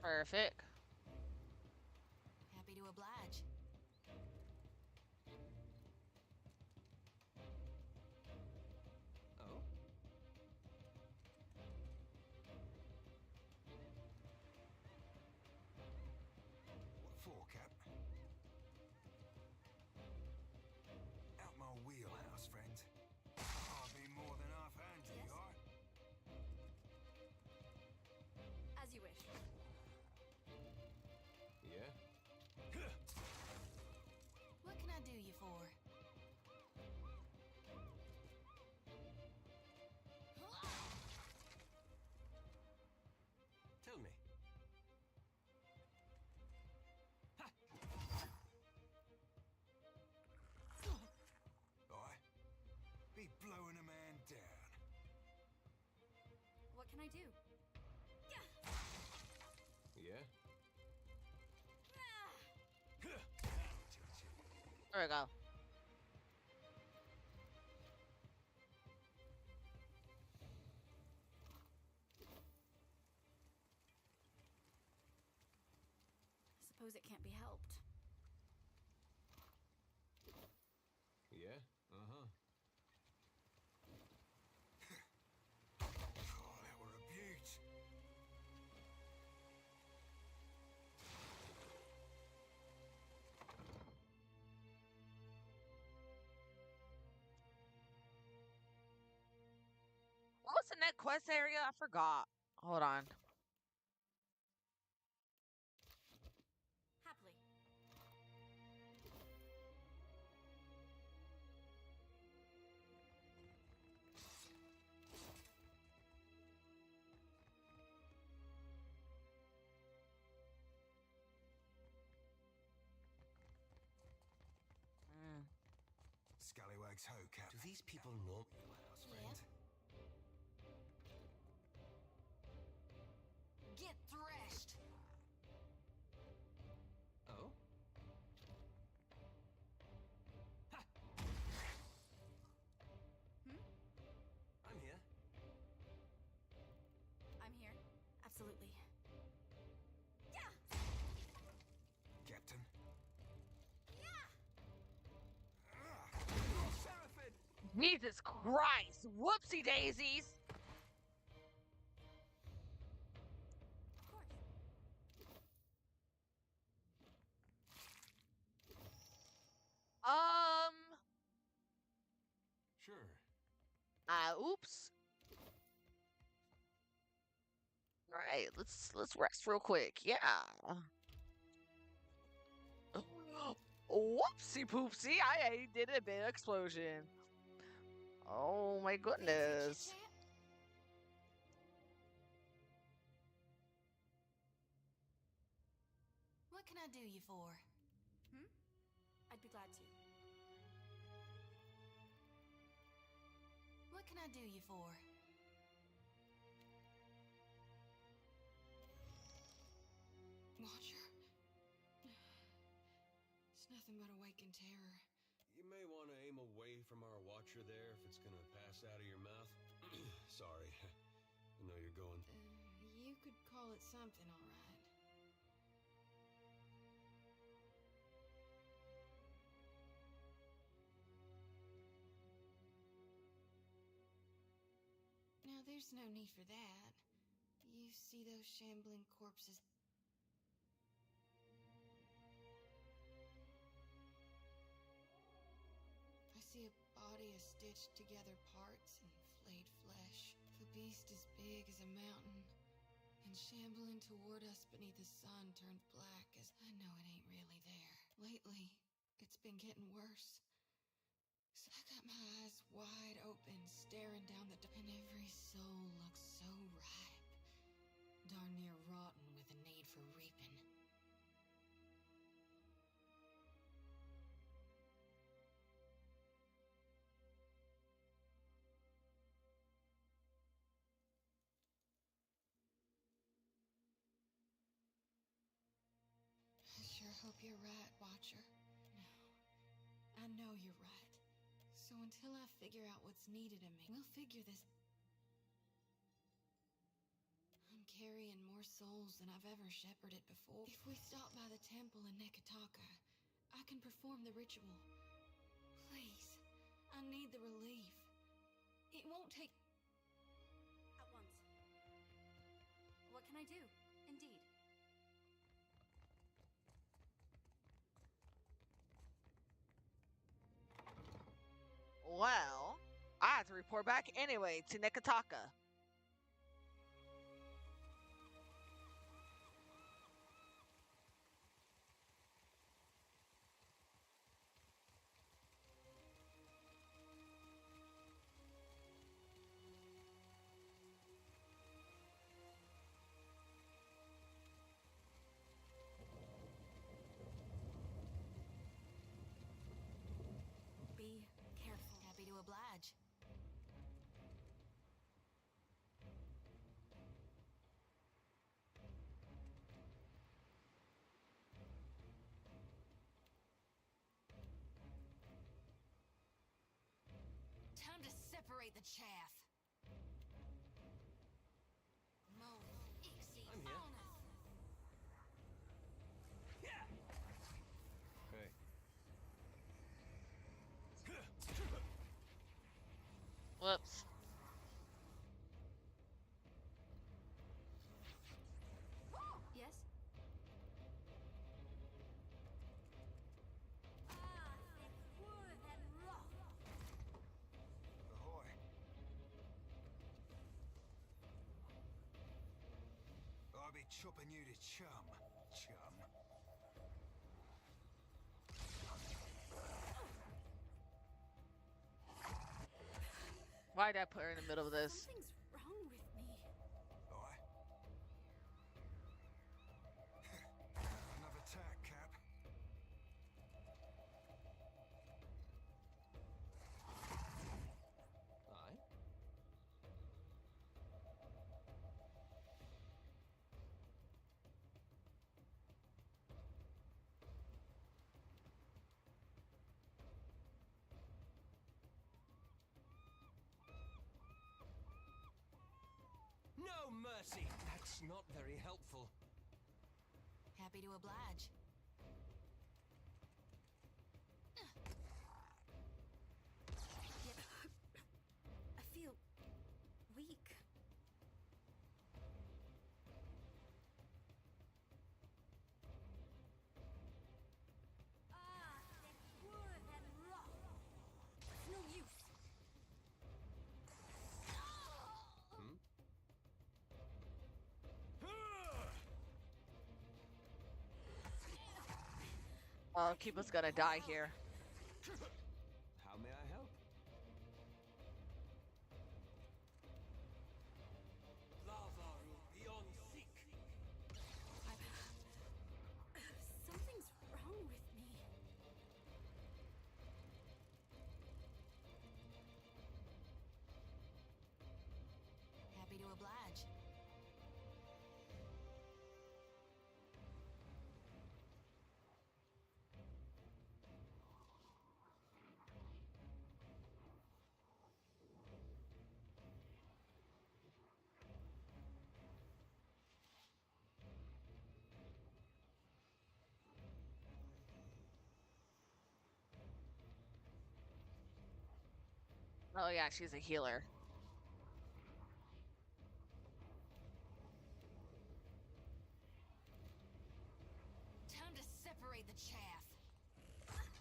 Perfect. Happy to oblige. Oh? What for, Cap? Out my wheelhouse, friend. I'll be more than half-handed, Yes? you are? As you wish. Yeah? What can I do you for? Tell me. I be blowing a man down. What can I do? Yeah? There we go. Suppose it can't be helped. Yeah? Uh-huh. Oh, that were a beaut. What was the next quest area? I forgot. Hold on. Happily. Scallywags ho, Cap. Do these people know? Wheelhouse, friend. Get threshed! Oh? I'm here. I'm here. Absolutely. Captain. Jesus Christ! Whoopsie daisies! Of course. Sure. Oops. All right, let's rest real quick. Yeah. Whoopsie poopsie! I did a big explosion. Oh my goodness. What can I do you for? I'd be glad to. What can I do you for? Watcher. It's nothing but awakened terror. You may want to aim away from our watcher there if it's going to pass out of your mouth. Sorry. I know you're going... You could call it something, all right. Now, there's no need for that. You see those shambling corpses? I see a body of stitched together parts and flayed flesh. The beast is big as a mountain and shambling toward us beneath the sun turned black as I know it ain't really there. Lately, it's been getting worse. So I got my eyes wide open, staring down the and every soul looks so ripe. darn near rotten with a need for reaping. I sure hope you're right, Watcher. No, I know you're right. So until I figure out what's needed of me, we'll figure this. I'm carrying more souls than I've ever shepherded before. If we stop by the temple in Nekataka, I can perform the ritual. Please, I need the relief. It won't take... At once. What can I do? Indeed. Well, I have to report back anyway to Nekataka. Be careful. Happy to oblige. Time to separate the chaff. I'm here. Hey. Whoops. Yes? Ahoy. I'll be chopping you to chum. Why'd I put her in the middle of this? Something's wrong with me. Aye. Another tack, Cap. Aye. No mercy! That's not very helpful. Happy to oblige. I feel weak. It's no use. Oh, Kipa's gonna die here. How may I help? Something's wrong with me. Happy to oblige. Oh yeah, she's a healer. Time to separate the chaff. Aye.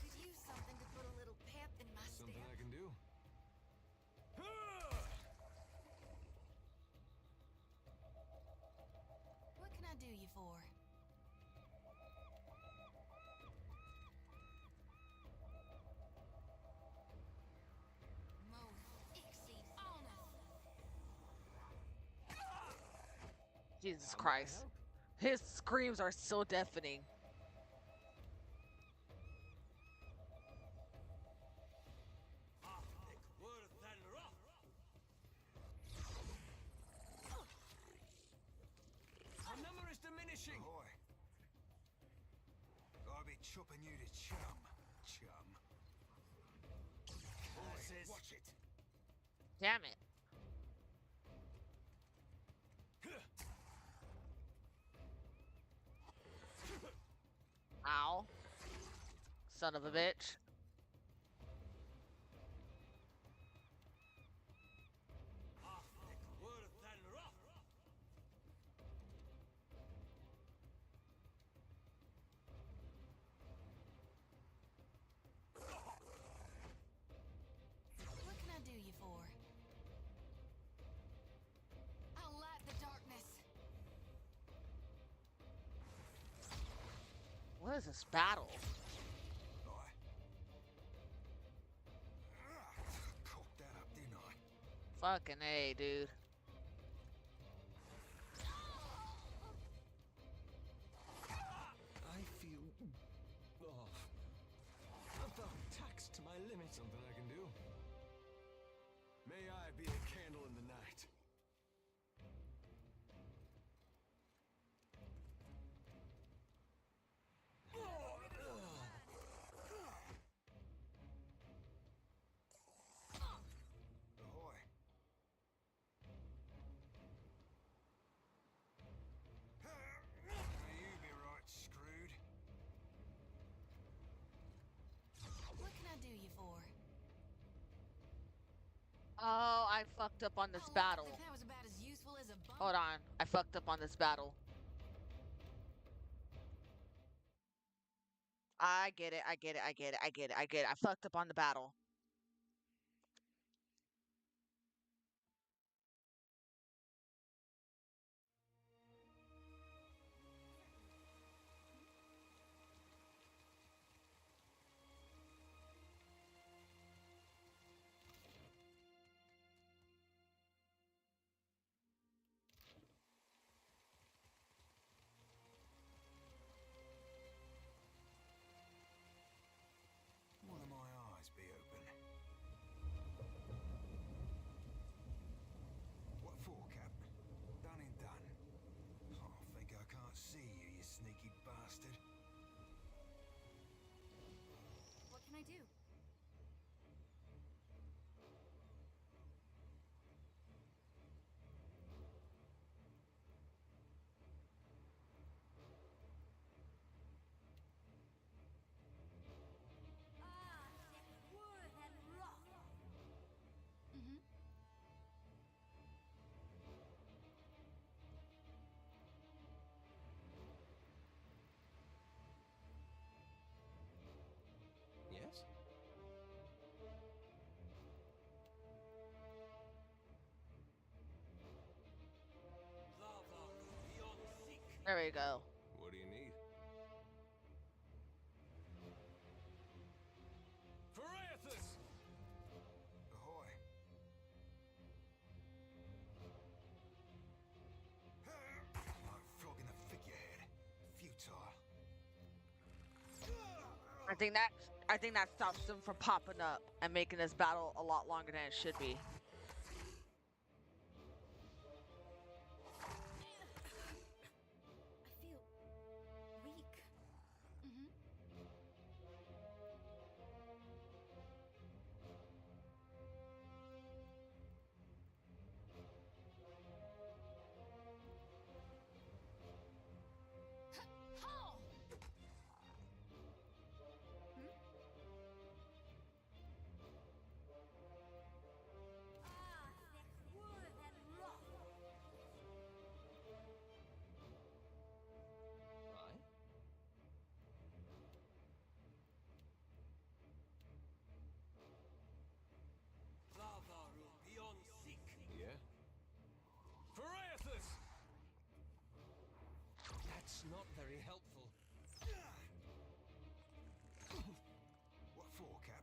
Could use something to put a little pep in my Something step. I can do? What can I do you you for? Jesus Christ. His screams are so deafening. Our number is diminishing. Ahoy. I'll be chopping you to chum. Watch it. Damn it. Ow. Son of a bitch. What can I do you for? I'll light the darkness. What is this battle? Cocked that up, didn't I? Fucking A, dude. I feel off. I felt taxed to my limit. Something I can do. May I be a candle in the night. Ahoy. You be right screwed. What can I do you for? Oh, I fucked up on this battle. If that was about as useful as a bomb. Hold on. I fucked up on this battle. I get it. I fucked up on the battle. One of my eyes be open. What for, Cap? Done and done. I think I can't see you, you sneaky bastard. What can I do? Mm-hmm. Yes? There we go. What do you need? Ahoy. Like flogging a figurehead. Futile. I think that stops them from popping up and making this battle a lot longer than it should be. I feel weak. Mm-hmm. not very helpful. What for, Cap?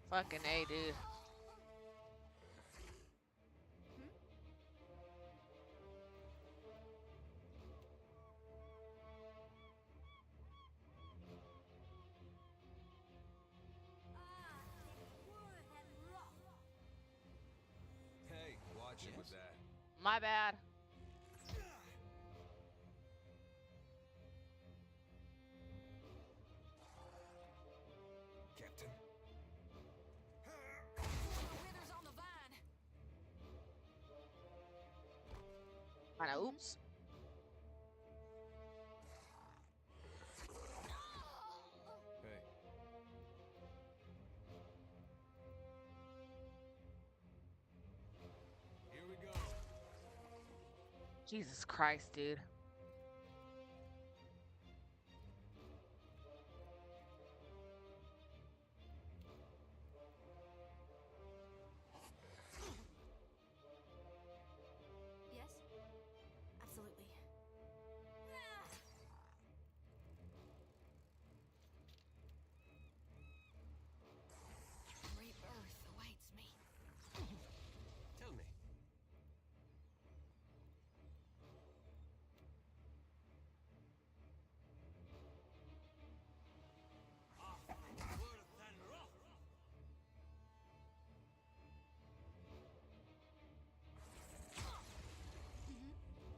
Fucking A, dude. Hey, watch it with that. My bad. Captain? Withers on the vine. Kinda oops. Hey. Here we go. Jesus Christ, dude. Yes? Absolutely. Rebirth awaits me. Tell me.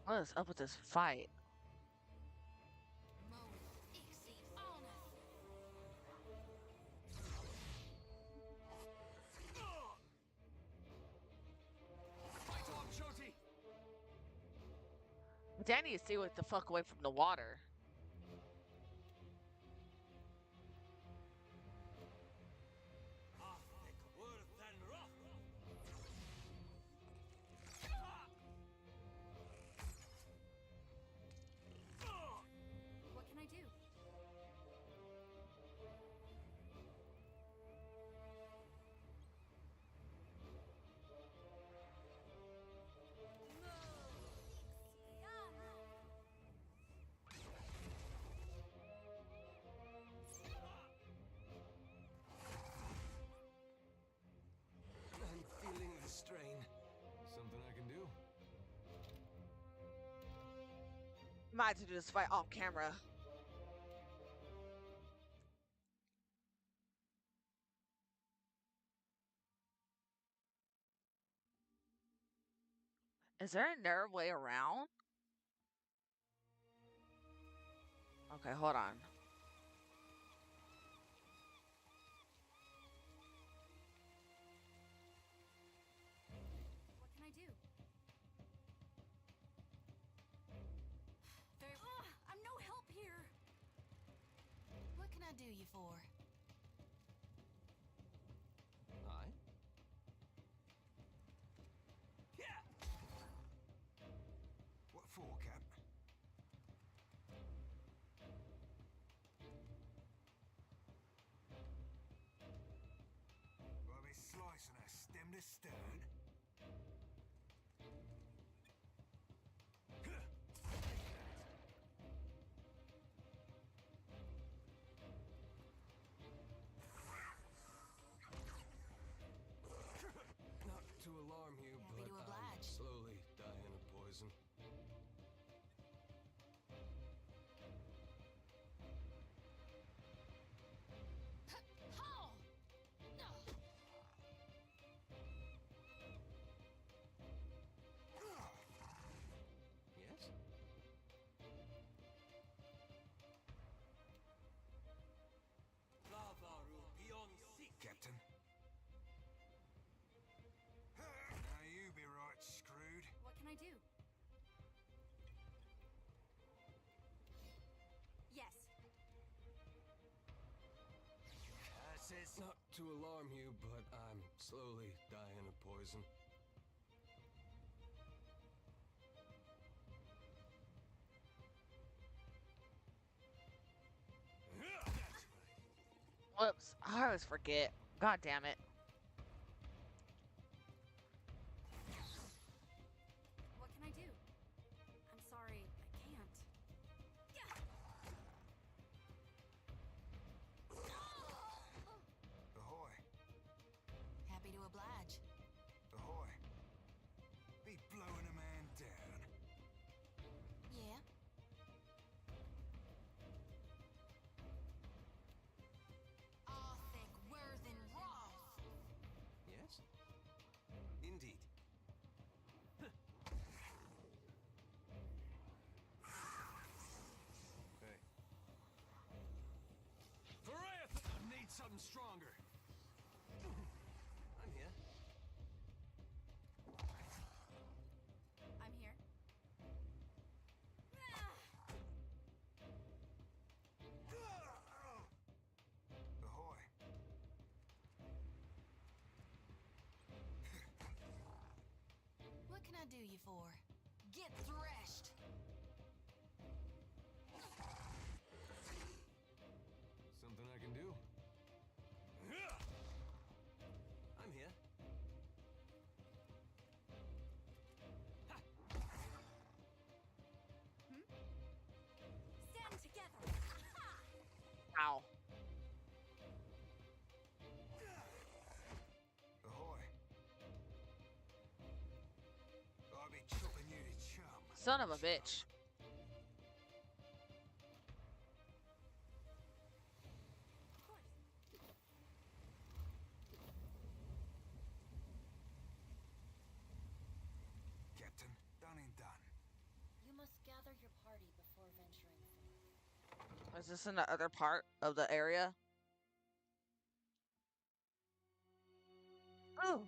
What is up with this fight? Danny, stay the fuck away from the water. What can I do? I'm feeling the strain. Something I can do? Might have to do this fight off camera. Is there another way around? Okay, hold on. What can I do? I'm no help here. What can I do you for? I? What for, Cap? Well, be slicing her stem to stern. Not to alarm you, Happy but to I'm oblige. slowly dying of poison. How? Yes? Captain? Now you be right screwed. What can I do? Yes. Not to alarm you, but I'm slowly dying of poison. push-ups. I always forget. God damn it. What can I do? I'm sorry, I can't. Ahoy. Happy to oblige. Ahoy. Be blowing a man down. Yeah? Arthur Worthen Roth. Yes? Indeed. Hey. Vareth! I need something stronger. I'm here. I'm here. Ahoy. What can I do you for? Get threshed. Something I can do? I'm here. Stand together. Ow. Ahoy. I'll be chopping you to chum. Son of a bitch. Captain, done and done. You must gather your party before venturing forth. Is this in the other part of the area? Oh.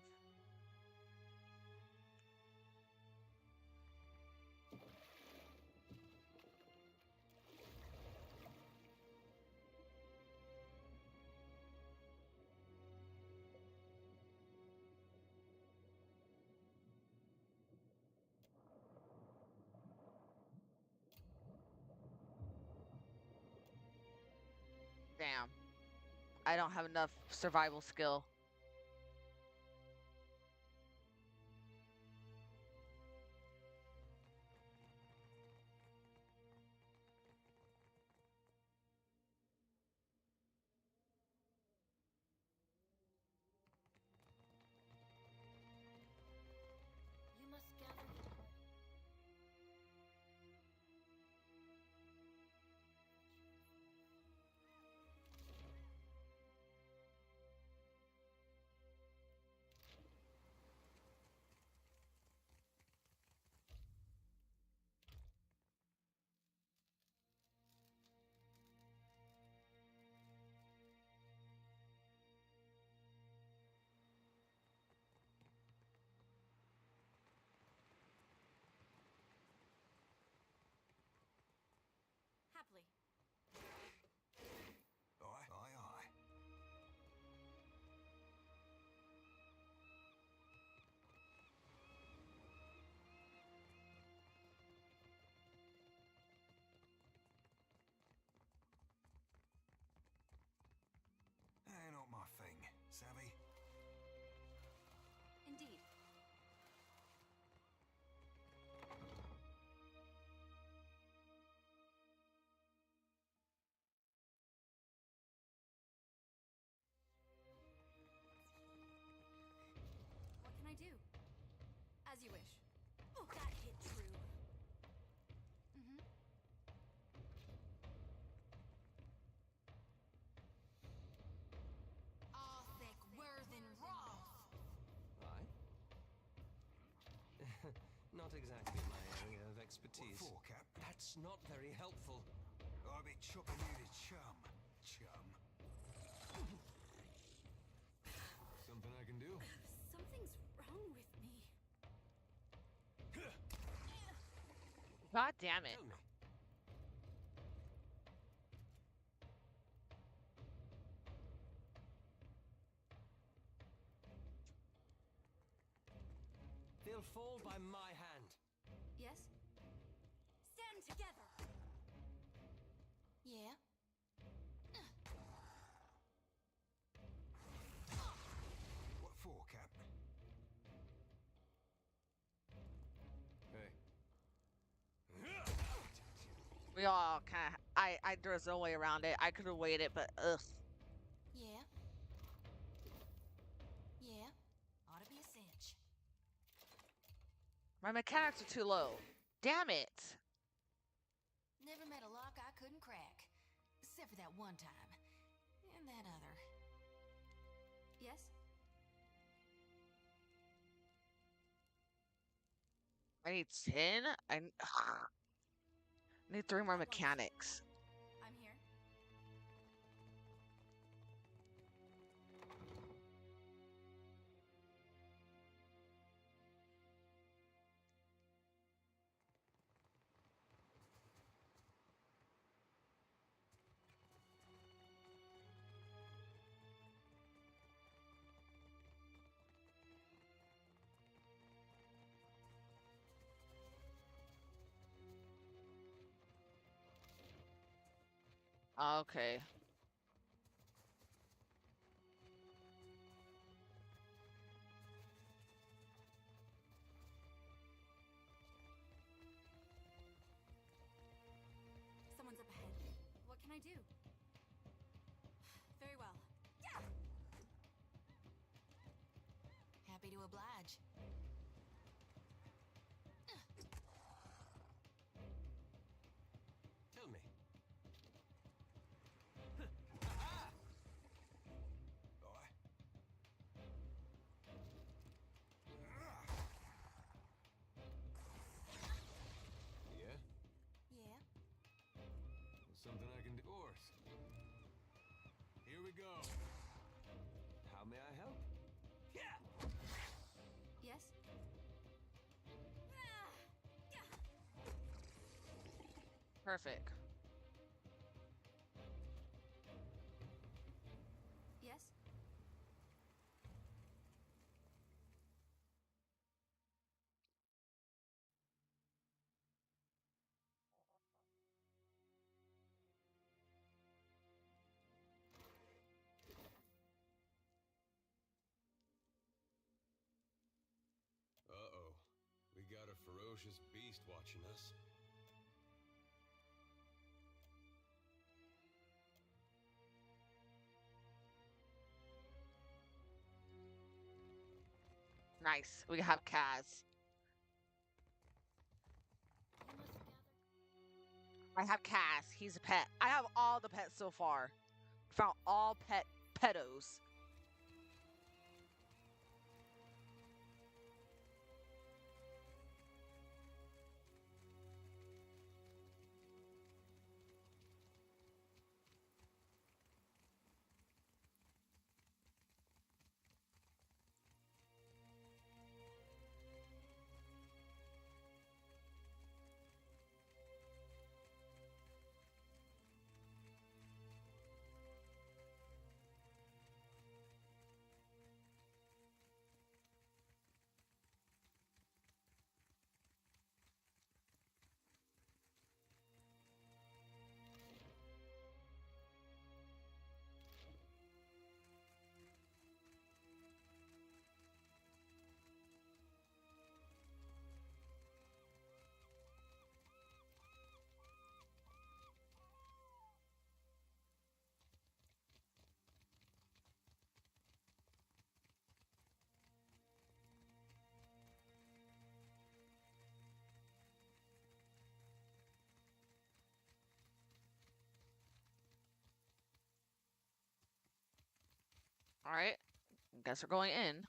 Damn. I don't have enough survival skill. You must gather your Happily. Aye, aye, aye. Not my thing, savvy? Indeed. What can I do? As you wish. Oh, that hit true. Mm-hmm. Arthur Worthen Roth. Aye? Not exactly my area of expertise. What for, Cap? That's not very helpful. I'll be chopping you to chum. Chum. Something I can do? Something's wrong with me. God damn it. Tell me. They'll fall by my hand. Yes? Stand together. Yeah? We all kind of. There's no way around it. I could have waited, but ugh. Yeah. Yeah. Ought to be a cinch. My mechanics are too low. Damn it. Never met a lock I couldn't crack. Except for that one time. And that other. Yes? I need 10. I need 3 more mechanics. I'm here. Okay. Someone's up ahead. What can I do? Very well. Yeah! Happy to oblige. Tell me. Yeah? Yeah? Something I can do. Of course. Here we go. How may I help? Yes? Perfect. Yes? Uh-oh. We got a ferocious beast watching us. Nice. We have Kaz. I have Kaz. He's a pet. I have all the pets so far. Found all petos. All right. Guess we're going in.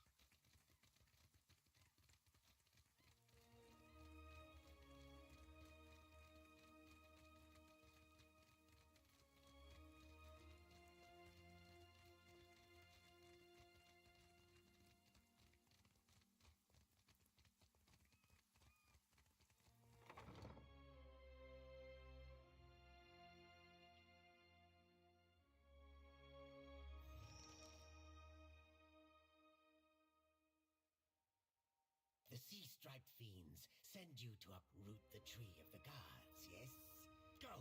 The sea-striped fiends send you to uproot the tree of the gods, yes? Go!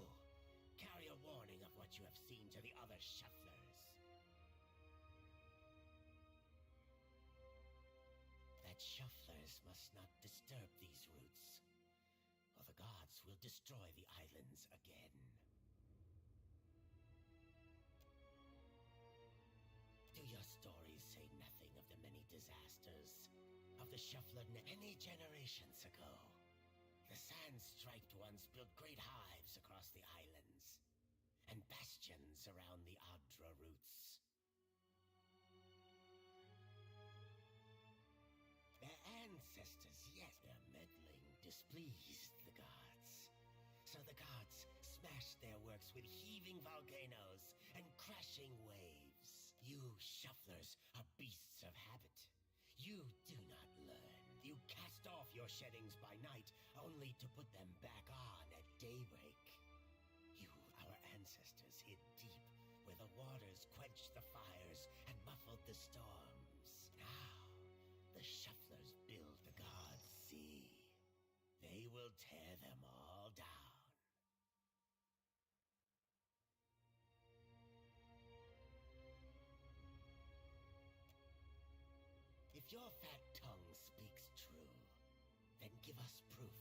Carry a warning of what you have seen to the other shufflers. That shufflers must not disturb these roots, or the gods will destroy the islands again. Do your stories say nothing of the many disasters of the Shuffler many generations ago? The sand-striped ones built great hives across the islands, and bastions around the Adra roots. Their ancestors, yes, their meddling displeased the gods. So the gods smashed their works with heaving volcanoes and crashing waves. You shufflers are beasts of habit. You do not learn. You cast off your sheddings by night, only to put them back on at daybreak. You, our ancestors, hid deep where the waters quenched the fires and muffled the storms. Now, the shufflers build the gods' sea. They will tear them all down. If your fat tongue speaks true, then give us proof.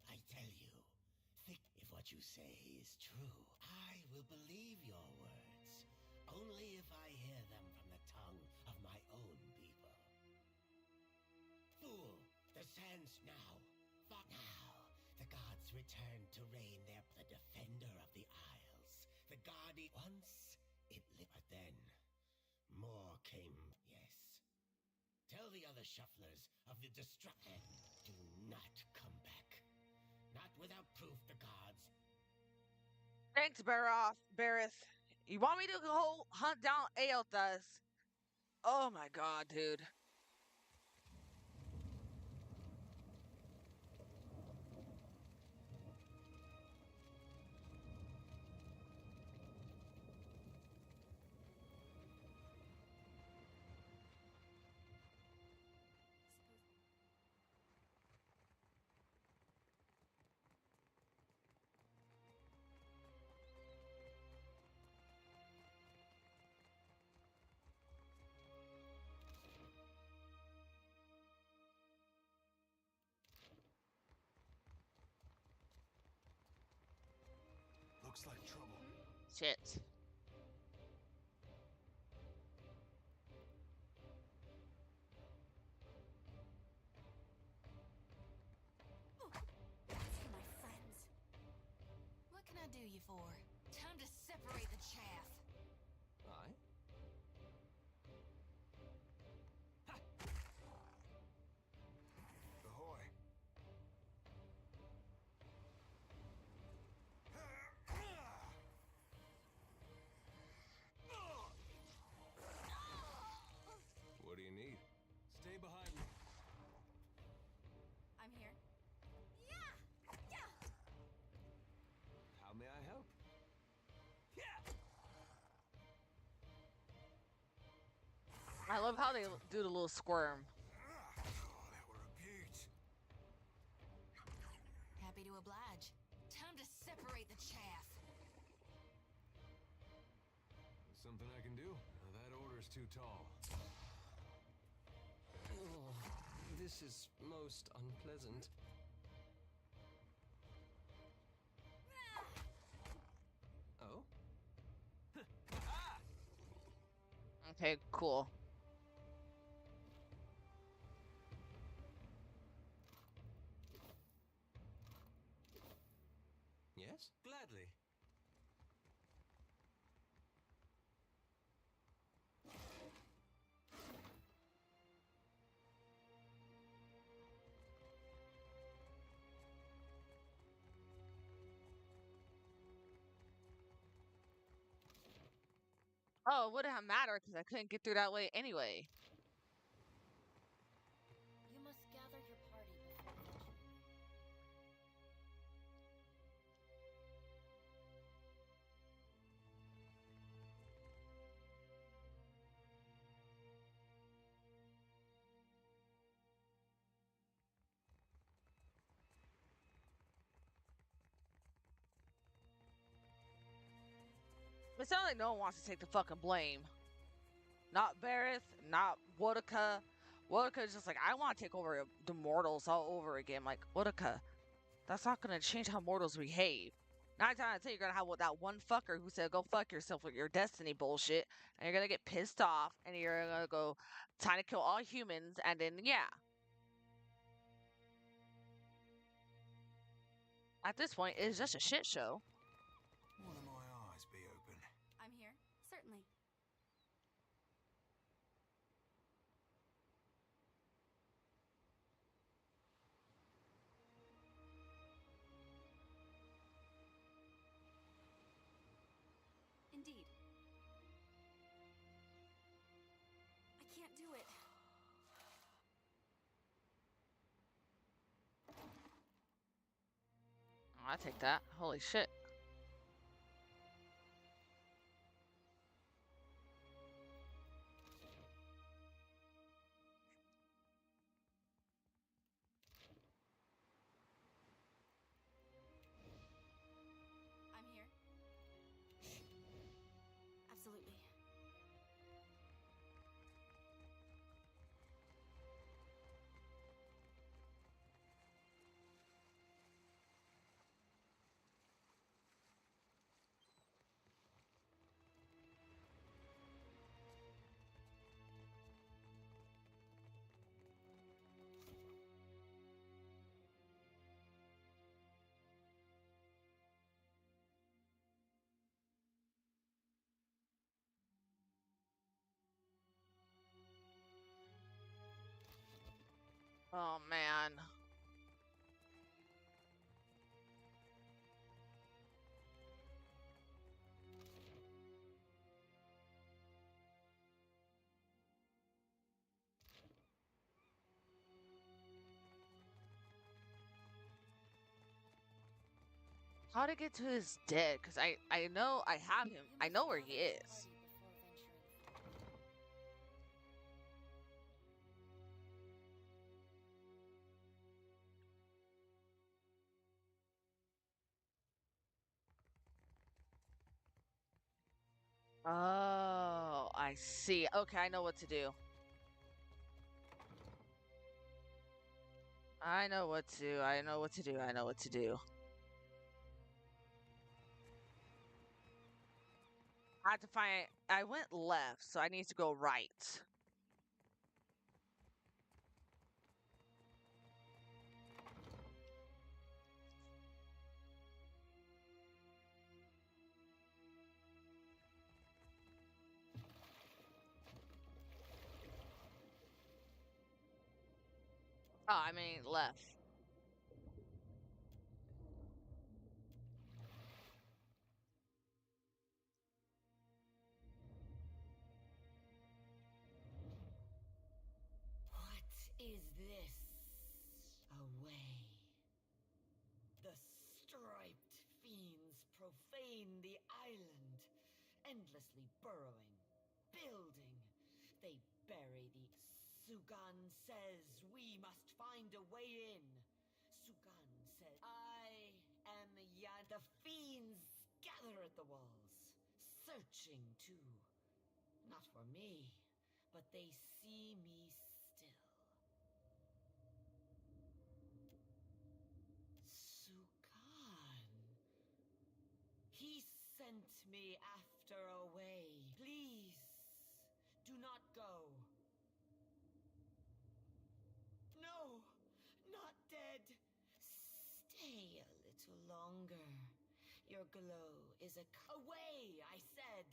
I tell you, think if what you say is true, I will believe your words, only if I hear them from the tongue of my own people. Fool, the sands now. Now, the gods return to reign there, the defender of the isles. The god once it lived, but then more came. Yes. Tell the other shufflers of the destruction. Do not come back. Not without proof the gods. Thanks, Bareth. You want me to go hunt down Aelthas? Oh my god, dude. Looks like trouble. Shit. My friends. What can I do you for? Time to separate the chaff. Aye? Ahoy. What do you need? Stay behind me. I'm here. Yeah! Yeah! How may I help? I love how they do the little squirm. That were a beaut. Happy to oblige. Time to separate the chaff. Something I can do? That order's too tall. Oh, this is most unpleasant. Oh? Okay, cool. Yes? Gladly. Oh, it wouldn't have mattered because I couldn't get through that way anyway. You must gather your party before venturing. It sounds like no one wants to take the fucking blame. Not Bareth, not Wodaka. Wodaka's just like, I want to take over the mortals all over again. Like, Wodaka, that's not going to change how mortals behave. 9 times out of 10, you're going to have that one fucker who said, go fuck yourself with your destiny bullshit. And you're going to get pissed off. And you're going to go, time to kill all humans. And then, yeah. At this point, it's just a shit show. One of my eyes be open. I'm here, certainly. Indeed. I can't do it. I take that. Holy shit. I'm here. Absolutely. Oh, man. How to get to his dead? Because I know I have him. I know where he is. Oh, I see. Okay, I know what to do. I know what to do. I know what to do. I know what to do. I had to find. I went left, so I need to go right. Oh, I mean left. What is this? A way. The striped fiends profane the island, endlessly burrowing, building. They bury the... Sugan says we must find a way in. Sugan says, I am Yan. The fiends gather at the walls, searching too. Not for me, but they see me still. Sukan. He sent me after a way. Please, do not go. No, not dead. Stay a little longer. Your glow is away, I said.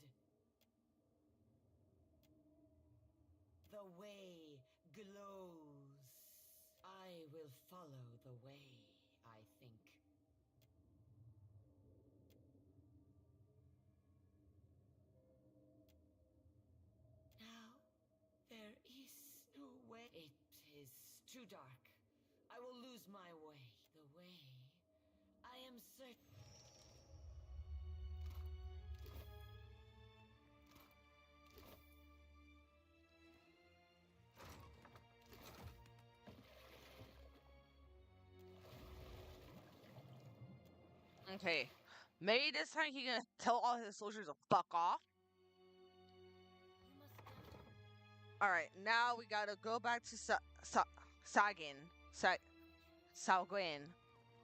The way glows. I will follow the way, I think. Now, there is no way. It is too dark. I will lose my way. The way. I am certain. Okay. Maybe this time he gonna tell all his soldiers to fuck off. All right, now we gotta go back to Sagin, Sagwin,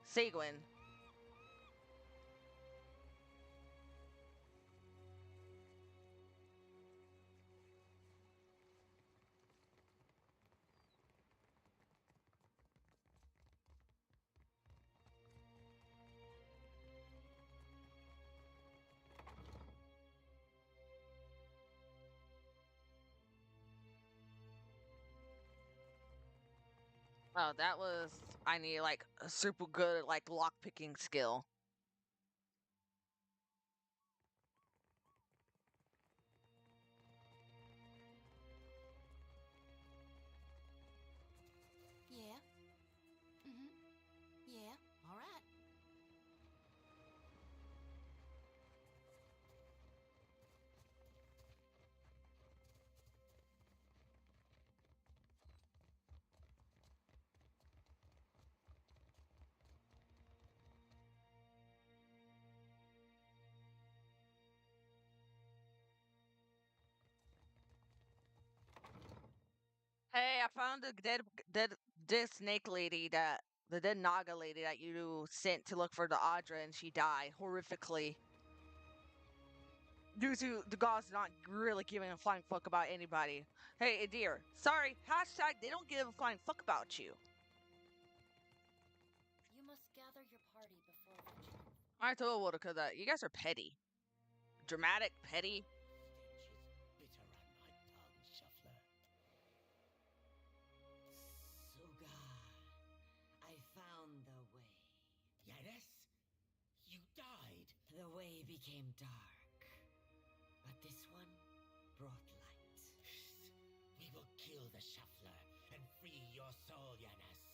Seguin. Oh, that was, I need like a super good like lock picking skill. Yeah. Mm-hmm. Yeah. All right. Hey, I found the dead snake lady that the dead Naga lady that you sent to look for the Audra, and she died horrifically due to the gods not really giving a flying fuck about anybody. Hey, Adir, sorry. Hashtag they don't give a flying fuck about you. You must gather your party before venturing. I told Wodaka that you guys are petty, dramatic, petty. Bitter on my tongue, Shuffler. Suga, I found the way. Yes? You died. The way became dark. But this one brought light. We will kill the Shuffler and free your soul, Yanis.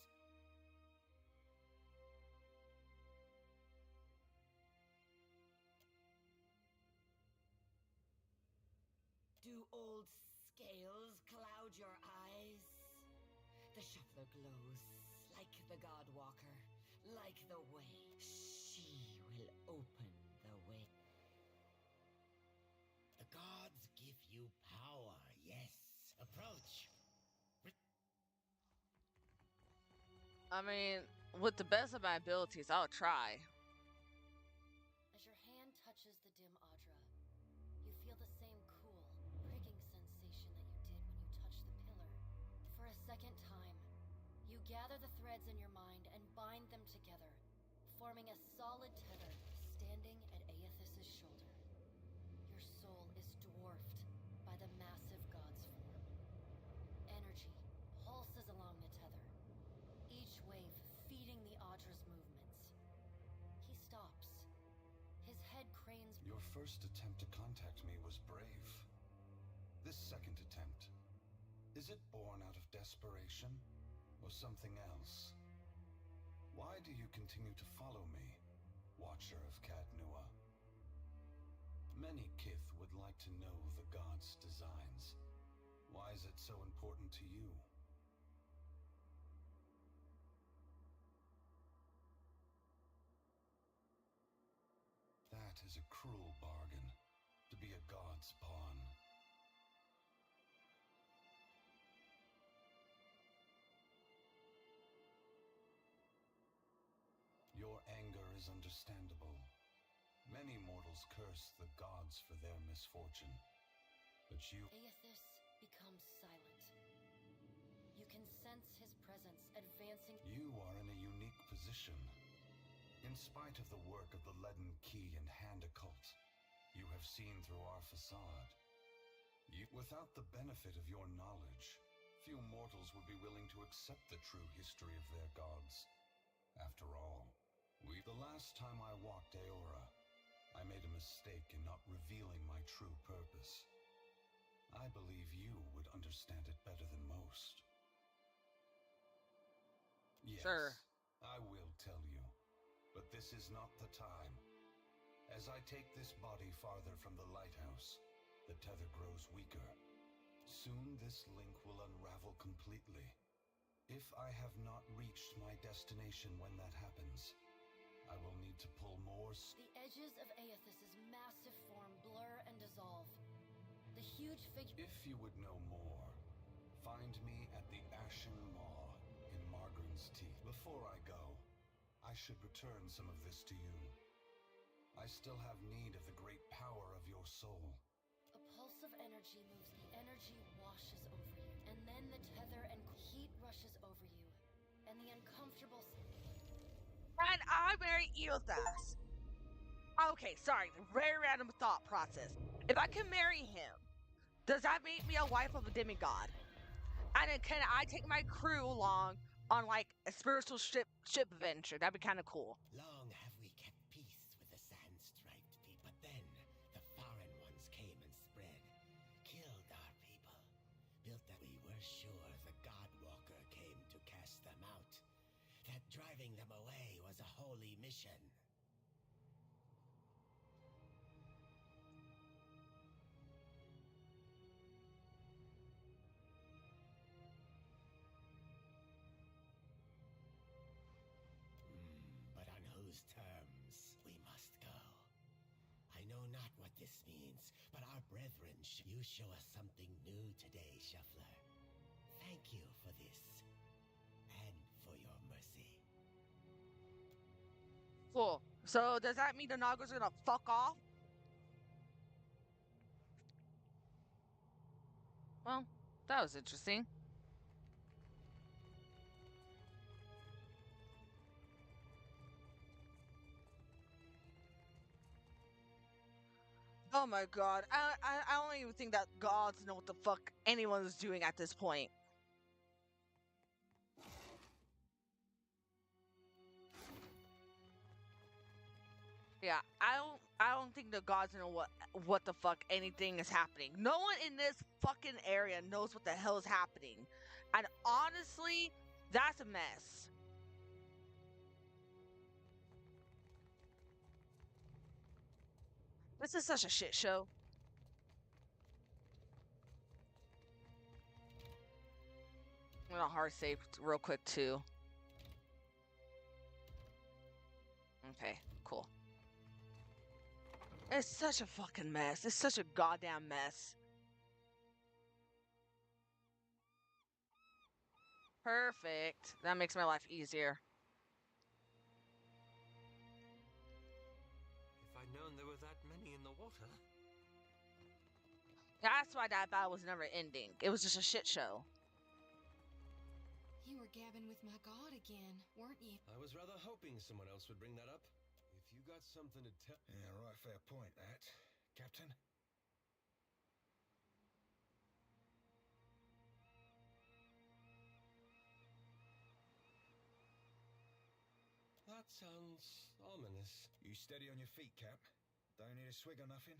Do old scales cloud your eyes? The Shuffler glows like the God Walker, like the way. She will open the way. The gods give you power, yes. Approach. I mean, with the best of my abilities, I'll try. As your hand touches the dim Audra, you feel the same cool, pricking sensation that you did when you touched the pillar. For a second time, you gather the threads in your mind and bind them together, forming a solid tether standing at Aethys's shoulder. Your soul is dwarfed by the massive god's form. Energy pulses along the tether, each wave feeding the Audra's movements. He stops. His head cranes. Your first attempt to contact me was brave. This second attempt, is it born out of desperation or something else? Why do you continue to follow me, Watcher of Cadnua? Many Kith would like to know the gods' designs. Why is it so important to you? That is a cruel bargain, to be a god's pawn. Your anger is understandable. Many mortals curse the gods for their misfortune. But you... Aethys becomes silent. You can sense his presence advancing. You are in a unique position. In spite of the work of the Leaden Key and Hand Occult, you have seen through our facade. Without the benefit of your knowledge, few mortals would be willing to accept the true history of their gods. After all, the last time I walked Aora, I made a mistake in not revealing my true purpose. I believe you would understand it better than most. Yes, sure. I will tell you, but this is not the time. As I take this body farther from the lighthouse, the tether grows weaker. Soon this link will unravel completely. If I have not reached my destination when that happens, I will need to pull more. The edges of Aethys's massive form blur and dissolve. The huge figure. If you would know more, God's teeth. Before I go, I should return some of this to you. I still have need of the great power of your soul. A pulse of energy moves. The energy washes over you. And then the tether and heat rushes over you. And the uncomfortable... And I marry Eothas. Okay, sorry. Very random thought process. If I can marry him, does that make me a wife of a demigod? And then can I take my crew along on like a spiritual ship adventure? That'd be kind of cool. Long have we kept peace with the sand-striped people, but then the foreign ones came and spread, killed our people, built that we were sure the Godwalker came to cast them out, that driving them away was a holy mission. But on whose terms? We must go. I know not what this means, but our brethren, you show us something new today, Shuffler. Thank you for this, and for your mercy. Cool. So does that mean the Nagas are gonna fuck off? Well, that was interesting. Oh my god. I don't even think that gods know what the fuck anyone is doing at this point. Yeah, I don't think the gods know what the fuck anything is happening. No one in this fucking area knows what the hell is happening. And honestly, that's a mess. This is such a shit show. I'm gonna hard save real quick too. Okay, cool. It's such a fucking mess. It's such a goddamn mess. Perfect. That makes my life easier. If I'd known there were that many in the water. That's why that battle was never ending. It was just a shit show. You were gabbing with my god again, weren't you? I was rather hoping someone else would bring that up. If you got something to tell... Yeah, right, fair point, that. Captain? That sounds ominous. You steady on your feet, Cap? Don't need a swig or nothing?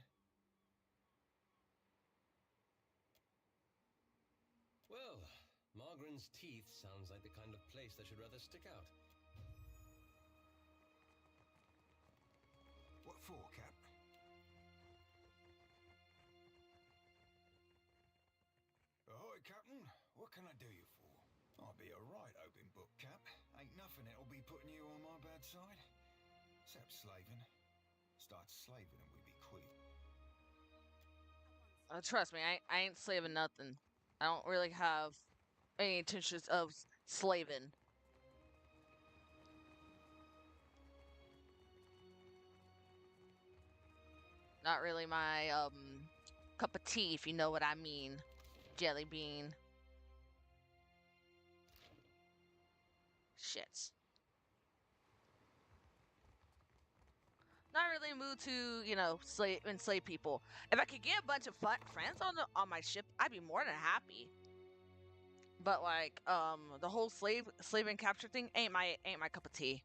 Well, Margaren's teeth sounds like the kind of place that should rather stick out. What for, Cap? Ahoy, Captain. What can I do you for? I'll be a right open book, Cap. Ain't nothing that'll be putting you on my bad side. Except slaving. Start slaving and we be quit. Trust me, I ain't slaving nothing. I don't really have any intentions of slaving. Not really my cup of tea, if you know what I mean. Jelly bean. Shit. Not really in the mood to, you know, enslave people. If I could get a bunch of friends on my ship, I'd be more than happy. But like, the whole slave and capture thing ain't my cup of tea.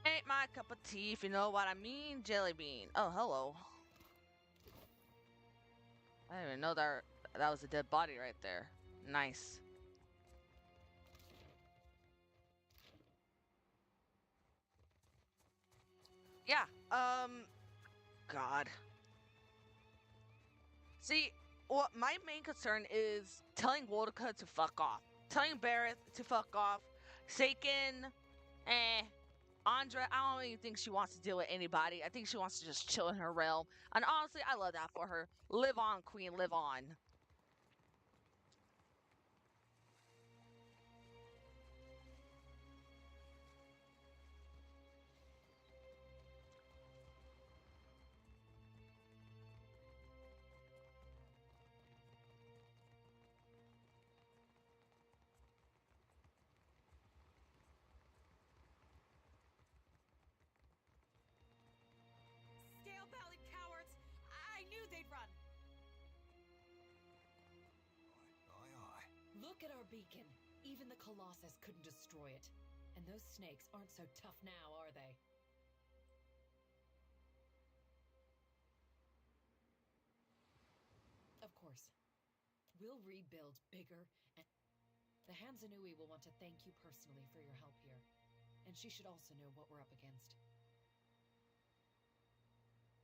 Ain't my cup of tea, if you know what I mean. Jelly bean. Oh, hello. I didn't even know that was a dead body right there. Nice. Yeah, God. See, what my main concern is telling Wodaka to fuck off. Telling Barrett to fuck off. Seiken, eh. Andra, I don't even think she wants to deal with anybody. I think she wants to just chill in her realm. And honestly, I love that for her. Live on, queen, live on. Scale-bellied cowards! I knew they'd run! Aye. Look at our beacon. Even the Colossus couldn't destroy it. And those snakes aren't so tough now, are they? Of course. We'll rebuild bigger, and the Hanzanui will want to thank you personally for your help here. And she should also know what we're up against.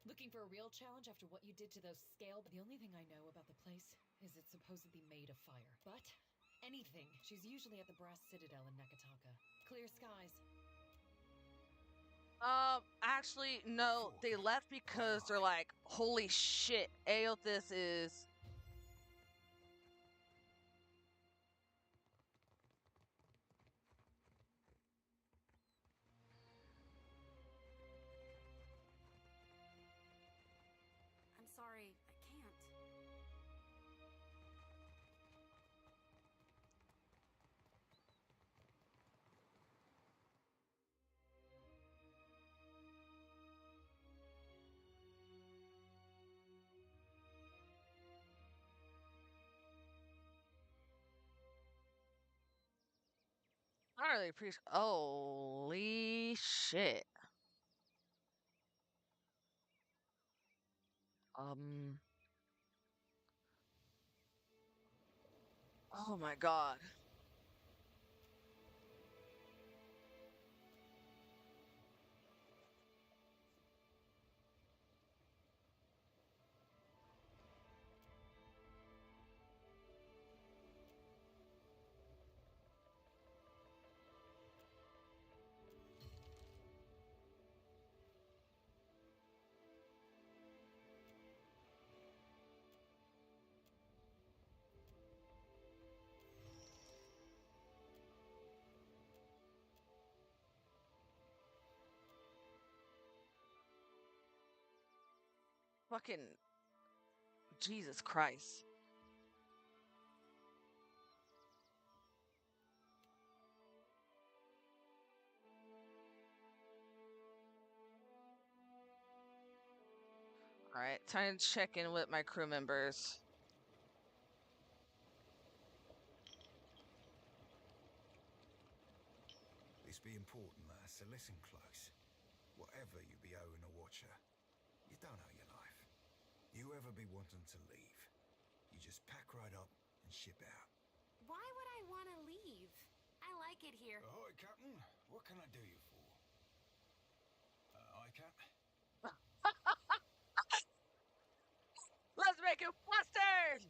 Looking for a real challenge after what you did to those scale? The only thing I know about the place is it's supposedly made of fire. But anything, she's usually at the Brass Citadel in Nekataka. Clear skies. Actually, no. They left because they're like, holy shit, Aothis is... I'm sorry, I can't. I really appreciate... Holy shit. Oh my god. Fucking Jesus Christ. Alright, time to check in with my crew members. This be important, lass, so listen close. Whatever you be owing a watcher, you don't owe your life. You ever be wanting to leave, you just pack right up and ship out. Why would I want to leave? I like it here. Ahoy, Captain. What can I do you for? Aye, Cap. Let's make it flustered!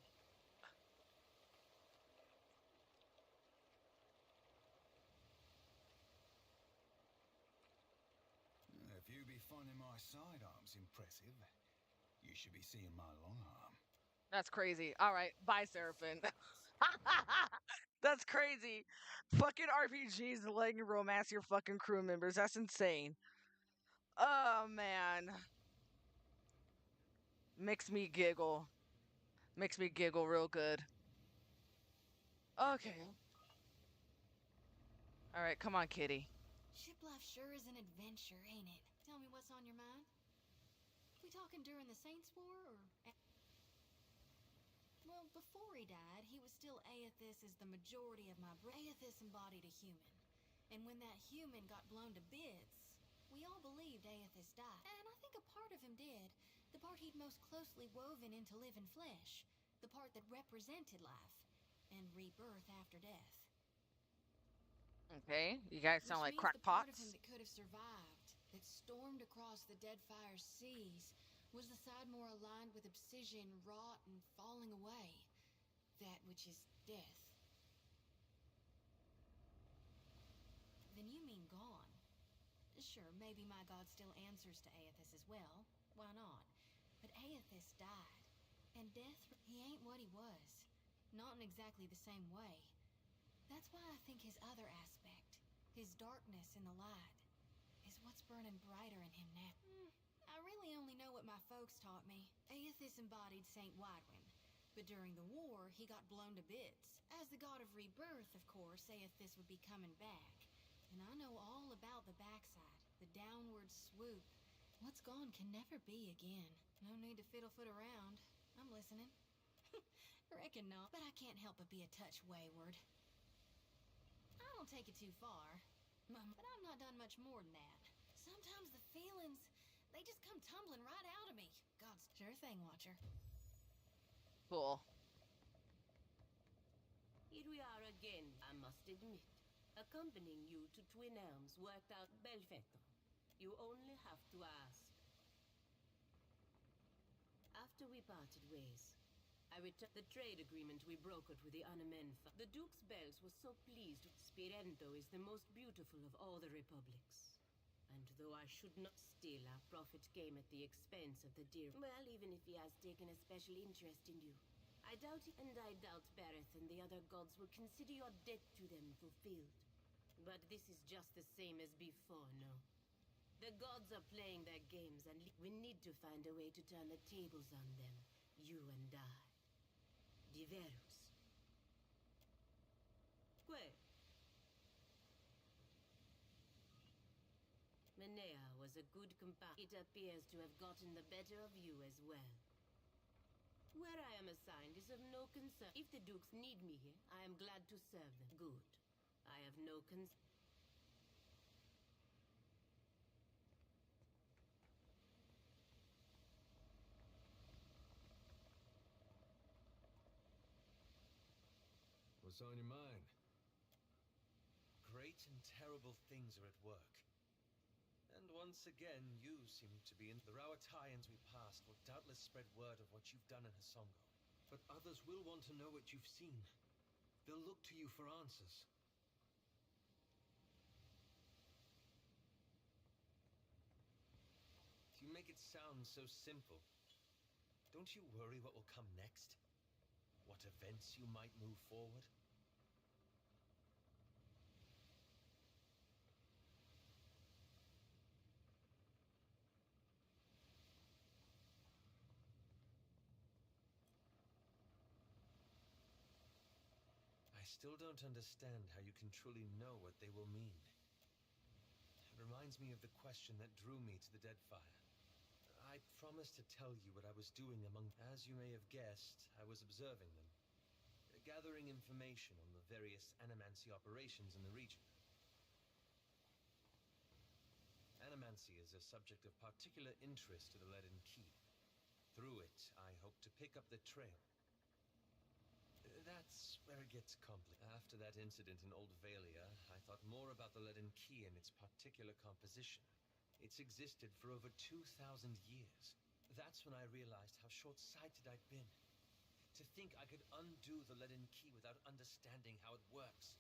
If you be finding my sidearms impressive, you should be seeing my long arm. That's crazy. Alright, bye, Seraphim. That's crazy. Fucking RPGs letting you romance your fucking crew members. That's insane. Oh, man. Makes me giggle. Makes me giggle real good. Okay. Alright, come on, kitty. Ship life sure is an adventure, ain't it? Tell me what's on your mind. We talking during the Saints War, or... Well, before he died, he was still Aethys as the majority of my Aethys embodied a human. And when that human got blown to bits, we all believed Aethys died. And I think a part of him did. The part he'd most closely woven into living flesh. The part that represented life. And rebirth after death. Okay, you guys sound like Which means the part of him crackpots. that could have survived, that stormed across the Deadfire seas, was the side more aligned with obsidian, rot, and falling away. That which is death. Then you mean gone. Sure, maybe my god still answers to Aethys as well. Why not? But Aethys died. And death, he ain't what he was. Not in exactly the same way. That's why I think his other aspect, his darkness in the light, is what's burning brighter in him now. I really only know what my folks taught me. Aethys embodied Saint Widwin, but during the war, he got blown to bits. As the god of rebirth, of course, Aethys would be coming back. And I know all about the backside, the downward swoop. What's gone can never be again. No need to fiddle-foot around. I'm listening. Reckon not, but I can't help but be a touch wayward. I don't take it too far, but I've not done much more than that. Sometimes the feelings, they just come tumbling right out of me. God's sure thing, Watcher. Cool. Here we are again, I must admit. Accompanying you to Twin Elms worked out perfecto. You only have to ask. After we parted ways, I returned the trade agreement we brokered with the Anamenfa. The Duke's bells was so pleased. Spirento is the most beautiful of all the republics. And though I should not still, our profit came at the expense of the dear. Well, even if he has taken a special interest in you, I doubt it, and I doubt Bareth and the other gods will consider your debt to them fulfilled. But this is just the same as before, no? The gods are playing their games, and we need to find a way to turn the tables on them, you and I. Diverus. Que? Menea was a good companion. It appears to have gotten the better of you as well. Where I am assigned is of no concern. If the Dukes need me here, I am glad to serve them. Good. I have no concern. What's on your mind? Great and terrible things are at work. And once again, you seem to be in. The Rauataians we passed will doubtless spread word of what you've done in Hasongo. But others will want to know what you've seen. They'll look to you for answers. You make it sound so simple. Don't you worry what will come next? What events you might move forward? I still don't understand how you can truly know what they will mean. It reminds me of the question that drew me to the Deadfire. I promised to tell you what I was doing among... As you may have guessed, I was observing them, gathering information on the various animancy operations in the region. Animancy is a subject of particular interest to the Leaden Key. Through it, I hope to pick up the trail. That's where it gets complicated. After that incident in Old Valia, I thought more about the Leaden Key and its particular composition. It's existed for over 2,000 years. That's when I realized how short-sighted I'd been. To think I could undo the Leaden Key without understanding how it works.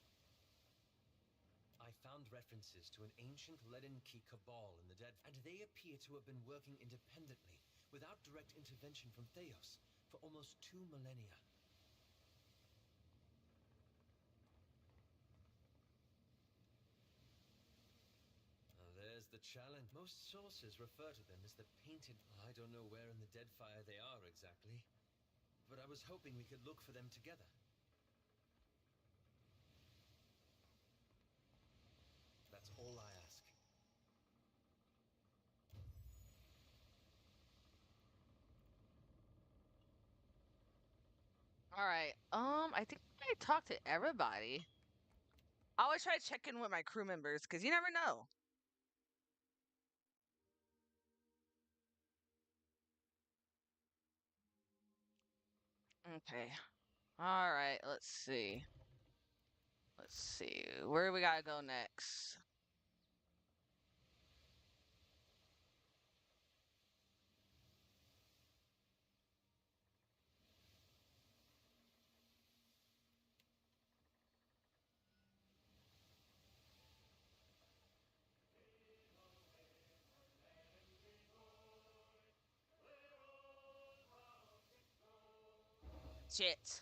I found references to an ancient Leaden Key cabal in the Deadfire, and they appear to have been working independently, without direct intervention from Theos, for almost 2 millennia. There's the challenge. Most sources refer to them as the Painted... I don't know where in the Deadfire they are exactly, but I was hoping we could look for them together. That's all I ask. All right. I think I talked to everybody. I always try to check in with my crew members because you never know. Okay. All right. Let's see. Let's see. Where do we gotta go next? Shit.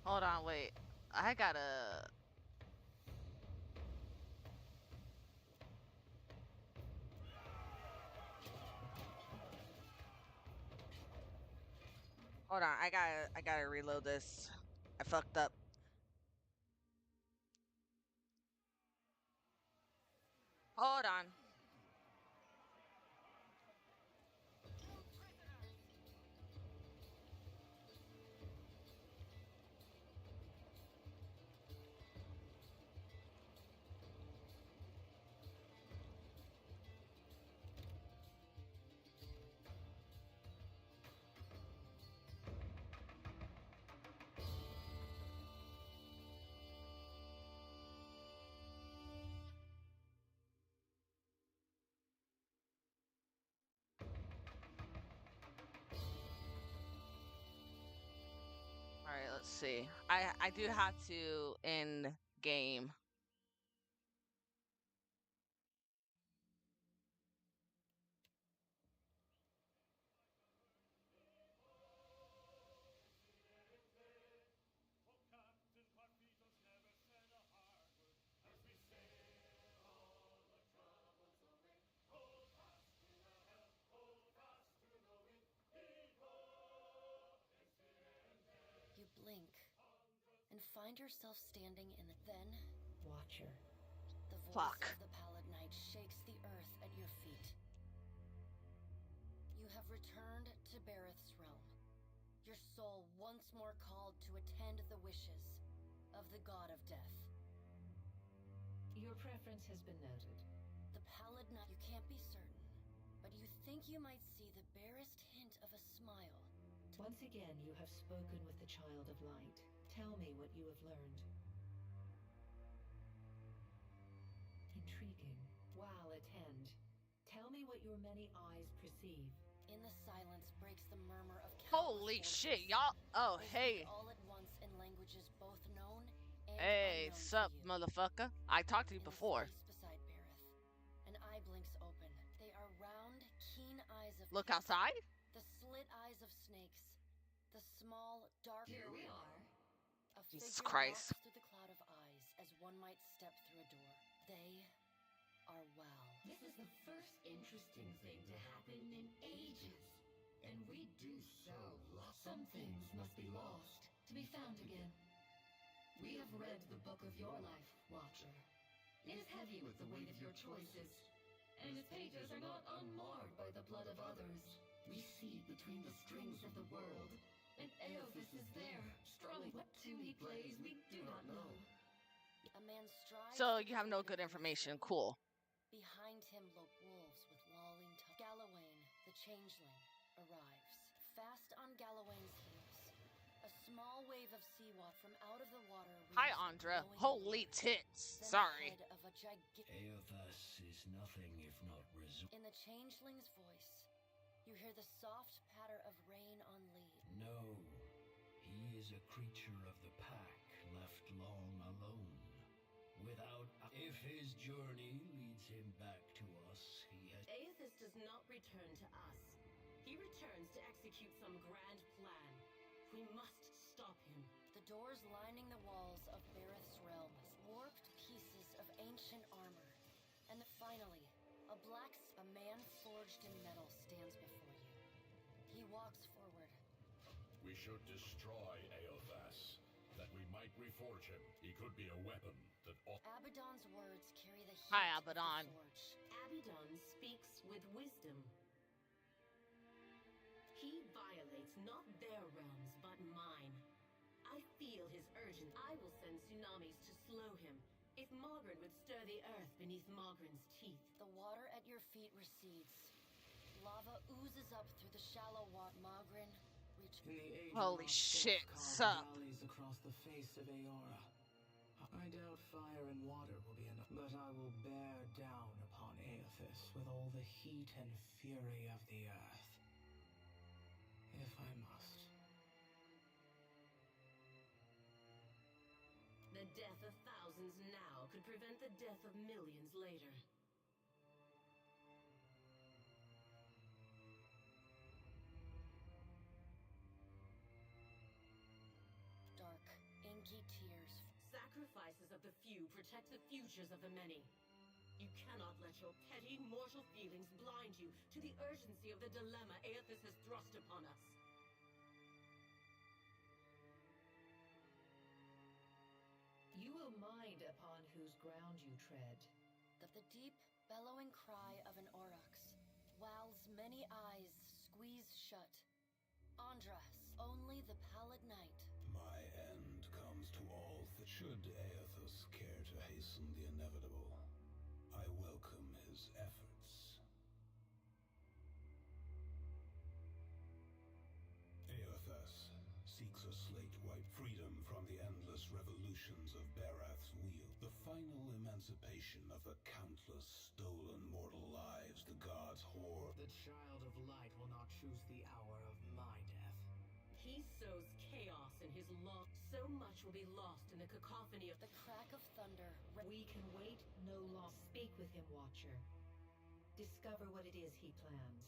Hold on, wait. I gotta. Hold on, I gotta reload this. I fucked up. Hold on. All right, let's see. I do have to end game. You blink and find yourself standing in the then. Watcher. The voice Fuck. of the pallid knight shakes the earth at your feet. You have returned to Bareth's realm. Your soul once more called to attend the wishes of the god of death. Your preference has been noted. The pallid knight, you can't be certain, but you think you might see the barest hint of a smile. Once again, you have spoken with the Child of Light. Tell me what you have learned. Intriguing. While attend. Tell me what your many eyes perceive. In the silence breaks the murmur of Holy shit, y'all. Oh, hey. all at once in languages both known and Hey, unknown sup, to you. motherfucker? I talked to you In the before. space beside Bareth, an eye blinks open. They are round, keen eyes of Look pit, outside. the slit eyes of snakes, the small, dark. Here we are. A Jesus figure Christ. walks through the cloud of eyes as one might step through a door. They are well. This is the first interesting thing to happen in ages. And we do so lost. Some things must be lost to be found again. We have read the book of your life, Watcher. It is heavy with the weight of your choices, and its pages are not unmarred by the blood of others. We see between the strings of the world, and Aothas is there, strumming. What tune he plays, we do not know. A man strides. So you have no good information. Cool. Behind him lope wolves with lolling tongues. Galawain, the changeling, arrives. Fast on Galawain's heels, a small wave of seawater from out of the water. Hi, Andra. Holy tits. Sorry. Aothas is nothing if not In the changeling's voice, you hear the soft patter of rain on leaves. No, he is a creature of the pack, left long alone. Without, if his journey leads him back to us, he has. Aothas does not return to us. He returns to execute some grand plan. We must stop him. The doors lining the walls of Bareth's realm, warped pieces of ancient armor, and finally, a man forged in metal stands before you. He walks forward. We should destroy Aothas, that we might reforge him. He could be a weapon that. Abaddon's words carry the heat. Hi, Abaddon. Of the forge. Abaddon speaks with wisdom. He violates not their realms, but mine. I feel his urgency. I will send tsunamis to slow him. If Margaret would stir the earth beneath Margaret's teeth. The water at your feet recedes. Lava oozes up through the shallow water. Margaret reaches. Holy shit, sup? Valleys across the face of Aora. I doubt fire and water will be enough, but I will bear down upon Aothas with all the heat and fury of the earth. If I must. The death of thousands now could prevent the death of millions later. Dark, inky tears. Sacrifices of the few protect the futures of the many. You cannot let your petty mortal feelings blind you to the urgency of the dilemma Aothas has thrust upon us. You will mind upon whose ground you tread. The deep, bellowing cry of an aurochs. Wal's many eyes squeeze shut. Andras, only the pallid night. My end comes to all that should Aothas care to hasten the inevitable. I welcome his efforts. Aothas seeks a slate-white freedom from the endless revolutions of Barath's wheel, the final emancipation of the countless stolen mortal lives the gods hoard. The child of light will not choose the hour of my death. He sows chaos in his law. So much will be lost in the cacophony of the crack of thunder. We can wait no longer. Speak with him, Watcher. Discover what it is he plans.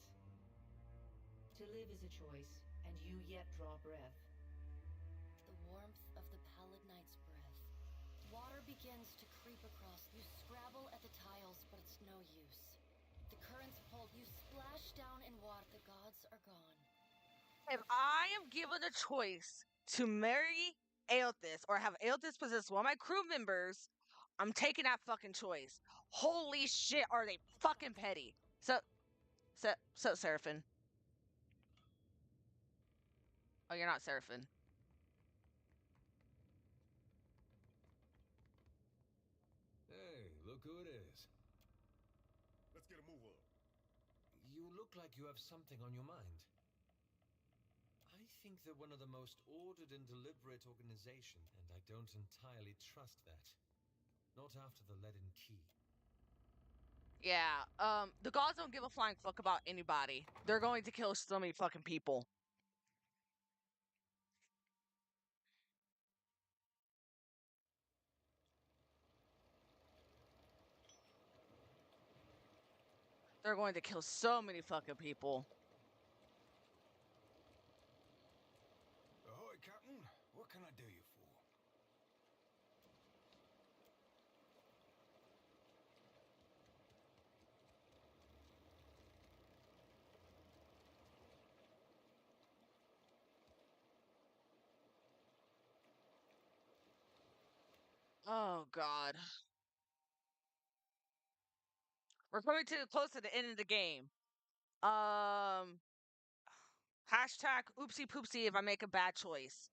To live is a choice, and you yet draw breath. The warmth of the pallid night's breath. Water begins to creep across. You scrabble at the tiles, but it's no use. The currents pull. You splash down in water. The gods are gone. If I am given a choice to marry Aothas or have Aothas possess one of my crew members, I'm taking that fucking choice. Holy shit, are they fucking petty? So Seraphim. Oh, you're not Seraphim. Hey, look who it is. Let's get a move on. You look like you have something on your mind. I think they're one of the most ordered and deliberate organizations, and I don't entirely trust that. Not after the leaden key. Yeah, the gods don't give a flying fuck about anybody. They're going to kill so many fucking people. They're going to kill so many fucking people. Ahoy, Captain. What can I do you for? Oh God. We're coming too close to the end of the game. Hashtag oopsie poopsie if I make a bad choice.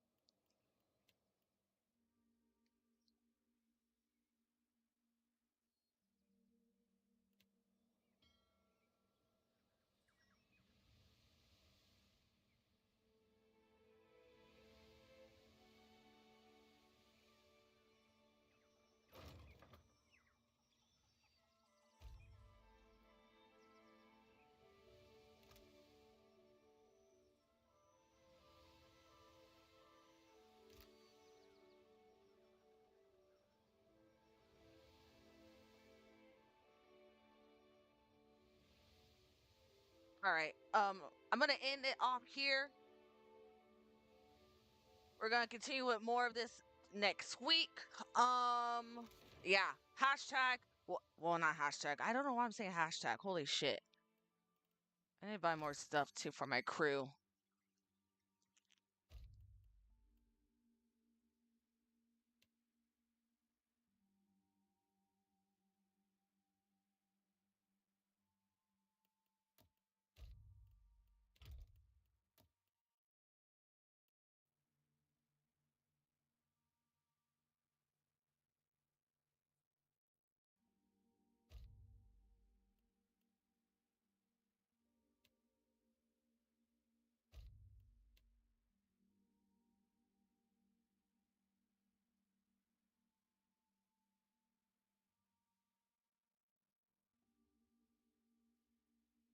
All right. I'm gonna end it off here. We're gonna continue with more of this next week. Yeah. Hashtag. Well, not hashtag. I don't know why I'm saying hashtag. Holy shit. I need to buy more stuff too for my crew.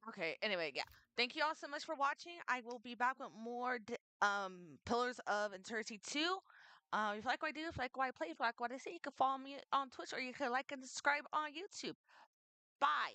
Okay. Anyway, yeah. Thank you all so much for watching. I will be back with more Pillars of Eternity 2. If you like what I do, if you like what I play, if you like what I say, you can follow me on Twitch or you can like and subscribe on YouTube. Bye.